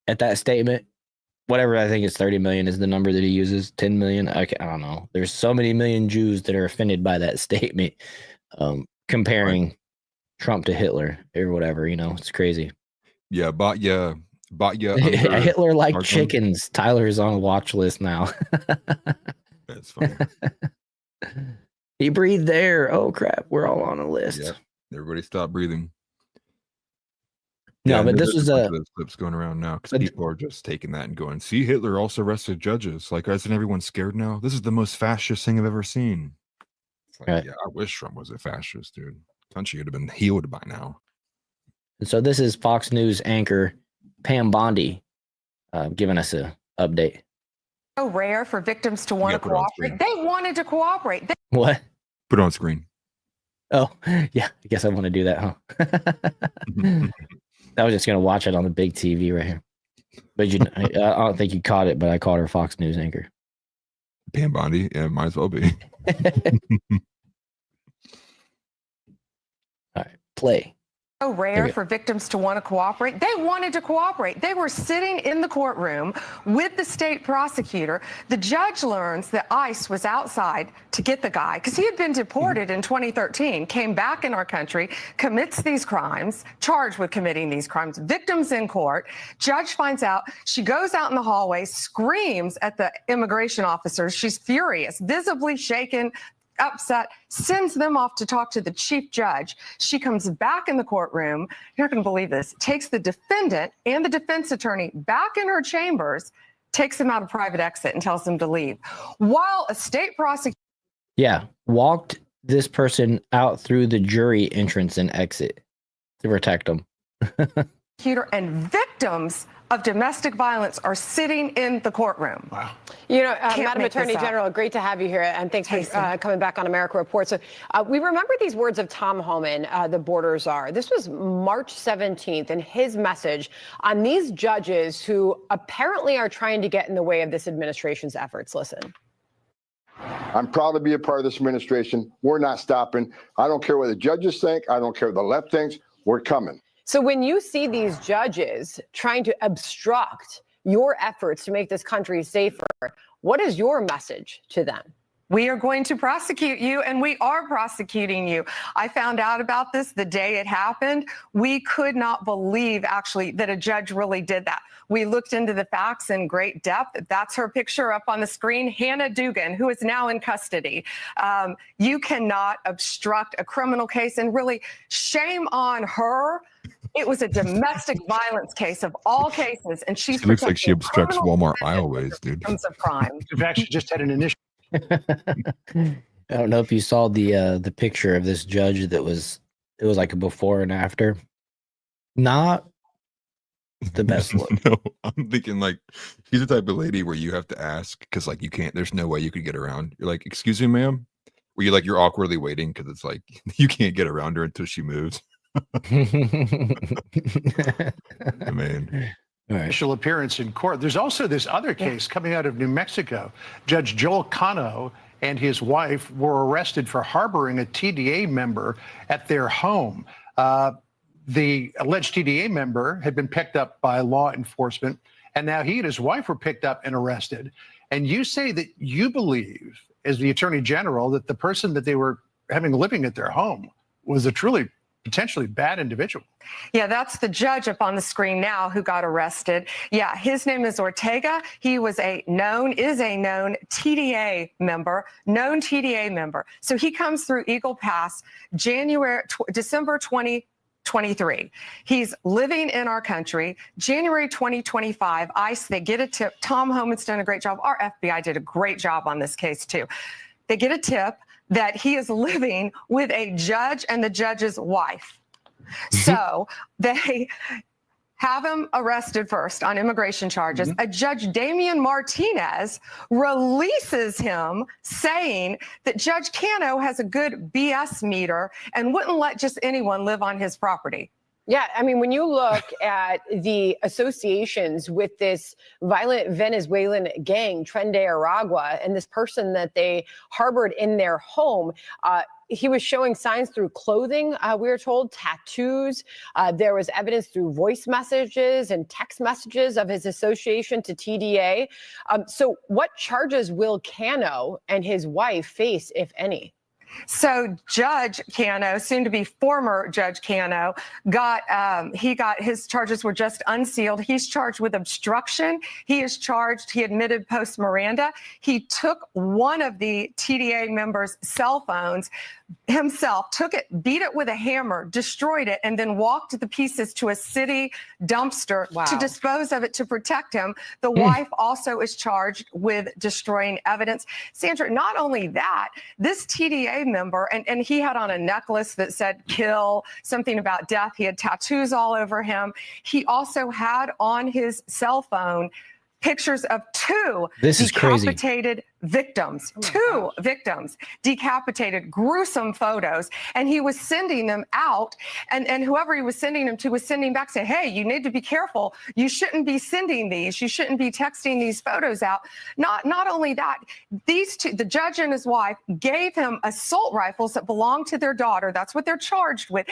at that statement. Whatever, I think it's 30 million is the number that he uses. 10 million. I don't know. There's so many million Jews that are offended by that statement, comparing Trump to Hitler or whatever. It's crazy. Yeah, Hitler like chickens. Tyler's on a watch list now. That's funny. He breathed air. Oh crap, we're all on a list. Yep. Everybody stop breathing. No, Yeah, but there's this was bunch a of those clips going around now because but- people are just taking that and going, see, Hitler also arrested judges. Like, isn't everyone scared now? This is the most fascist thing I've ever seen. It's like, Right. yeah, I wish Trump was a fascist, dude. Country would have been healed by now. And so this is Fox News anchor Pam Bondi giving us a update. So rare for victims to want Yeah, to put it on cooperate. screen. They wanted to cooperate. What? Put it on screen. Oh, yeah. I guess I want to do that, huh? I was just gonna watch it on the big TV right here. But I don't think you caught it, but I caught her Fox News anchor. Pam Bondi, yeah, might as well be. All right, play. So rare for victims to want to cooperate. They wanted to cooperate. They were sitting in the courtroom with the state prosecutor. The judge learns that ICE was outside to get the guy because he had been deported in 2013, came back in our country, commits these crimes, charged with committing these crimes, victims in court. Judge finds out. She goes out in the hallway, screams at the immigration officers. She's furious, visibly shaken, upset, sends them off to talk to the chief judge. She comes back in the courtroom. You're not going to believe this. Takes the defendant and the defense attorney back in her chambers, takes them out of private exit and tells them to leave. While a state prosecutor. Yeah, walked this person out through the jury entrance and exit to protect them. And victims of domestic violence are sitting in the courtroom. Wow. You know, Madam make Attorney this up. General, great to have you here, and thanks for coming back on America Report. So we remember these words of Tom Homan, the border czar. This was March 17th, and his message on these judges who apparently are trying to get in the way of this administration's efforts. Listen. I'm proud to be a part of this administration. We're not stopping. I don't care what the judges think. I don't care what the left thinks. We're coming. So when you see these judges trying to obstruct your efforts to make this country safer, what is your message to them? We are going to prosecute you, and we are prosecuting you. I found out about this the day it happened. We could not believe, actually, that a judge really did that. We looked into the facts in great depth. That's her picture up on the screen, Hannah Dugan, who is now in custody. You cannot obstruct a criminal case, and really, shame on her. It was a domestic violence case of all cases, and she looks like she obstructs Walmart aisleways, dude. Of crime. In fact, she just had an initial. I don't know if you saw the picture of this judge that was like a before and after. Not the best look. No, I'm thinking like she's the type of lady where you have to ask because like you can't. There's no way you could get around. You're like, excuse me, ma'am. Where you're awkwardly waiting because it's like you can't get around her until she moves. I mean. Initial appearance in court. There's also this other case coming out of New Mexico. Judge Joel Cano and his wife were arrested for harboring a TDA member at their home. The alleged TDA member had been picked up by law enforcement, and now he and his wife were picked up and arrested. And you say that you believe, as the Attorney General, that the person that they were having living at their home was a truly potentially bad individual. Yeah, that's the judge up on the screen now who got arrested. Yeah, his name is Ortega. He was is a known TDA member, So he comes through Eagle Pass, December 2023. He's living in our country. January 2025, ICE, they get a tip. Tom Homan's done a great job. Our FBI did a great job on this case too. They get a tip that he is living with a judge and the judge's wife. So they have him arrested first on immigration charges. A Judge Damian Martinez releases him saying that Judge Cano has a good BS meter and wouldn't let just anyone live on his property. Yeah, I mean, when you look at the associations with this violent Venezuelan gang, Tren de Aragua, and this person that they harbored in their home, he was showing signs through clothing, we were told, tattoos. There was evidence through voice messages and text messages of his association to TDA. So what charges will Cano and his wife face, if any? So Judge Cano, soon to be former Judge Cano, his charges were just unsealed. He's charged with obstruction. He admitted post Miranda. He took one of the TDA members' cell phones himself, took it, beat it with a hammer, destroyed it, and then walked the pieces to a city dumpster to dispose of it to protect him. The wife also is charged with destroying evidence. Sandra, not only that, this TDA member, and he had on a necklace that said kill, something about death. He had tattoos all over him. He also had on his cell phone pictures of two decapitated victims, victims, decapitated, gruesome photos. And he was sending them out. And whoever he was sending them to was sending back saying, hey, you need to be careful. You shouldn't be sending these. You shouldn't be texting these photos out. Not only that, these two, the judge and his wife, gave him assault rifles that belonged to their daughter. That's what they're charged with.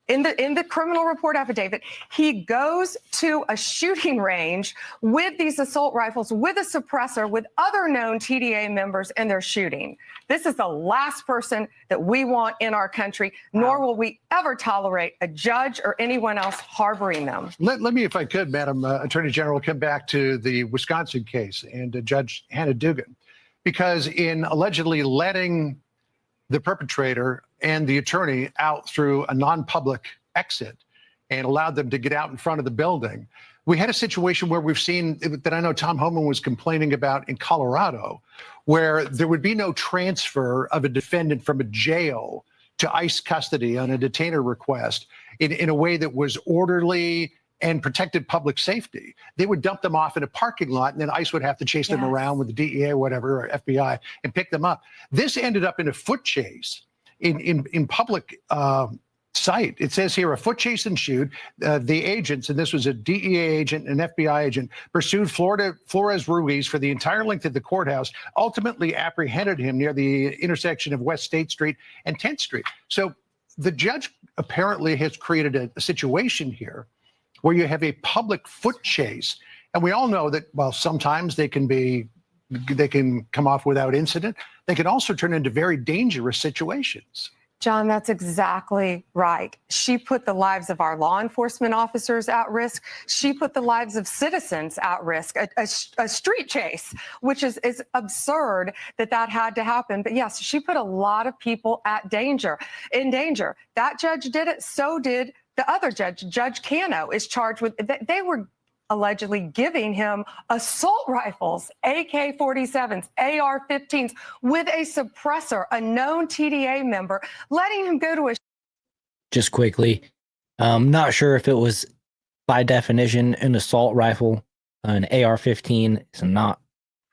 In the criminal report affidavit, he goes to a shooting range with these assault rifles, with a suppressor, with other known TDA members, and they're shooting. This is the last person that we want in our country, nor will we ever tolerate a judge or anyone else harboring them. Let me, if I could, Madam Attorney General, come back to the Wisconsin case and Judge Hannah Dugan, because in allegedly letting the perpetrator and the attorney out through a non-public exit and allowed them to get out in front of the building, we had a situation where we've seen that I know Tom Homan was complaining about in Colorado, where there would be no transfer of a defendant from a jail to ICE custody on a detainer request in a way that was orderly and protected public safety. They would dump them off in a parking lot, and then ICE would have to chase them around with the DEA or whatever, or FBI, and pick them up. This ended up in a foot chase in public sight. It says here, a foot chase ensued. The agents, and this was a DEA agent and FBI agent, pursued Flores Ruiz for the entire length of the courthouse, ultimately apprehended him near the intersection of West State Street and 10th Street. So the judge apparently has created a situation here where you have a public foot chase. And we all know that, well, sometimes they can come off without incident. They can also turn into very dangerous situations. John, that's exactly right. She put the lives of our law enforcement officers at risk. She put the lives of citizens at risk. A street chase, which is absurd that had to happen. But yes, she put a lot of people in danger. That judge did it. So did the other judge. Judge Cano is charged with, they were allegedly giving him assault rifles, AK-47s, AR-15s, with a suppressor, a known TDA member, letting him go to a... Just quickly, I'm not sure if it was by definition an assault rifle. An AR-15 is not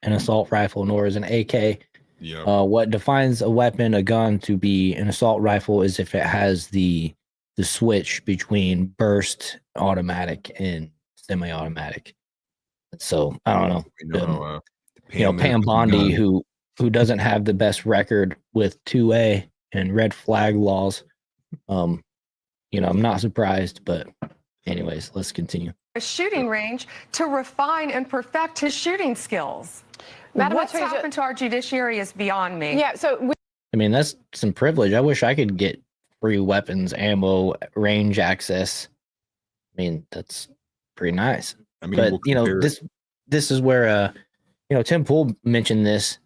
an assault rifle, nor is an AK. Yeah. What defines a weapon, a gun, to be an assault rifle is if it has the switch between burst, automatic, and semi-automatic. So I don't know. Pam Bondi, who doesn't have the best record with 2A and red flag laws. I'm not surprised, but anyways, let's continue. A shooting range to refine and perfect his shooting skills. What's happened to our judiciary is beyond me. Yeah, so that's some privilege. I wish I could get free weapons, ammo, range access. That's pretty nice. But this is where Tim Pool mentioned this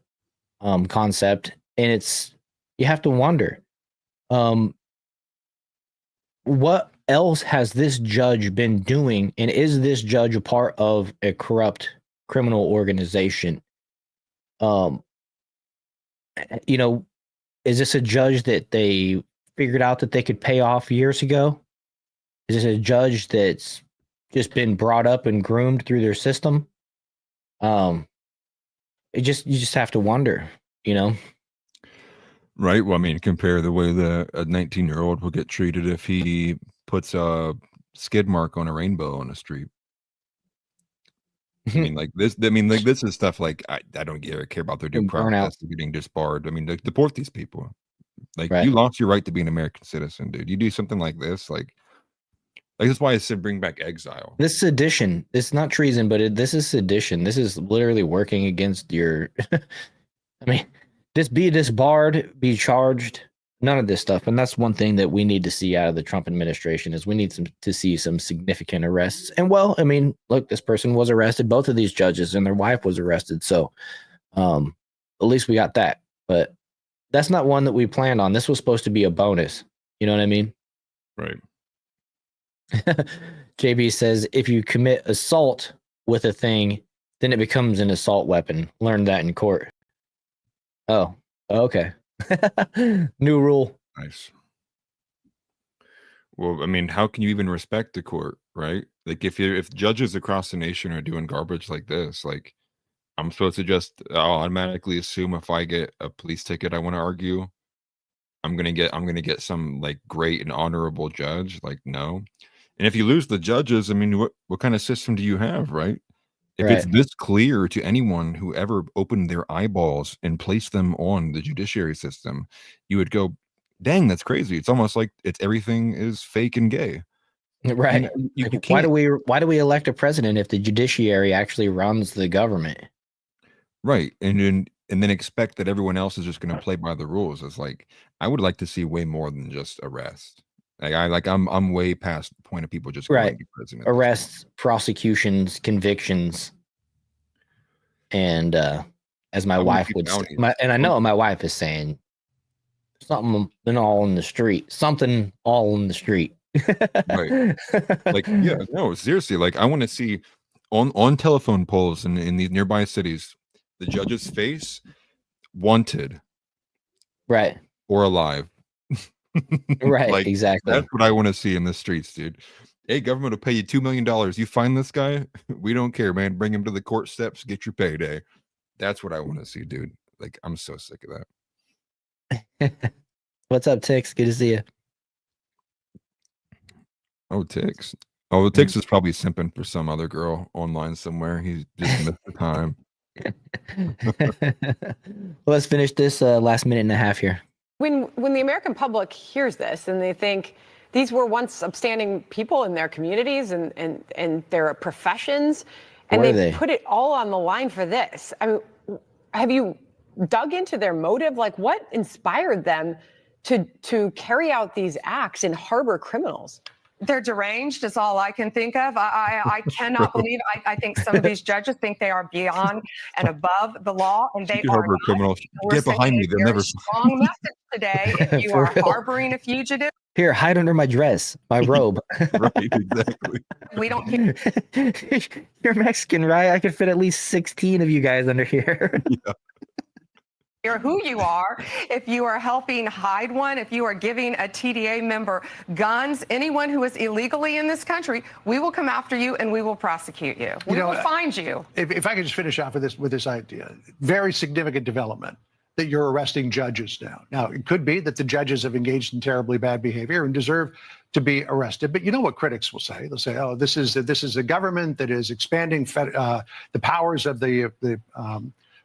concept, and you have to wonder what else has this judge been doing, and is this judge a part of a corrupt criminal organization? Is this a judge that they figured out that they could pay off years ago? Is this a judge that's just been brought up and groomed through their system? You just have to wonder, Right. Well, compare the way a 19-year-old will get treated if he puts a skid mark on a rainbow on the street. This is stuff like I don't care about their due process getting disbarred. Deport these people. Right. You lost your right to be an American citizen, dude. You do something like this, that's why I said bring back exile. This is sedition. It's not treason, but this is sedition. This is literally working against your. be disbarred, be charged, none of this stuff. And that's one thing that we need to see out of the Trump administration is we need to see some significant arrests. And well, I mean, look, this person was arrested, both of these judges, and their wife was arrested. So at least we got that. But that's not one that we planned on. This was supposed to be a bonus. You know what I mean? Right. JB says, if you commit assault with a thing, then it becomes an assault weapon. Learned that in court. Oh, okay. New rule. Nice. Well, I mean, how can you even respect the court, right? Like if judges across the nation are doing garbage like this, like I'm supposed to just automatically assume if I get a police ticket I want to argue, I'm gonna get some like great and honorable judge. Like, no. And if you lose the judges, I mean, what kind of system do you have, right? If it's this clear to anyone who ever opened their eyeballs and placed them on the judiciary system, you would go, dang, that's crazy. It's almost like everything is fake and gay. Right. You why do we elect a president if the judiciary actually runs the government? Right. And then expect that everyone else is just going to play by the rules. It's like, I would like to see way more than just arrest. I'm way past the point of people just going to prison. Arrests, prosecutions, convictions, and as my wife would say, and I know my wife is saying something all in the street, something all in the street. Right. Like, yeah, no, seriously. Like, I want to see on telephone poles in these nearby cities, the judge's face, wanted, right, or alive. Right, like, exactly. That's what I want to see in the streets, dude. Hey, government will pay you $2 million. You find this guy, we don't care, man. Bring him to the court steps, get your payday. That's what I want to see, dude. Like, I'm so sick of that. What's up, Tix? Good to see you. Oh, Tix. Oh, Tix is probably simping for some other girl online somewhere. He's just missed the time. Well, let's finish this last minute and a half here. When the American public hears this and they think these were once upstanding people in their communities and their professions, and they put it all on the line for this. I mean, have you dug into their motive? Like, what inspired them to carry out these acts and harbor criminals? They're deranged is all I can think of. I cannot believe. I think some of these judges think they are beyond and above the law, and they are not. Criminals. Get behind me. They'll never. Strong message today. If you are harboring a fugitive, here, hide under my dress, my robe. Right, exactly. We don't. You're Mexican, right? I could fit at least 16 of you guys under here. Yeah. Or who you are, if you are helping hide one, if you are giving a TDA member guns, anyone who is illegally in this country, we will come after you and we will prosecute you. We will find you. If I could just finish off with this idea, very significant development that you're arresting judges now. Now, it could be that the judges have engaged in terribly bad behavior and deserve to be arrested. But you know what critics will say? They'll say, "Oh, this is a government that is expanding the powers of the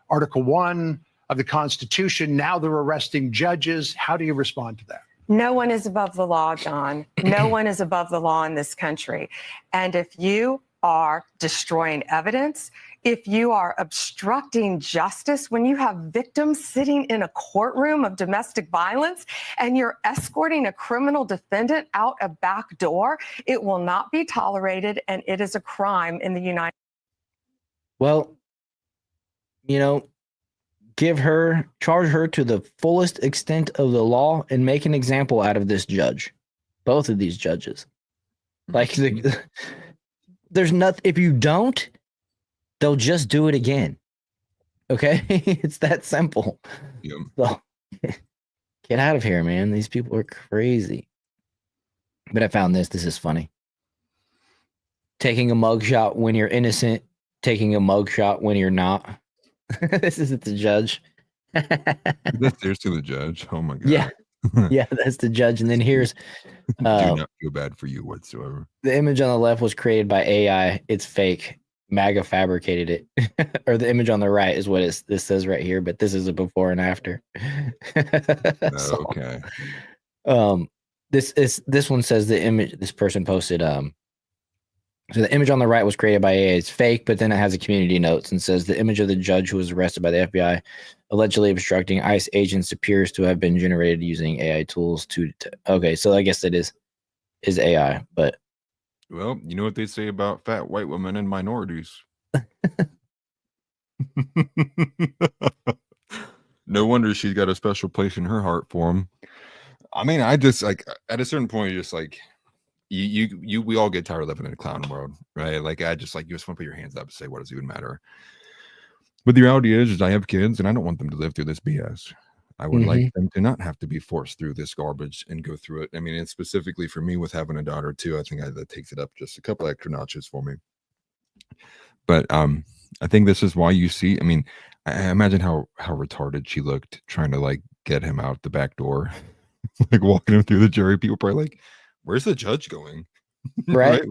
Article 1 of the Constitution. Now they're arresting judges." How do you respond to that? No one is above the law, John. No one is above the law in this country. And if you are destroying evidence, if you are obstructing justice, when you have victims sitting in a courtroom of domestic violence and you're escorting a criminal defendant out a back door, it will not be tolerated, and it is a crime in the United States. Well, you know, charge her to the fullest extent of the law and make an example out of this judge. Both of these judges. Like, there's nothing, if you don't, they'll just do it again. Okay? It's that simple. Yeah. So, get out of here, man. These people are crazy. But I found this. This is funny. Taking a mugshot when you're innocent, taking a mugshot when you're not. This isn't the judge. That's seriously the judge. Oh my god. Yeah. Yeah, that's the judge. And then here's do not feel bad for you whatsoever. The image on the left was created by AI. It's fake. MAGA fabricated it. Or the image on the right is what this says right here, but this is a before and after. So, okay. This one says the image this person posted So the image on the right was created by AI. It's fake, but then it has a community notes and says the image of the judge who was arrested by the FBI, allegedly obstructing ICE agents, appears to have been generated using AI tools to. Okay, so I guess it is AI, but Well, you know what they say about fat white women and minorities. No wonder she's got a special place in her heart for him. I mean, I just like at a certain point, you're just like we all get tired of living in a clown world, right? Like I just like you just want to put your hands up and say, what does it even matter? But the reality is I have kids and I don't want them to live through this BS. I would like them to not have to be forced through this garbage and go through it. I mean, and specifically for me with having a daughter too, I think that takes it up just a couple extra notches for me. But I think this is why you see, I mean, I imagine how retarded she looked trying to like get him out the back door, like walking him through the jury. People probably like, where's the judge going? right?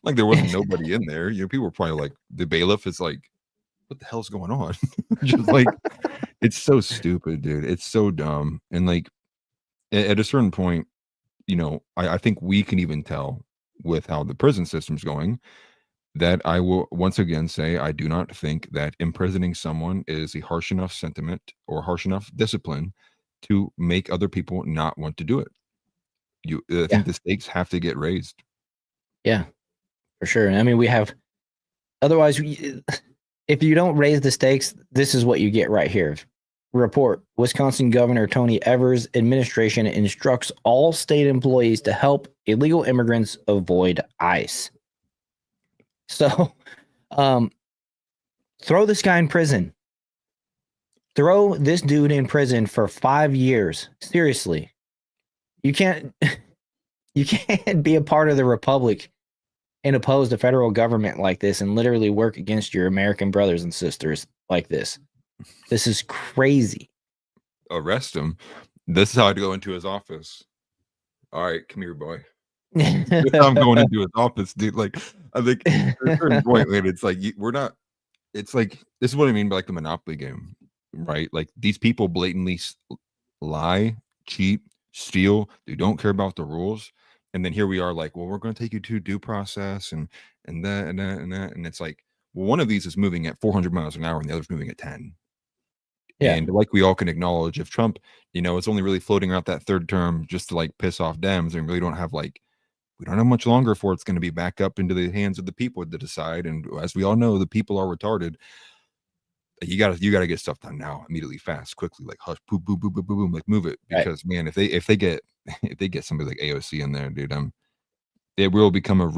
Like there wasn't nobody in there. You know, people were probably like, the bailiff is like, what the hell's going on? Just like, it's so stupid, dude. It's so dumb. And like at a certain point, you know, I think we can even tell with how the prison system's going that I will once again say I do not think that imprisoning someone is a harsh enough sentiment or harsh enough discipline to make other people not want to do it. I think the stakes have to get raised. Yeah, for sure. And I mean, we have, otherwise, if you don't raise the stakes, this is what you get right here. Report: Wisconsin Governor Tony Evers' administration instructs all state employees to help illegal immigrants avoid ICE. So, throw this guy in prison. Throw this dude in prison for 5 years. Seriously. You can't be a part of the republic and oppose the federal government like this and literally work against your American brothers and sisters like this. This is crazy. Arrest him. This is how I'd go into his office. All right, come here, boy. I'm going into his office, dude. Like, I think at a certain point, man, it's like we're not. It's like this is what I mean by like the Monopoly game, right? Like these people blatantly lie, cheat, steal. They don't care about the rules, and then here we are, like, well, we're going to take you to due process and that and that and that, and it's like, well, one of these is moving at 400 miles an hour, and the other's moving at 10. Yeah. And like we all can acknowledge, if Trump, you know, is only really floating around that third term just to like piss off Dems, and really don't have like. We don't have much longer for it's going to be back up into the hands of the people to decide. And as we all know, the people are retarded. You gotta get stuff done now, immediately, fast, quickly, like hush, boom, boom, boom, boom, boom, like move it. Because man, if they get somebody like AOC in there, dude, it will become a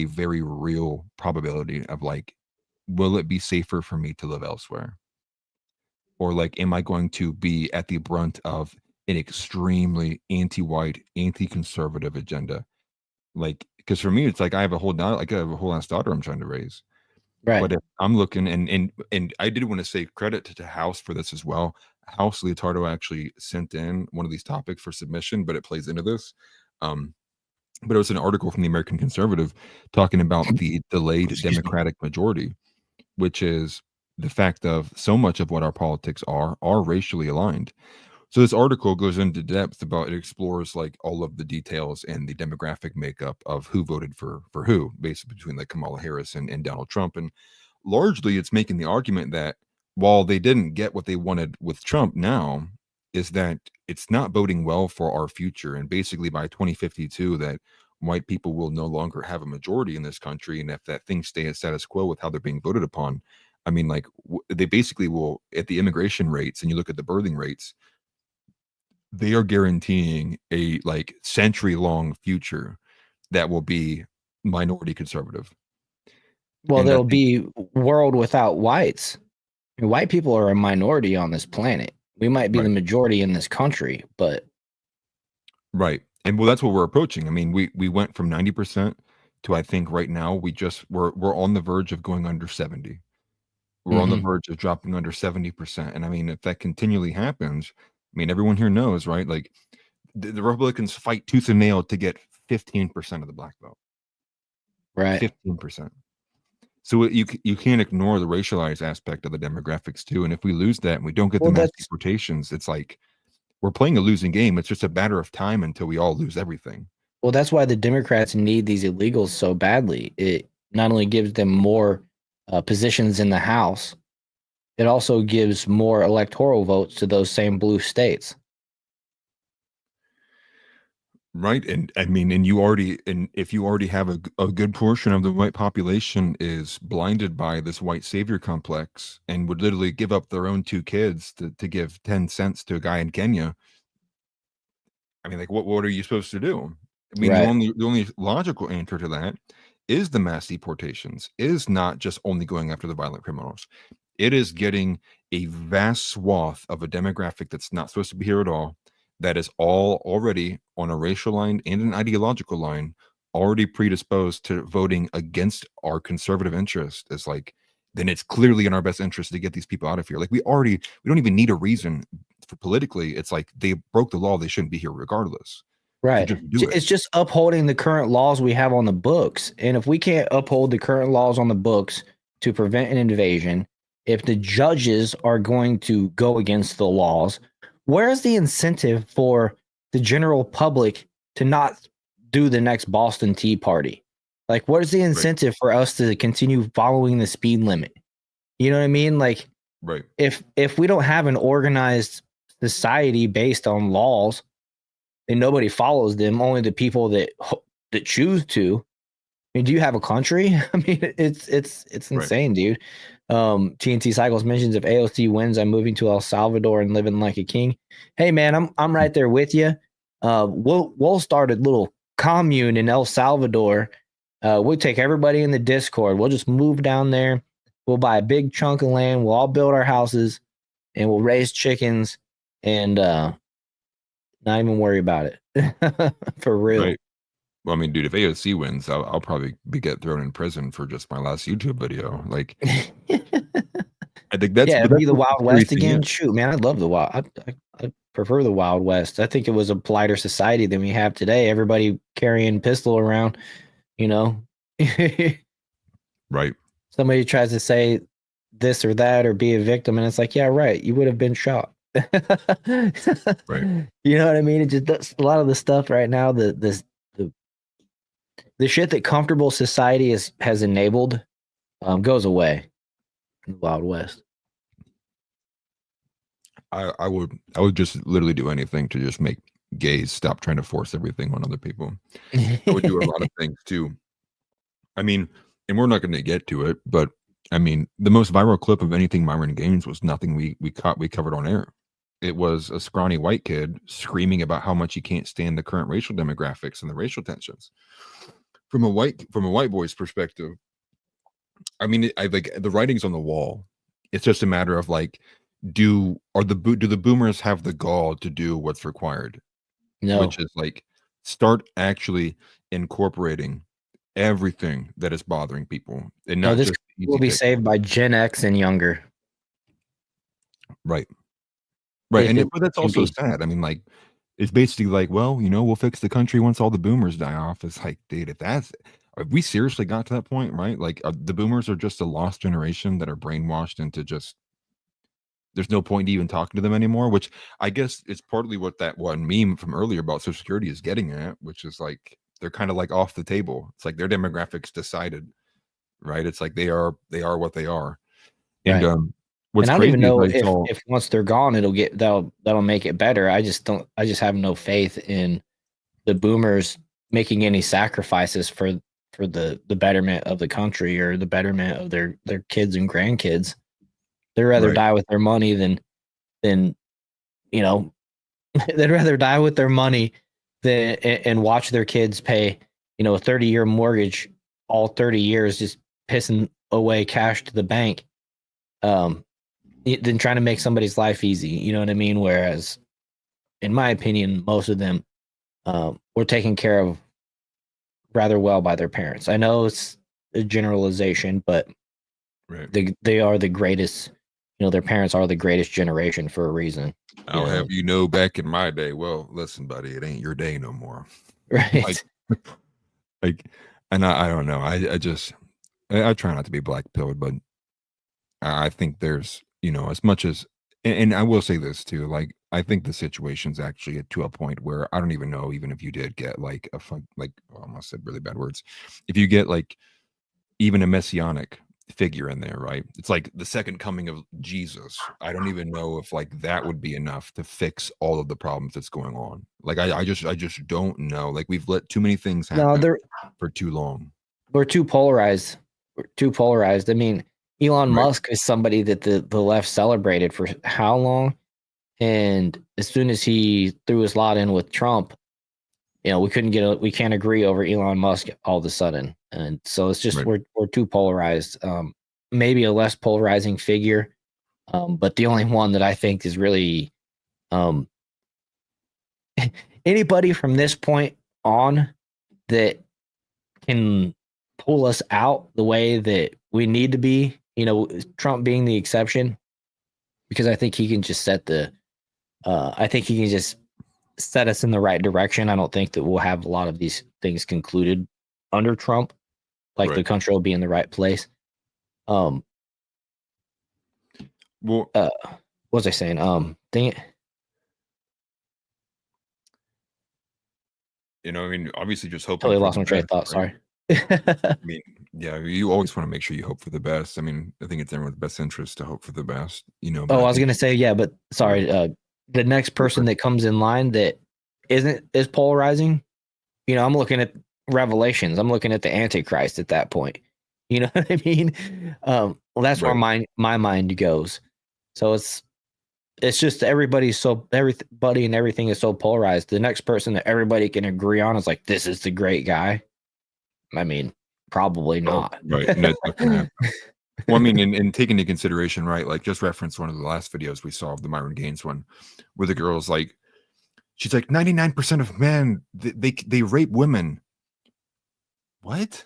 very real probability of like, will it be safer for me to live elsewhere? Or like, am I going to be at the brunt of an extremely anti-white, anti-conservative agenda? Like, because for me, it's like I have a whole ass daughter I'm trying to raise. Right. But if I'm looking, and I did want to say credit to House for this as well. House Leotardo actually sent in one of these topics for submission, but it plays into this. But it was an article from the American Conservative talking about the delayed Democratic majority, which is the fact of so much of what our politics are racially aligned. So this article goes into depth about, it explores like all of the details and the demographic makeup of who voted for who, basically between like Kamala Harris and Donald Trump. And largely it's making the argument that while they didn't get what they wanted with Trump now, is that it's not boding well for our future. And basically by 2052, that white people will no longer have a majority in this country. And if that thing stay at status quo with how they're being voted upon, I mean, like they basically will, at the immigration rates, and you look at the birthing rates, they are guaranteeing a like century-long future that will be minority conservative. Well, there'll be world without whites. White people are a minority on this planet. We might be the majority in this country, but right. And well, that's what we're approaching. I mean, we went from 90% to, I think right now we're on the verge of going under 70. We're on the verge of dropping under 70%. And I mean, if that continually happens, I mean, everyone here knows, right? Like the Republicans fight tooth and nail to get 15% of the black vote. Right. 15%. So you can't ignore the racialized aspect of the demographics too. And if we lose that and we don't get the mass deportations, it's like we're playing a losing game. It's just a matter of time until we all lose everything. Well, that's why the Democrats need these illegals so badly. It not only gives them more positions in the House, it also gives more electoral votes to those same blue states. Right. And I mean, and if you already have a good portion of the white population is blinded by this white savior complex and would literally give up their own 2 kids to give 10 cents to a guy in Kenya. I mean, like, what are you supposed to do? I mean, Right. the only logical answer to that is the mass deportations, is not just only going after the violent criminals. It is getting a vast swath of a demographic that's not supposed to be here at all, that is all already on a racial line and an ideological line, already predisposed to voting against our conservative interest. It's like, then it's clearly in our best interest to get these people out of here. Like, we don't even need a reason for politically. It's like they broke the law, they shouldn't be here regardless. So Right. just do it. It's just upholding the current laws we have on the books. And if we can't uphold the current laws on the books to prevent an invasion, if the judges are going to go against the laws, where's the incentive for the general public to not do the next Boston Tea Party? Like, what is the incentive for us to continue following the speed limit? You know what I mean? Like, Right. if we don't have an organized society based on laws and nobody follows them, only the people that choose to. I mean, do you have a country? I mean, it's insane, dude. TNT Cycles mentions if AOC wins, I'm moving to El Salvador and living like a king. Hey, man, I'm right there with you. We'll start a little commune in El Salvador. We'll take everybody in the Discord. We'll just move down there. We'll buy a big chunk of land. We'll all build our houses, and we'll raise chickens and not even worry about it. For real. Right. Well, I mean, dude, if AOC wins, I'll probably get thrown in prison for just my last YouTube video. Like, I think that's yeah, but be that's the what Wild the West scary thing again. is. Shoot, man, I love the Wild. I prefer the Wild West. I think it was a politer society than we have today. Everybody carrying pistol around, you know. Right. Somebody tries to say this or that or be a victim, and it's like, yeah, right, you would have been shot. Right. You know what I mean? It just does a lot of the stuff right now. The shit that comfortable society has enabled goes away in the Wild West. I would just literally do anything to just make gays stop trying to force everything on other people. I would do a lot of things too. I mean, and we're not going to get to it, but I mean, the most viral clip of anything Myron Gaines was nothing we covered on air. It was a scrawny white kid screaming about how much he can't stand the current racial demographics and the racial tensions. From a white boy's perspective, I mean, I like the writing's on the wall. It's just a matter of like, do the boomers have the gall to do what's required? No. Which is like start actually incorporating everything that is bothering people, and No, not this just easy will be picks. saved by Gen X and younger. Right. Right. If But that's also sad. I mean, like, it's basically like, well, we'll fix the country once all the boomers die off. It's like, dude, if we seriously got to that point, right? Like, the boomers are just a lost generation that are brainwashed into just, there's no point in even talking to them anymore, which I guess is partly what that one meme from earlier about Social Security is getting at, which is like, they're kind of like off the table. It's like their demographics decided, right? It's like they are what they are. And, Right. what's and I don't crazy even know is if once they're gone, that'll make it better. I just have no faith in the boomers making any sacrifices for the betterment of the country or the betterment of their kids and grandkids. They'd rather Right. die with their money than they'd rather die with their money than and watch their kids pay a 30-year mortgage all 30 years, just pissing away cash to the bank. Than trying to make somebody's life easy, you know what I mean? Whereas, in my opinion, most of them were taken care of rather well by their parents. I know it's a generalization, but right. they are the greatest. Their parents are the greatest generation for a reason. I'll have back in my day. Well, listen, buddy, it ain't your day no more. Right. like, and I don't know. I try not to be black-pilled, but I think there's, as much as, and I will say this too, like, I think the situation's actually to a point where I don't even know, even if you did get like a fun, like, oh, I almost said really bad words. If you get like even a messianic figure in there, right? It's like the second coming of Jesus. I don't even know if like that would be enough to fix all of the problems that's going on. Like I just don't know. Like we've let too many things No, happen for too long. we're too polarized. We're too polarized. I mean, Elon Right. Musk is somebody that the left celebrated for how long? And as soon as he threw his lot in with Trump, we can't agree over Elon Musk all of a sudden. And so it's just Right. we're too polarized. Maybe a less polarizing figure, but the only one that I think is really anybody from this point on that can pull us out the way that we need to be, Trump being the exception, because I think he can just I think he can just set us in the right direction. I don't think that we'll have a lot of these things concluded under Trump. Like the Right. country will be in the right place. Well, What was I saying? Dang it. I mean, obviously just hoping Totally for lost the my train of best, thought. right? Sorry. I mean, yeah, you always want to make sure you hope for the best. I mean, I think it's everyone's best interest to hope for the best, but Oh, I I was think gonna say, yeah, but sorry. The next person that comes in line that isn't as polarizing, I'm looking at Revelations. I'm looking at the Antichrist at that point. You know what I mean? Well, that's where Right. my mind goes. So it's just everybody and everything is so polarized. The next person that everybody can agree on is like, this is the great guy. I mean, probably not. Right. And that's not gonna happen. Well, I mean, and take into consideration, right? Like just reference one of the last videos we saw of the Myron Gaines one, where the girl's like, she's like, 99% of men they rape women. What?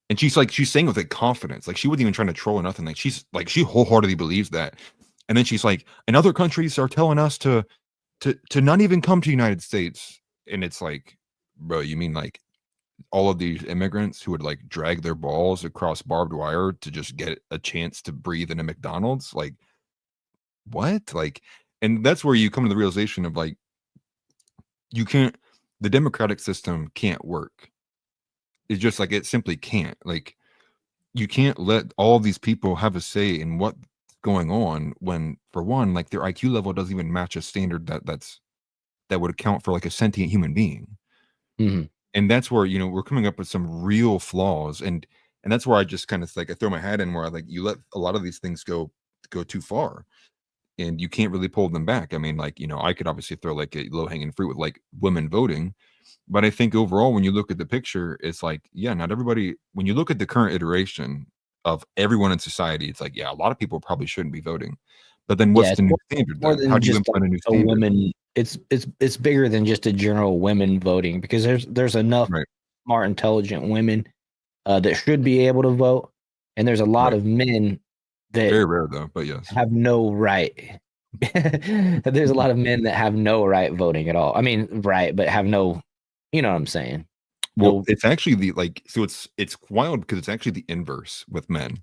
And she's saying with like confidence, like she wasn't even trying to troll or nothing. Like she wholeheartedly believes that. And then she's like, and other countries are telling us to not even come to the United States. And it's like, bro, you mean like all of these immigrants who would like drag their balls across barbed wire to just get a chance to breathe in a McDonald's? Like, what? Like, and that's where you come to the realization of like, the democratic system can't work. It's just like, it simply can't. Like, you can't let all these people have a say in what's going on when, for one, like their IQ level doesn't even match a standard that would account for like a sentient human being. Mhm. And that's where we're coming up with some real flaws, and that's where I just kind of like I throw my hat in, where I like you let a lot of these things go too far, and you can't really pull them back. I mean, like I could obviously throw like a low hanging fruit with like women voting, but I think overall when you look at the picture, it's like, yeah, not everybody. When you look at the current iteration of everyone in society, it's like, yeah, a lot of people probably shouldn't be voting, but then what's Yeah, the it's new more, standard more then? How than do you just implement a new a standard? women. It's bigger than just a general women voting, because there's enough Right, smart, intelligent women that should be able to vote, and there's a lot right. of men that Very rare though, but yes. have no right. There's a lot of men that have no right voting at all. I mean, right, but have no, you know what I'm saying? Well, No. it's actually so it's wild because it's actually the inverse with men,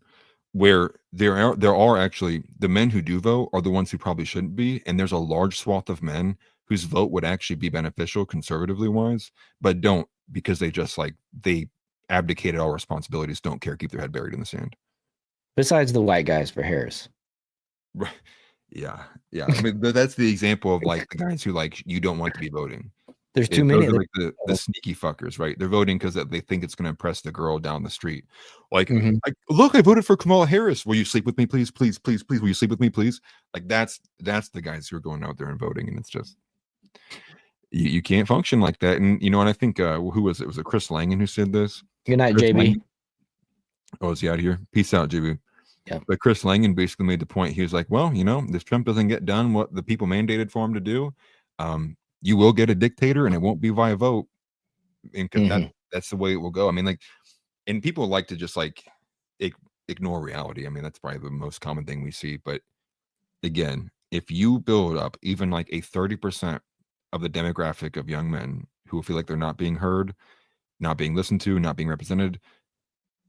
where there are actually the men who do vote are the ones who probably shouldn't be, and there's a large swath of men whose vote would actually be beneficial conservatively wise, but don't, because they abdicated all responsibilities, don't care, keep their head buried in the sand. Besides the white guys for Harris. Right. Yeah, yeah. I mean, that's the example of like the guys who like you don't want to be voting. There's too many Those of are them. like the sneaky fuckers, right? They're voting because they think it's gonna impress the girl down the street. Like, Mhm. "Look, I voted for Kamala Harris. Will you sleep with me, please? Please, please, please, will you sleep with me, please?" Like, that's the guys who are going out there and voting, and it's just you can't function like that, and I think, who was it? Was it Chris Langan who said this? Good night, Chris JB. Langan. Oh, is he out of here? Peace out, JB. Yeah. But Chris Langan basically made the point, he was like, "Well, if Trump doesn't get done what the people mandated for him to do, you will get a dictator, and it won't be via vote." And 'cause Mhm. that's the way it will go. I mean, like, and people like to just like ig ignore reality. I mean, that's probably the most common thing we see. But again, if you build up even like a 30% of the demographic of young men who feel like they're not being heard, not being listened to, not being represented,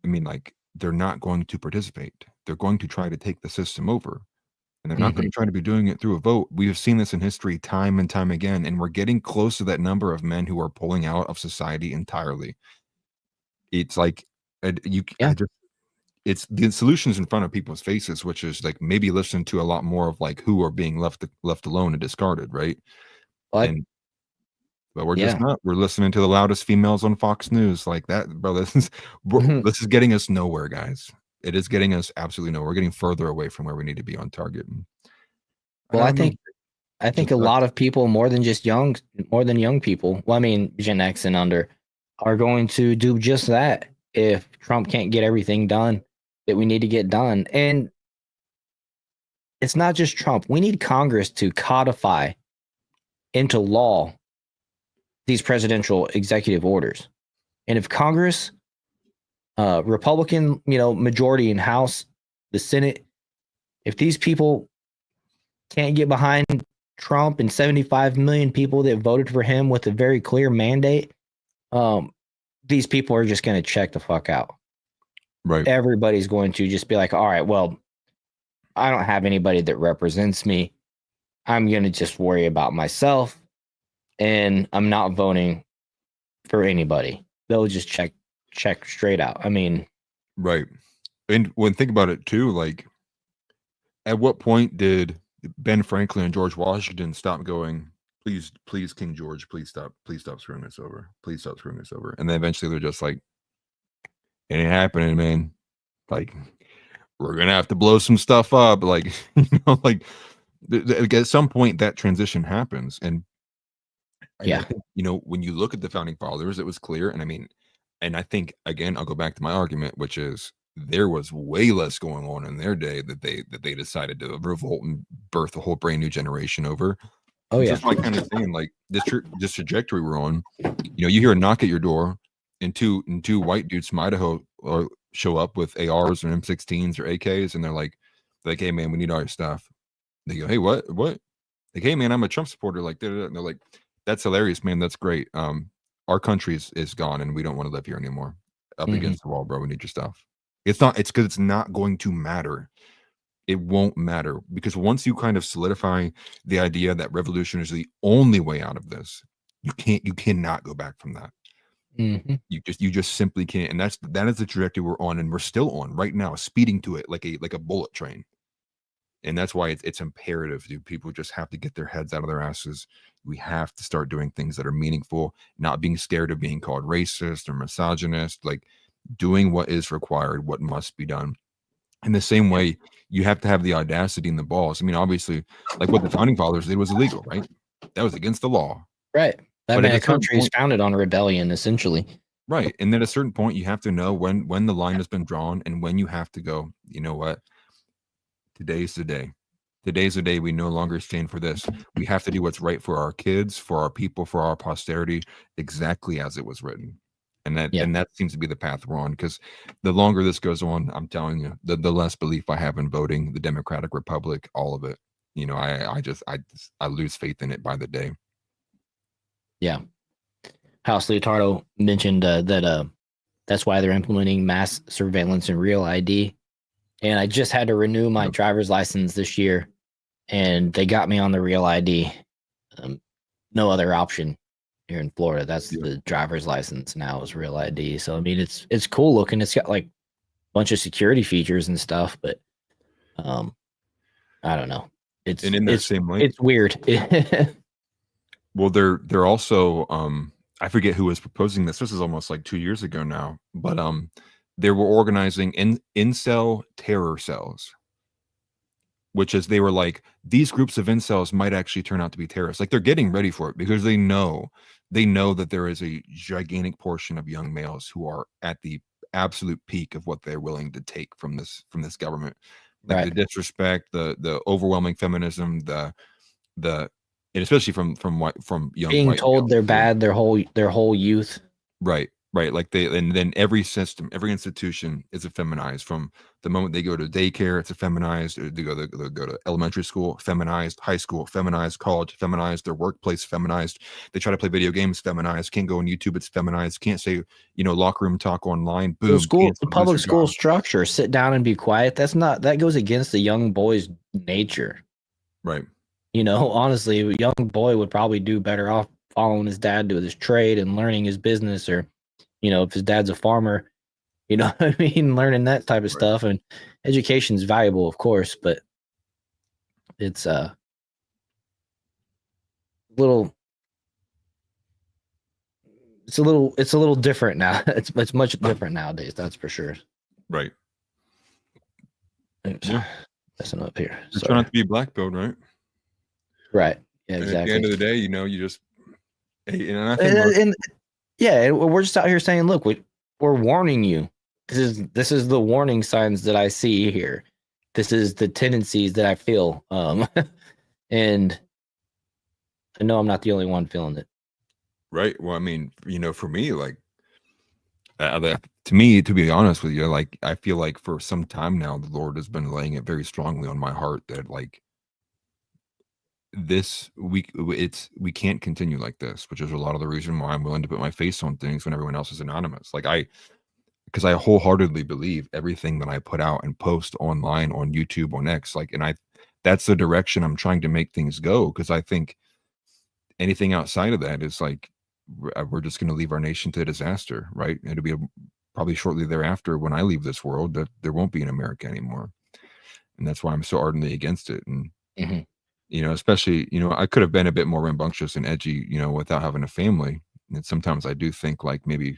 I mean, like, they're not going to participate. They're going to try to take the system over. and they're not going to try to be doing it through a vote. We have seen this in history time and time again, and we're getting close to that number of men who are pulling out of society entirely. It's like it's the solutions in front of people's faces, which is like maybe listen to a lot more of like who are being left alone and discarded, right? But we're just not. We're listening to the loudest females on Fox News like that, bro. This is getting us nowhere, guys. It is getting us absolutely nowhere. We're getting further away from where we need to be on target. Well, I think a lot of people, more than young people, well, I mean, Gen X and under, are going to do just that if Trump can't get everything done that we need to get done. And it's not just Trump. We need Congress to codify into law these presidential executive orders. And if Congress, Republican, majority in House, the Senate, if these people can't get behind Trump and 75 million people that voted for him with a very clear mandate, these people are just going to check the fuck out. Right. Everybody's going to just be like, all right, well, I don't have anybody that represents me. I'm going to just worry about myself, and I'm not voting for anybody. They'll just check straight out. I mean, right. And when think about it too, like, at what point did Ben Franklin and George Washington stop going, please, King George, please stop screwing this over. Please stop screwing this over. And then eventually they're just like, it ain't happening, man. Like, we're gonna have to blow some stuff up. Like, like at some point that transition happens. And I think, when you look at the founding fathers, it was clear. And I mean, and I think, again, I'll go back to my argument, which is there was way less going on in their day that they decided to revolt and birth a whole brand new generation over. Oh yeah. Just like kind of saying, like, this trajectory we're on, you hear a knock at your door and two white dudes from Idaho show up with ARs or M16s or AKs, and they're like, hey man, we need all your stuff. They go, hey, what? Like, hey man, I'm a Trump supporter. Like, and they're like, that's hilarious, man. That's great. Our country is gone, and we don't want to live here anymore. Up against the wall, bro. We need your stuff. It's because it's not going to matter. It won't matter, because once you kind of solidify the idea that revolution is the only way out of this, you cannot go back from that. You just simply can't. And that is the trajectory we're on, and we're still on right now, speeding to it like a bullet train. And that's why it's imperative, dude. People just have to get their heads out of their asses. We have to start doing things that are meaningful, not being scared of being called racist or misogynist, like doing what is required, what must be done. In the same way, you have to have the audacity and the balls. I mean, obviously, like what the founding fathers did was illegal, right? That was against the law. Right. A country is founded on rebellion, essentially. Right. And then at a certain point, you have to know when the line has been drawn and when you have to go, you know what? Today's the day. Today's the day we no longer stand for this. We have to do what's right for our kids, for our people, for our posterity, exactly as it was written. And that seems to be the path we're on, because the longer this goes on, I'm telling you, the less belief I have in voting, the Democratic Republic, all of it. I lose faith in it by the day. Yeah. House Leotardo mentioned that that's why they're implementing mass surveillance and real ID. And I just had to renew my driver's license this year, and they got me on the real ID. No other option here in Florida. That's the driver's license now is real ID. So I mean, it's cool looking. It's got like a bunch of security features and stuff, but I don't know. It's same way, it's weird. Well, they're also I forget who was proposing this. This is almost like 2 years ago now, but they were organizing incel terror cells, which is they were like, these groups of incels might actually turn out to be terrorists. Like, they're getting ready for it because they know that there is a gigantic portion of young males who are at the absolute peak of what they're willing to take from this government. Like the disrespect, the overwhelming feminism, and especially from young being white told males, they're bad their whole youth. Right. Right, like and then every system, every institution is effeminized from the moment they go to daycare, it's effeminized. They go to elementary school, feminized, high school, feminized, college, feminized, their workplace, feminized. They try to play video games, feminized. Can't go on YouTube, it's feminized. Can't say, locker room talk online, boom, The canceled, lose public your school job. structure, sit down and be quiet. That goes against the young boy's nature. Right. Honestly, a young boy would probably do better off following his dad to his trade and learning his business, or, if his dad's a farmer, what I mean, learning that type of stuff. And education is valuable, of course, but it's little it's a little different now. It's much different nowadays, that's for sure. Right. Oops. Yeah. Messing up here. You're trying not to be a black belt, right? Right. Yeah, And exactly. at the end of the day, you just, and I think we're just out here saying, look, we're warning you. This is the warning signs that I see here. This is the tendencies that I feel. And I know I'm not the only one feeling it. Right. Well, I mean, for me, like, to me, to be honest with you, like, I feel like for some time now, the Lord has been laying it very strongly on my heart that, like, we can't continue like this, which is a lot of the reason why I'm willing to put my face on things when everyone else is anonymous. Like, because I wholeheartedly believe everything that I put out and post online, on YouTube, on X, like, and that's the direction I'm trying to make things go. Because I think anything outside of that is like, we're just going to leave our nation to disaster, right? It'll be probably shortly thereafter when I leave this world that there won't be an America anymore. And that's why I'm so ardently against it. And, especially, I could have been a bit more rambunctious and edgy, without having a family. And sometimes I do think like maybe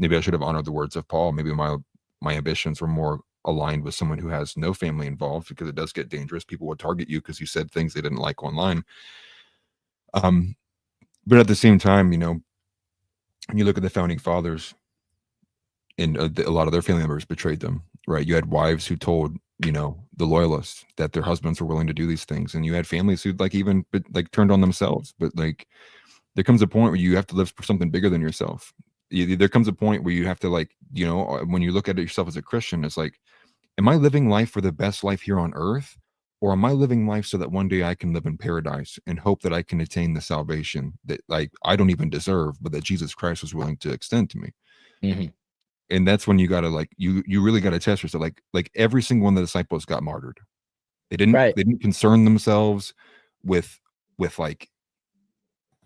I should have honored the words of Paul. Maybe my ambitions were more aligned with someone who has no family involved, because it does get dangerous. People would target you because you said things they didn't like online. But at the same time, when you look at the founding fathers, and a lot of their family members betrayed them, right? You had wives who told, the loyalists that their husbands were willing to do these things. And you had families who even turned on themselves. But like, there comes a point where you have to live for something bigger than yourself. There comes a point where you have to, like, when you look at it yourself as a Christian, it's like, am I living life for the best life here on earth? Or am I living life so that one day I can live in paradise and hope that I can attain the salvation that, like, I don't even deserve, but that Jesus Christ was willing to extend to me? And that's when you gotta, like, you really gotta test yourself. Like every single one of the disciples got martyred. They didn't concern themselves with like,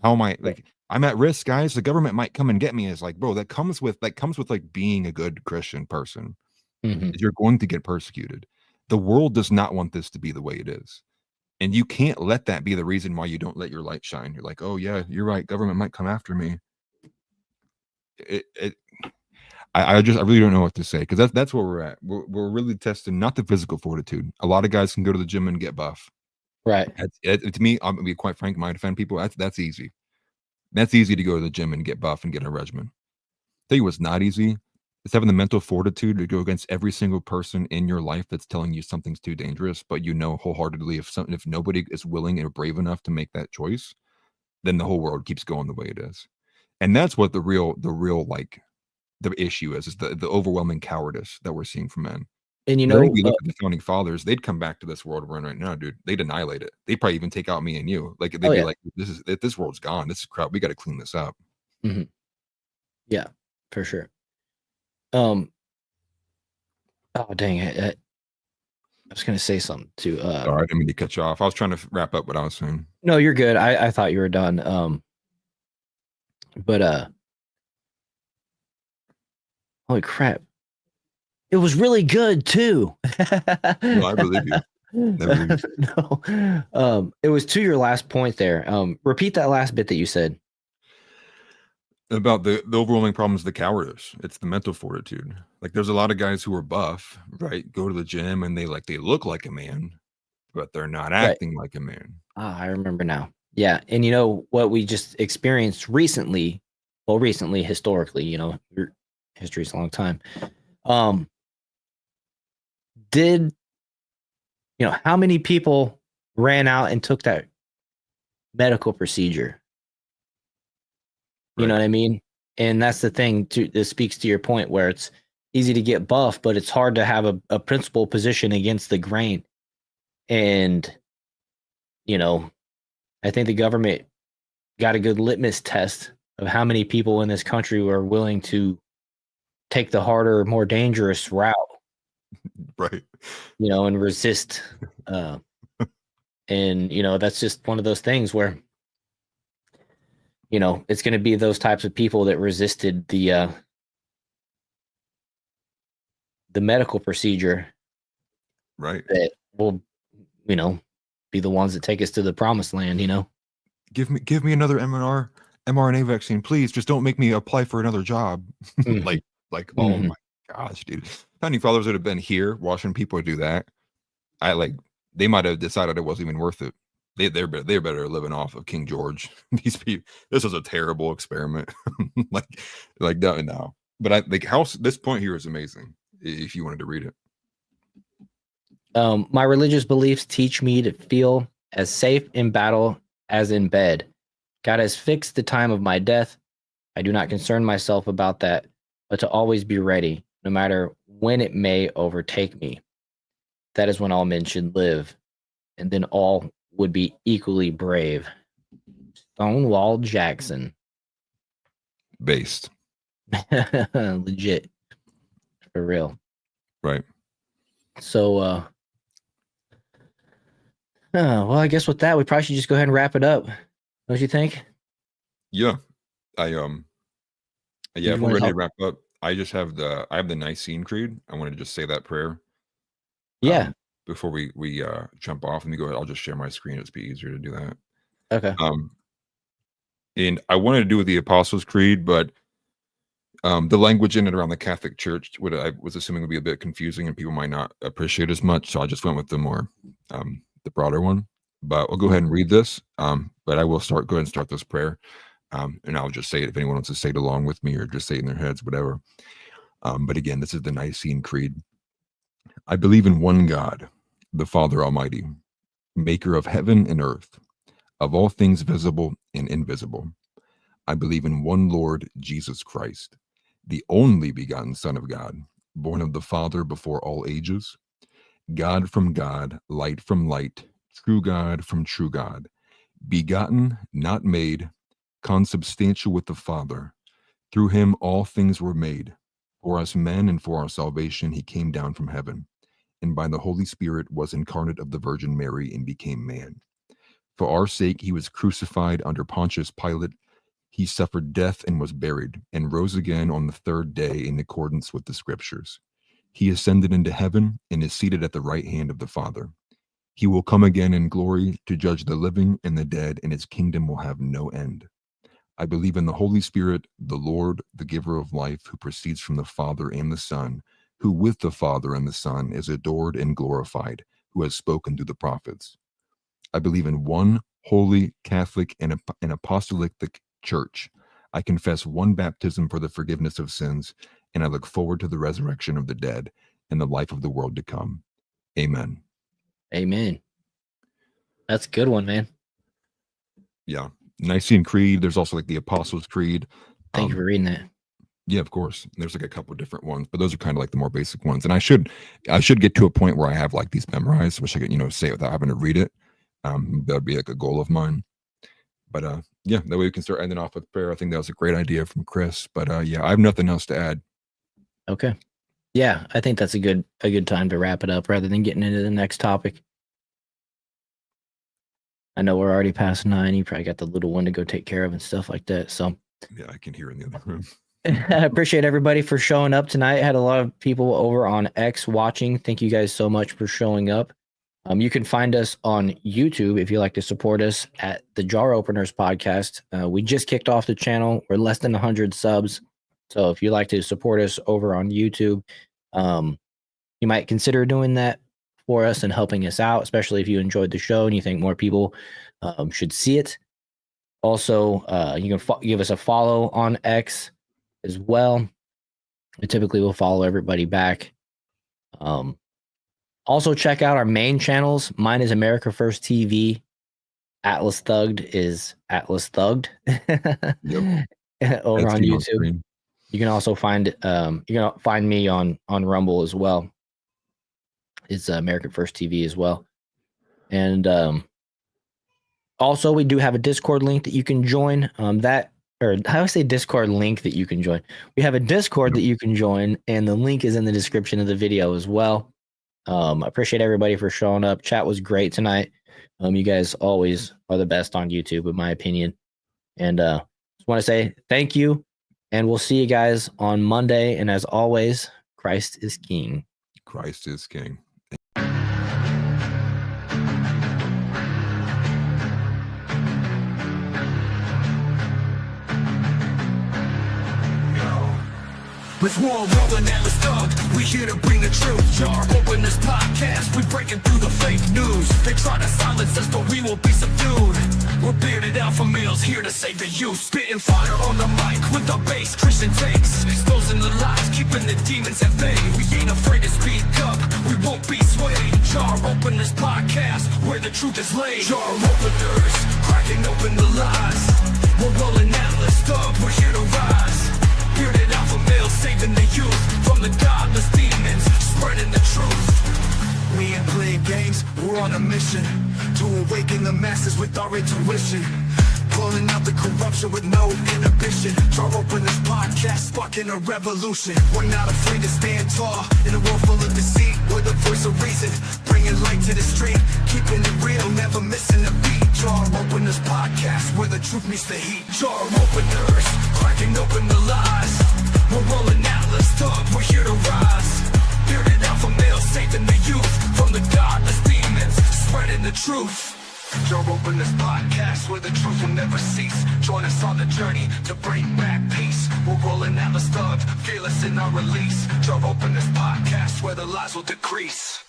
how am I, like, I'm at risk, guys. The government might come and get me. It's like, bro, that comes with like being a good Christian person. You're going to get persecuted. The world does not want this to be the way it is. And you can't let that be the reason why you don't let your light shine. You're like, oh yeah, you're right. Government might come after me. I really don't know what to say, because that's where we're at. We're really testing not the physical fortitude. A lot of guys can go to the gym and get buff. Right. To me, I'm gonna be quite frank, might offend people. That's easy. That's easy to go to the gym and get buff and get a regimen. Tell you what's not easy. It's having the mental fortitude to go against every single person in your life that's telling you something's too dangerous, but wholeheartedly if nobody is willing or brave enough to make that choice, then the whole world keeps going the way it is. And that's what the real like, the issue is the overwhelming cowardice that we're seeing from men. And I think you look at the founding fathers, they'd come back to this world we're in right now, dude. They'd annihilate it. They'd probably even take out me and you. Like, they'd be like, this world's gone. This is crap. We got to clean this up. Yeah, for sure. Oh dang it. I was gonna say something too. All right, I didn't mean to cut you off. I was trying to wrap up what I was saying. No, you're good. I thought you were done. But holy crap. It was really good too. No, I believe you. No. It was to your last point there. Repeat that last bit that you said. About the overwhelming problems, the cowardice. It's the mental fortitude. Like, there's a lot of guys who are buff, right? Go to the gym and they look like a man, but they're not acting like a man. I remember now. Yeah. And what we just experienced recently, historically, history's a long time. How many people ran out and took that medical procedure? You know what I mean? And that's the thing too. This speaks to your point where it's easy to get buff, but it's hard to have a principled position against the grain. And, you know, I think the government got a good litmus test of how many people in this country were willing to take the harder, more dangerous route, Right. you know, and resist. And, you know, that's just one of those things where, you know, it's going to be those types of people that resisted the medical procedure, Right. that will, you know, be the ones that take us to the promised land, you know. Give me another mRNA vaccine, please. Just don't make me apply for another job. Mhm. Oh Mhm. my gosh, dude. Founding fathers would have been here watching people do that. They might have decided it wasn't even worth it. They're better living off of King George. These people, this was a terrible experiment. No. But this point here is amazing. If you wanted to read it. My religious beliefs teach me to feel as safe in battle as in bed. God has fixed the time of my death. I do not concern myself about that, but to always be ready, no matter when it may overtake me. That is when all men should live, and then all would be equally brave. Stonewall Jackson. Based. Legit. For real. Right. So, well, I guess with that, we probably should just go ahead and wrap it up. Don't you think? Yeah. If you we're wanna ready to help? wrap up, I have the Nicene Creed. I want to just say that prayer. Yeah. Before we jump off. Let me go ahead. I'll just share my screen. It's be easier to do that. Okay. And I wanted to do with the Apostles' Creed, but the language in it around the Catholic Church, what I was assuming would be a bit confusing and people might not appreciate as much. So I just went with the more the broader one. But I'll go ahead and read this. But I will go ahead and start this prayer. And I'll just say it if anyone wants to say it along with me or just say it in their heads, whatever. But again, this is the Nicene Creed. I believe in one God, the Father Almighty, maker of heaven and earth, of all things visible and invisible. I believe in one Lord Jesus Christ, the only begotten Son of God, born of the Father before all ages, God from God, light from light, true God from true God, begotten, not made, consubstantial with the Father. Through him all things were made. For us men and for our salvation he came down from heaven, and by the Holy Spirit was incarnate of the Virgin Mary and became man. For our sake he was crucified under Pontius Pilate. He suffered death and was buried, and rose again on the third day in accordance with the Scriptures. He ascended into heaven and is seated at the right hand of the Father. He will come again in glory to judge the living and the dead, and his kingdom will have no end. I believe in the Holy Spirit, the Lord, the giver of life, who proceeds from the Father and the Son, who with the Father and the Son is adored and glorified, who has spoken through the prophets. I believe in one holy, Catholic, and apostolic Church. I confess one baptism for the forgiveness of sins, and I look forward to the resurrection of the dead and the life of the world to come. Amen. Amen. That's a good one, man. Yeah. Nicene Creed. There's also like the Apostles' Creed. Thank you for reading that. Yeah, of course. There's like a couple of different ones, but those are kind of like the more basic ones. And I should get to a point where I have like these memorized, which I could, say it without having to read it. That'd be like a goal of mine. But yeah, that way we can start ending off with prayer. I think that was a great idea from Chris. But yeah, I have nothing else to add. Okay. Yeah, I think that's a good time to wrap it up rather than getting into the next topic. I know we're already past 9. You probably got the little one to go take care of and stuff like that. So yeah, I can hear in the other room. I appreciate everybody for showing up tonight. I had a lot of people over on X watching. Thank you guys so much for showing up. You can find us on YouTube if you like to support us at the Jar Openers Podcast. We just kicked off the channel. We're less than 100 subs. So if you like to support us over on YouTube, you might consider doing that for us and helping us out, especially if you enjoyed the show and you think more people should see it. Also, you can give us a follow on X as well. I typically will follow everybody back. Also, check out our main channels. Mine is America First TV. Atlas Thugged is Atlas Thugged. Yep. over That's on you on YouTube. screen. You can also find you can find me on Rumble as well. It's American First TV as well. And also we do have a Discord link that you can join. How do I say Discord link that you can join? We have a Discord that you can join, and the link is in the description of the video as well. I appreciate everybody for showing up. Chat was great tonight. You guys always are the best on YouTube, in my opinion. And just want to say thank you, and we'll see you guys on Monday. And as always, Christ is King. Christ is King. With war rolling at the stug, we here to bring the truth. Jar open this podcast, we breaking through the fake news. They try to silence us, but we will be subdued. We're bearded alpha males here to save the youth. Spitting fire on the mic with the bass Christian takes. Exposing the lies, keeping the demons at bay. We ain't afraid to speak up, we won't be swayed. Jar open this podcast, where the truth is laid. Jar openers, cracking open the lies. We're rolling atlas thug, we're here to rise. Bearded alpha males saving the youth from the godless demons, spreading the truth. We ain't playing games, we're on a mission to awaken the masses with our intuition. Pulling out the corruption with no inhibition. Jar open this podcast, sparking a revolution. We're not afraid to stand tall in a world full of deceit. We're the voice of reason, bringing light to the street, keeping it real, never missing a beat. Jar open this podcast, where the truth meets the heat. Jar openers, cracking open the lies. We're rolling atlas thug, we're here to rise. Bearded alpha males saving the youth from the godless demons, spreading the truth. Jar open this podcast, where the truth will never cease. Join us on the journey to bring back peace. We're rolling atlas thug, fearless in our release. Jar open this podcast, where the lies will decrease.